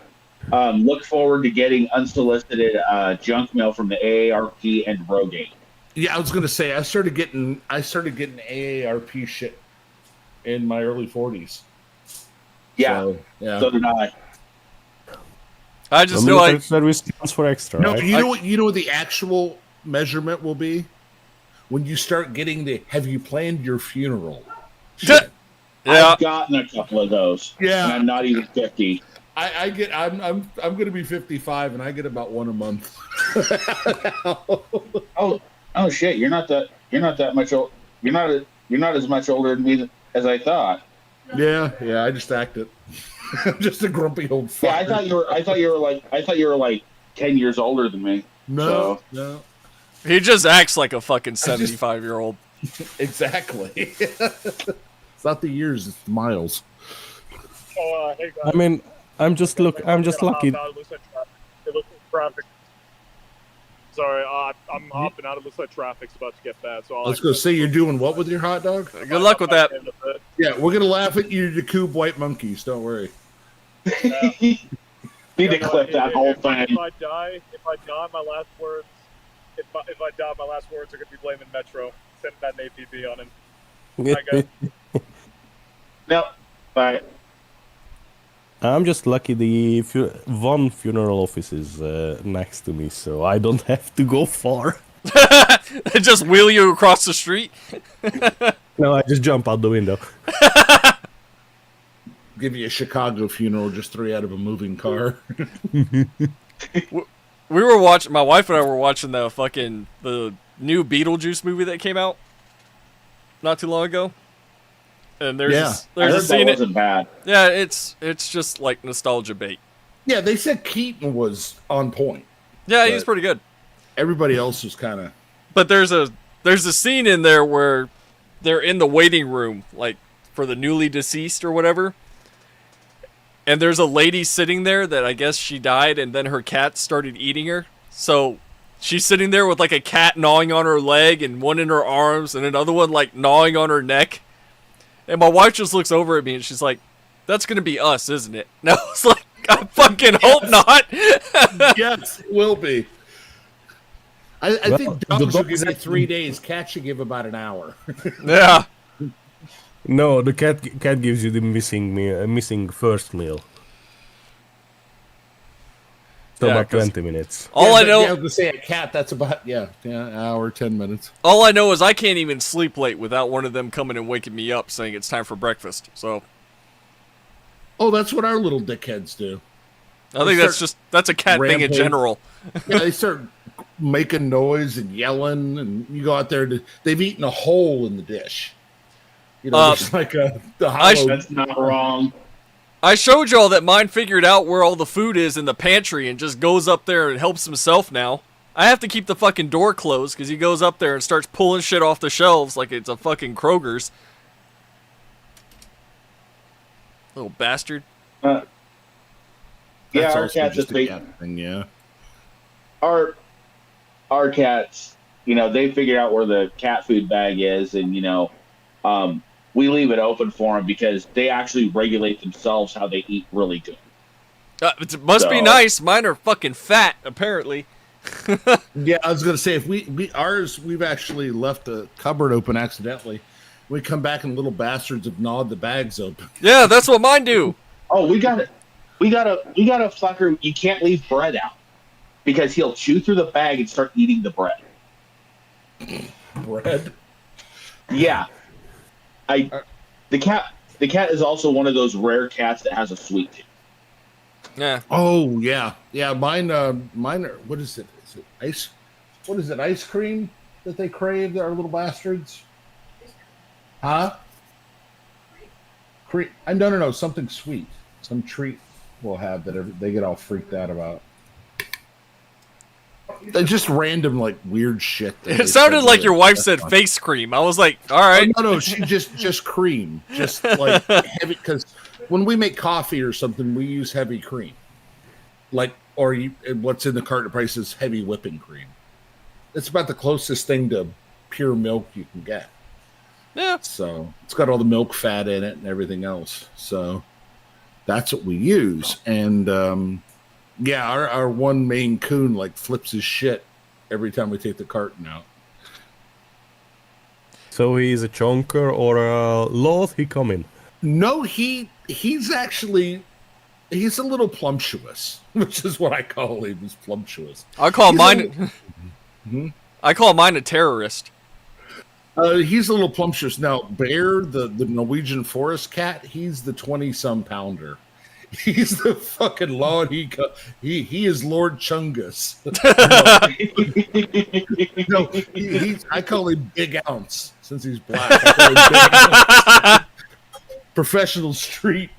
Look forward to getting unsolicited junk mail from the AARP and Rogaine. Yeah, I was gonna say I started getting AARP shit in my early 40s. Yeah, So, yeah. so did I. I just The know military I. service counts for extra, No, right? you know what the actual measurement will be when you start getting the "Have you planned your funeral?" shit. Yeah. I've gotten a couple of those. Yeah. And I'm not even 50. I'm gonna be 55 and I get about one a month. Oh shit! You're not that much old. You're not as much older than me as I thought. Yeah, I just acted. I'm just a grumpy old fucker. Yeah, I thought you were like 10 years older than me. No, So- no, He just acts like a fucking 75-year-old. exactly. It's not the years, it's the miles. Oh, hey guys. I mean, I'm just I'm lucky. Out. It looks like traffic. It looks like traffic. Sorry, I'm hopping out. It looks like traffic's about to get bad. So I was going to say, you're doing what with your hot dog? Good luck with that. Yeah, we're going to laugh at you, Jakub white monkeys. Don't worry. Need to clip that whole thing. If I die, my last words. If I die, my last words are gonna be blaming Metro. Send that an APB on him. Bye, guys. No, bye. I'm just lucky the one funeral office is next to me, so I don't have to go far. Just wheel you across the street. No, I just jump out the window. Give you a Chicago funeral, just 3 out of a moving car. We were watching. My wife and I were watching the new Beetlejuice movie that came out not too long ago. And there's Yeah. there's I a heard scene. that wasn't bad. Yeah, it's just like nostalgia bait. Yeah, they said Keaton was on point. Yeah, he's But- pretty good. Everybody else was kind of... But there's a scene in there where they're in the waiting room, like for the newly deceased or whatever. And there's a lady sitting there that I guess she died, and then her cat started eating her. So she's sitting there with like a cat gnawing on her leg, and one in her arms, and another one like gnawing on her neck. And my wife just looks over at me and she's like, "That's gonna be us, isn't it?" And I was like, "I fucking hope not." Yes, it will be. I Well, think the dogs will dog give you said- 3 days. Cats should give about an hour. Yeah. No, the cat gives you the missing first meal. So Yeah, about 'cause 20 minutes. All I but, know, Yeah, I was going to say a cat, that's about, an hour, 10 minutes. all I know is I can't even sleep late without one of them coming and waking me up saying it's time for breakfast. So Oh, that's what our little dickheads do. I think that's a cat thing in rampage. general. Yeah, they start making noise and yelling, and you go out there, they've eaten a hole in the dish. You know, it's like the hollow. That's not wrong. I showed y'all that mine figured out where all the food is in the pantry and just goes up there and helps himself now. I have to keep the fucking door closed because he goes up there and starts pulling shit off the shelves like it's a fucking Kroger's. Little bastard. Yeah, That's our also cats just just a make cat thing, yeah. our cats. They figured out where the cat food bag is, and we leave it open for them because they actually regulate themselves how they eat really good. It must be So- nice. Mine are fucking fat, apparently. Yeah, I was gonna say if we've actually left the cupboard open accidentally. We come back and little bastards have gnawed the bags open. Yeah, that's what mine do. Oh, we got a fucker. You can't leave bread out because he'll chew through the bag and start eating the bread. Bread. Yeah, the cat is also one of those rare cats that has a sweet tooth. Yeah. Oh yeah, yeah. Mine are. What is it? Is it ice? What is it? Ice cream that they crave? Our little bastards. Huh? Cream? No. Something sweet. Some treat we'll have that they get all freaked out about. They're just random, like weird shit. that It they sounded say like that- your wife that's said fun. face cream. I was like, all right. Oh, no, she just cream, just like heavy. Because when we make coffee or something, we use heavy cream, what's in the carton price is heavy whipping cream. It's about the closest thing to pure milk you can get. Yeah. So it's got all the milk fat in it and everything else. So that's what we use. And our one Maine Coon like flips his shit every time we take the carton out. So he's a chonker or a loth, he come in. No, he's a little plumptuous, which is what I call him. He's plumptuous. I call He's mine. Mhm. I call mine a terrorist. He's a little plumptuous. Now, Bear, the Norwegian forest cat, he's the 20-some pounder. He's the fucking Lord. He is Lord Chungus. I call him Big Ounce since he's black. I call him Big Ounce. Professional street.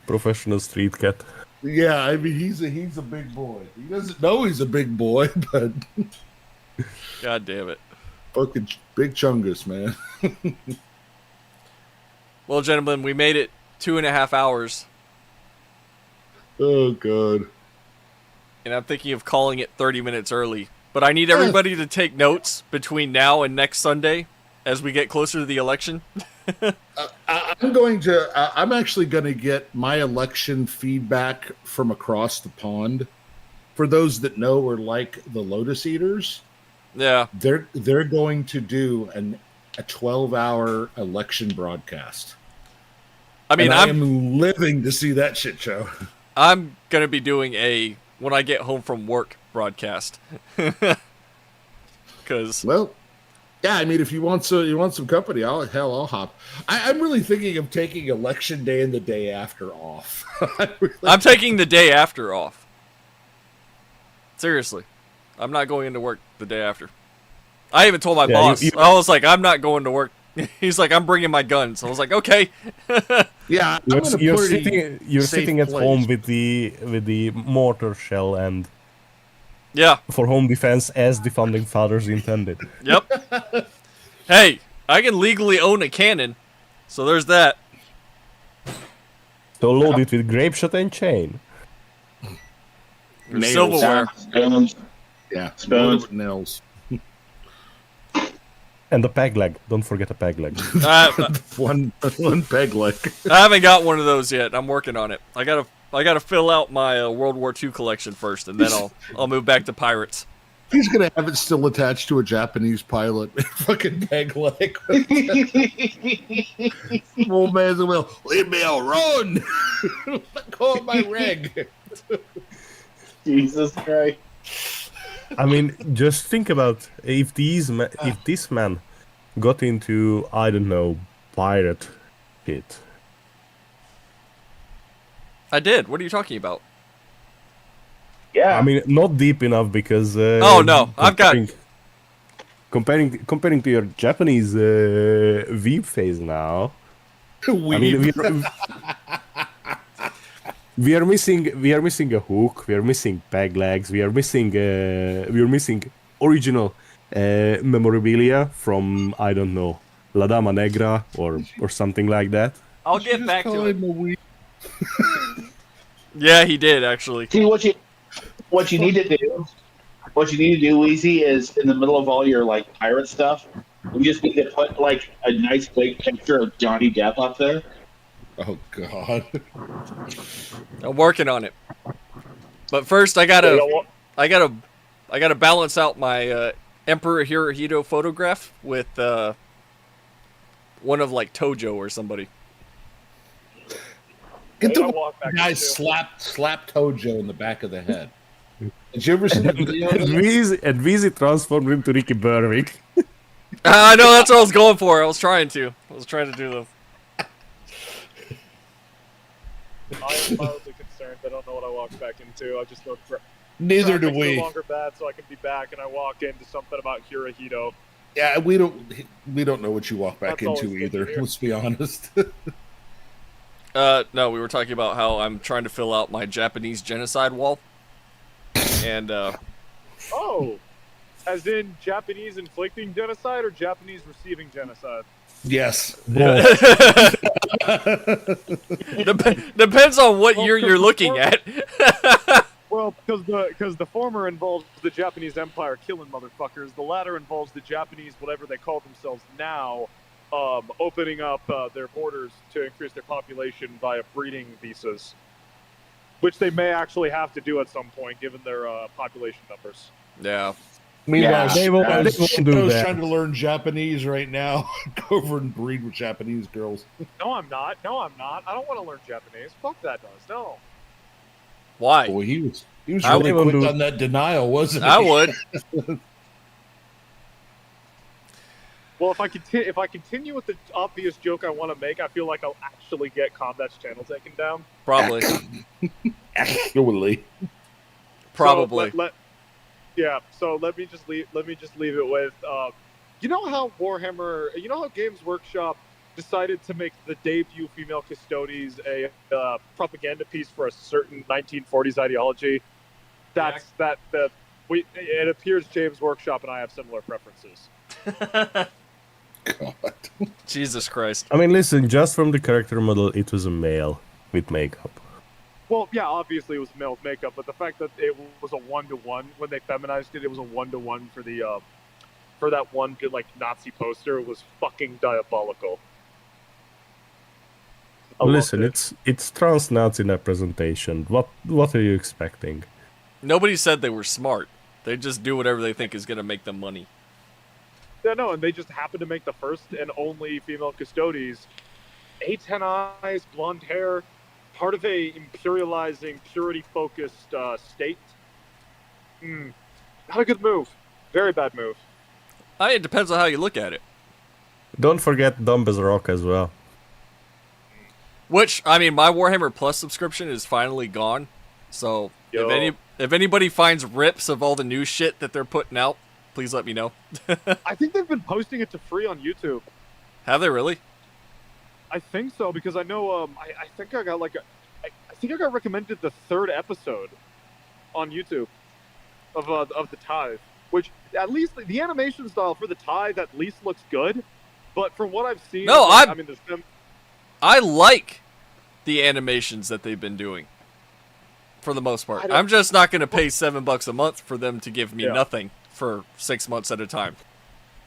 Professional street cat. Yeah, I mean he's a big boy. He doesn't know he's a big boy, but God damn it. fucking big Chungus, man. Well, gentlemen, we made it 2.5 hours, Oh god. and I'm thinking of calling it 30 minutes early. But I need everybody to take notes between now and next Sunday as we get closer to the election. I'm actually going to get my election feedback from across the pond. For those that know or like the Lotus Eaters, Yeah. they're going to do a 12-hour election broadcast. I mean, and I am living to see that shit show. I'm going to be doing a when I get home from work broadcast. Cuz Well, yeah, I mean, if you want some company, I'll hop. I'm really thinking of taking election day and the day after off. I'm taking the day after off. Seriously. I'm not going into work the day after. I even told my boss. I was like, I'm not going to work. He's like, I'm bringing my guns. I was like, okay. Yeah, you're sitting at home with the mortar shell and yeah, for home defense as the founding fathers intended. Yep. Hey, I can legally own a cannon, so there's that. So load it with grape shot and chain. Nails. Silverware. Spoons. Yeah, Spoons. With nails. And a peg leg. Don't forget a peg leg. one peg leg. I haven't got one of those yet. I'm working on it. I gotta fill out my World War II collection first, and then I'll move back to pirates. He's gonna have it still attached to a Japanese pilot. Fucking peg leg. Well, may as well leave me alone. Let go of my reg. Jesus Christ. I mean, just think about if this man got into, I don't know, pirate shit. I did. What are you talking about? Yeah. I mean, not deep enough because. Oh no, I've got. Comparing to your Japanese weeb phase now. I mean, we are missing a hook. We are missing peg legs. We are missing original memorabilia from, I don't know, La Dama Negra or something like that. I'll get back to it. Yeah, he did actually. See what you need to do. What you need to do, Weezy, is in the middle of all your like pirate stuff, you just need to put like a nice big picture of Johnny Depp up there. Oh God. I'm working on it. But first, I gotta balance out my Emperor Hirohito photograph with one of like Tojo or somebody. Get the guy slapped Tojo in the back of the head. Did you ever see that video? And Weezy transformed into Ricky Berwick. I know, that's what I was going for. I was trying to do them. I am mildly concerned. I don't know what I walked back into. I just know Neither do we. No longer bad, so I can be back, and I walk into something about Hirohito. Yeah, we don't know what you walk back into either. Let's be honest. No, we were talking about how I'm trying to fill out my Japanese genocide wall. And oh, as in Japanese inflicting genocide or Japanese receiving genocide? Yes. Depends on what year you're looking at. Well, because the former involves the Japanese Empire killing motherfuckers. The latter involves the Japanese, whatever they call themselves now, opening up their borders to increase their population via breeding visas, which they may actually have to do at some point, given their population numbers. Yeah. Meanwhile, they won't do that. Trying to learn Japanese right now. Go over and breed with Japanese girls. No, I'm not. I don't want to learn Japanese. Fuck that noise. No. Why? Boy, he was really quick on that denial, wasn't he? I would. Well, if I continue with the obvious joke I want to make, I feel like I'll actually get Combat's channel taken down. Probably. Actually. Probably. So let me just leave it with you know how Games Workshop decided to make the debut female Custodes a propaganda piece for a certain 1940s ideology. It appears James Workshop and I have similar preferences. God. Jesus Christ. I mean, listen, just from the character model, it was a male with makeup. Well, yeah, obviously it was male with makeup, but the fact that it was a 1-to-1 when they feminized it, it was a 1-to-1 for the for that one good like Nazi poster was fucking diabolical. I loved Listen, it. it's trans Nazi representation. What are you expecting? Nobody said they were smart. They just do whatever they think is going to make them money. Yeah, no, and they just happened to make the first and only female custodes. 8-10 eyes, blonde hair, part of a imperializing, purity-focused state. Not a good move. Very bad move. It depends on how you look at it. Don't forget Dumb as a Rock as well. Which, I mean, my Warhammer Plus subscription is finally gone. So, if anybody finds rips of all the new shit that they're putting out, please let me know. I think they've been posting it to free on YouTube. Have they really? I think so, because I know, I think I got like I think I got recommended the 3rd episode on YouTube of the Tithe, which at least the animation style for the Tithe at least looks good, but from what I've seen, No, I mean, there's them. I like the animations that they've been doing. For the most part. I'm just not going to pay $7 a month for them to give me nothing for 6 months at a time.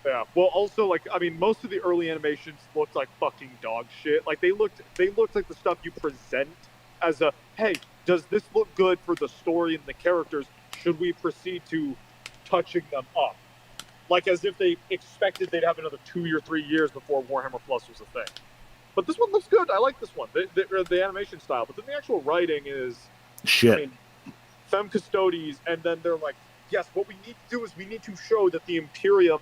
Yeah. Well, also, like, I mean, most of the early animations looked like fucking dog shit. Like, they looked like the stuff you present as a, hey, does this look good for the story and the characters? Should we proceed to touching them up? Like, as if they expected they'd have another 2 or 3 years before Warhammer Plus was a thing. But this one looks good. I like this one. The animation style. But then the actual writing is... Shit. I mean, femme custodes, and then they're like, yes, what we need to do is we need to show that the Imperium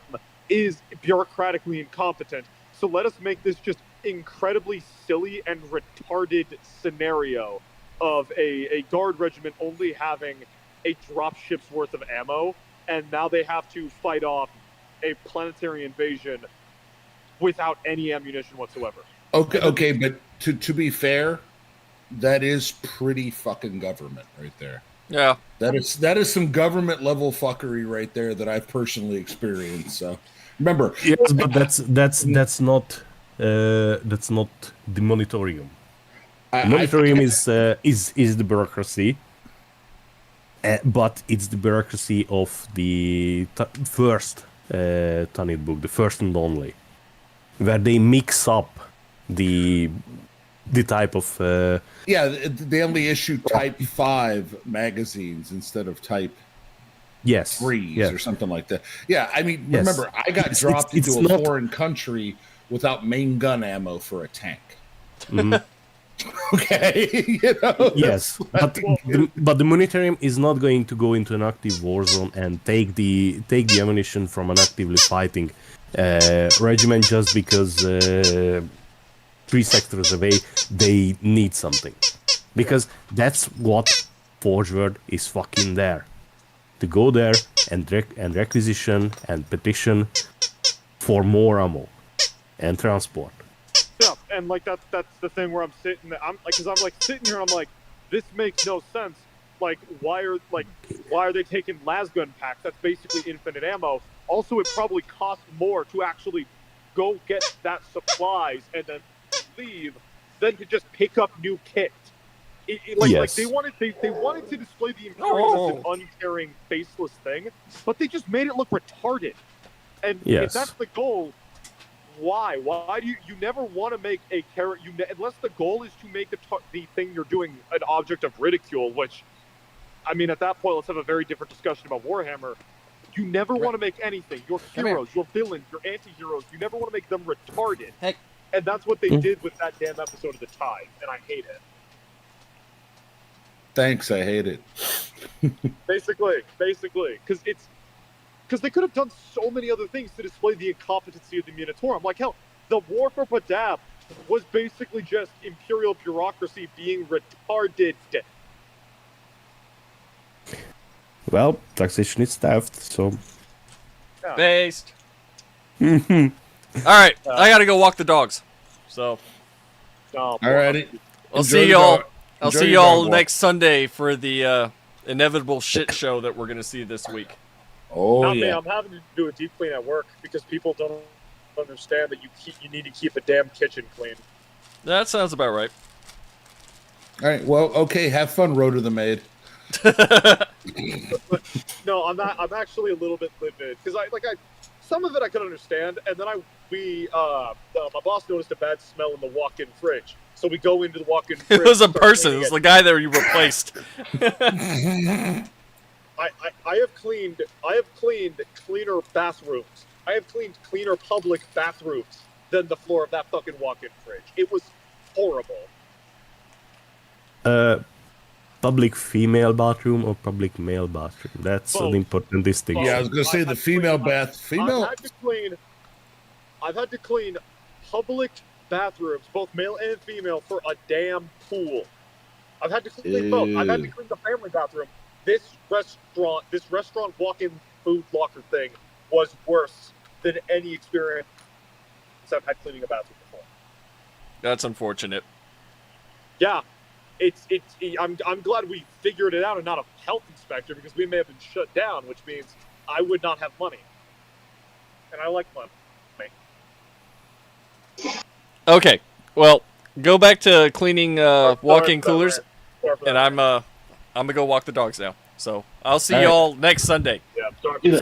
is bureaucratically incompetent. So let us make this just incredibly silly and retarded scenario of a guard regiment only having a dropship's worth of ammo, and now they have to fight off a planetary invasion without any ammunition whatsoever. Okay, but to be fair, that is pretty fucking government right there. Yeah. That is some government level fuckery right there that I've personally experienced. So remember, Yes, but that's not the monitorium. The monitorium is the bureaucracy, but it's the bureaucracy of the first Tanit book, the first and only, where they mix up the type of they only issue type 5 magazines instead of type 3s or something like that. Yeah, I mean, remember, I got dropped into a foreign country without main gun ammo for a tank. Mm-hmm. Okay, you know? Yes, but the Monetarium is not going to go into an active war zone and take the ammunition from an actively fighting regiment just because 3 sectors away they need something, because that's what Forge World is fucking there to go there and requisition and petition for more ammo and transport. Yeah, and like that's the thing where I'm sitting sitting here and I'm like, this makes no sense. Like, why are they taking lasgun packs? That's basically infinite ammo. Also, it probably costs more to actually go get that supplies and then leave than to just pick up new kit. Like they wanted to display the Imperium as an uncaring, faceless thing, but they just made it look retarded. And if that's the goal, why? Why do you never want to make a character? Unless the goal is to make the thing you're doing an object of ridicule, which, I mean, at that point, let's have a very different discussion about Warhammer. You never want to make anything, your heroes, your villains, your anti-heroes, you never want to make them retarded. Heck. And that's what they did with that damn episode of The Tide, and I hate it. Thanks, I hate it. Basically, because they could have done so many other things to display the incompetency of the Munitorum. Like, hell, the War for Padab was basically just Imperial bureaucracy being retarded. Well, taxation is theft, so... Yeah. Based. Alright, I gotta go walk the dogs. So, Alrighty. I'll see y'all next Sunday for the inevitable shit show that we're gonna see this week. Oh, Not me, yeah. I'm having to do a deep clean at work because people don't understand that you need to keep a damn kitchen clean. That sounds about right. All right. Well, okay. Have fun, Rhoda the maid. No, I'm actually a little bit livid because some of it I could understand, and then my boss noticed a bad smell in the walk-in fridge, so we go into the walk-in fridge. It was a start person. It cleaning was the guy that you replaced. I have cleaned cleaner bathrooms. I have cleaned cleaner public bathrooms than the floor of that fucking walk-in fridge. It was horrible. Public female bathroom or public male bathroom? That's Both. an important distinction. Yeah, I was gonna say the female bath. Female. I've had to clean public bathrooms, both male and female, for a damn pool. I've had to clean both. I've had to clean the family bathroom. This restaurant walk-in food locker thing was worse than any experience I've had cleaning a bathroom before. That's unfortunate. Yeah, I'm glad we figured it out and not a health inspector, because we may have been shut down, which means I would not have money. And I like money. Okay, well, go back to cleaning walk-in coolers, and I'm gonna go walk the dogs now. So I'll see y'all next Sunday. Yeah, I'm sorry. Yeah.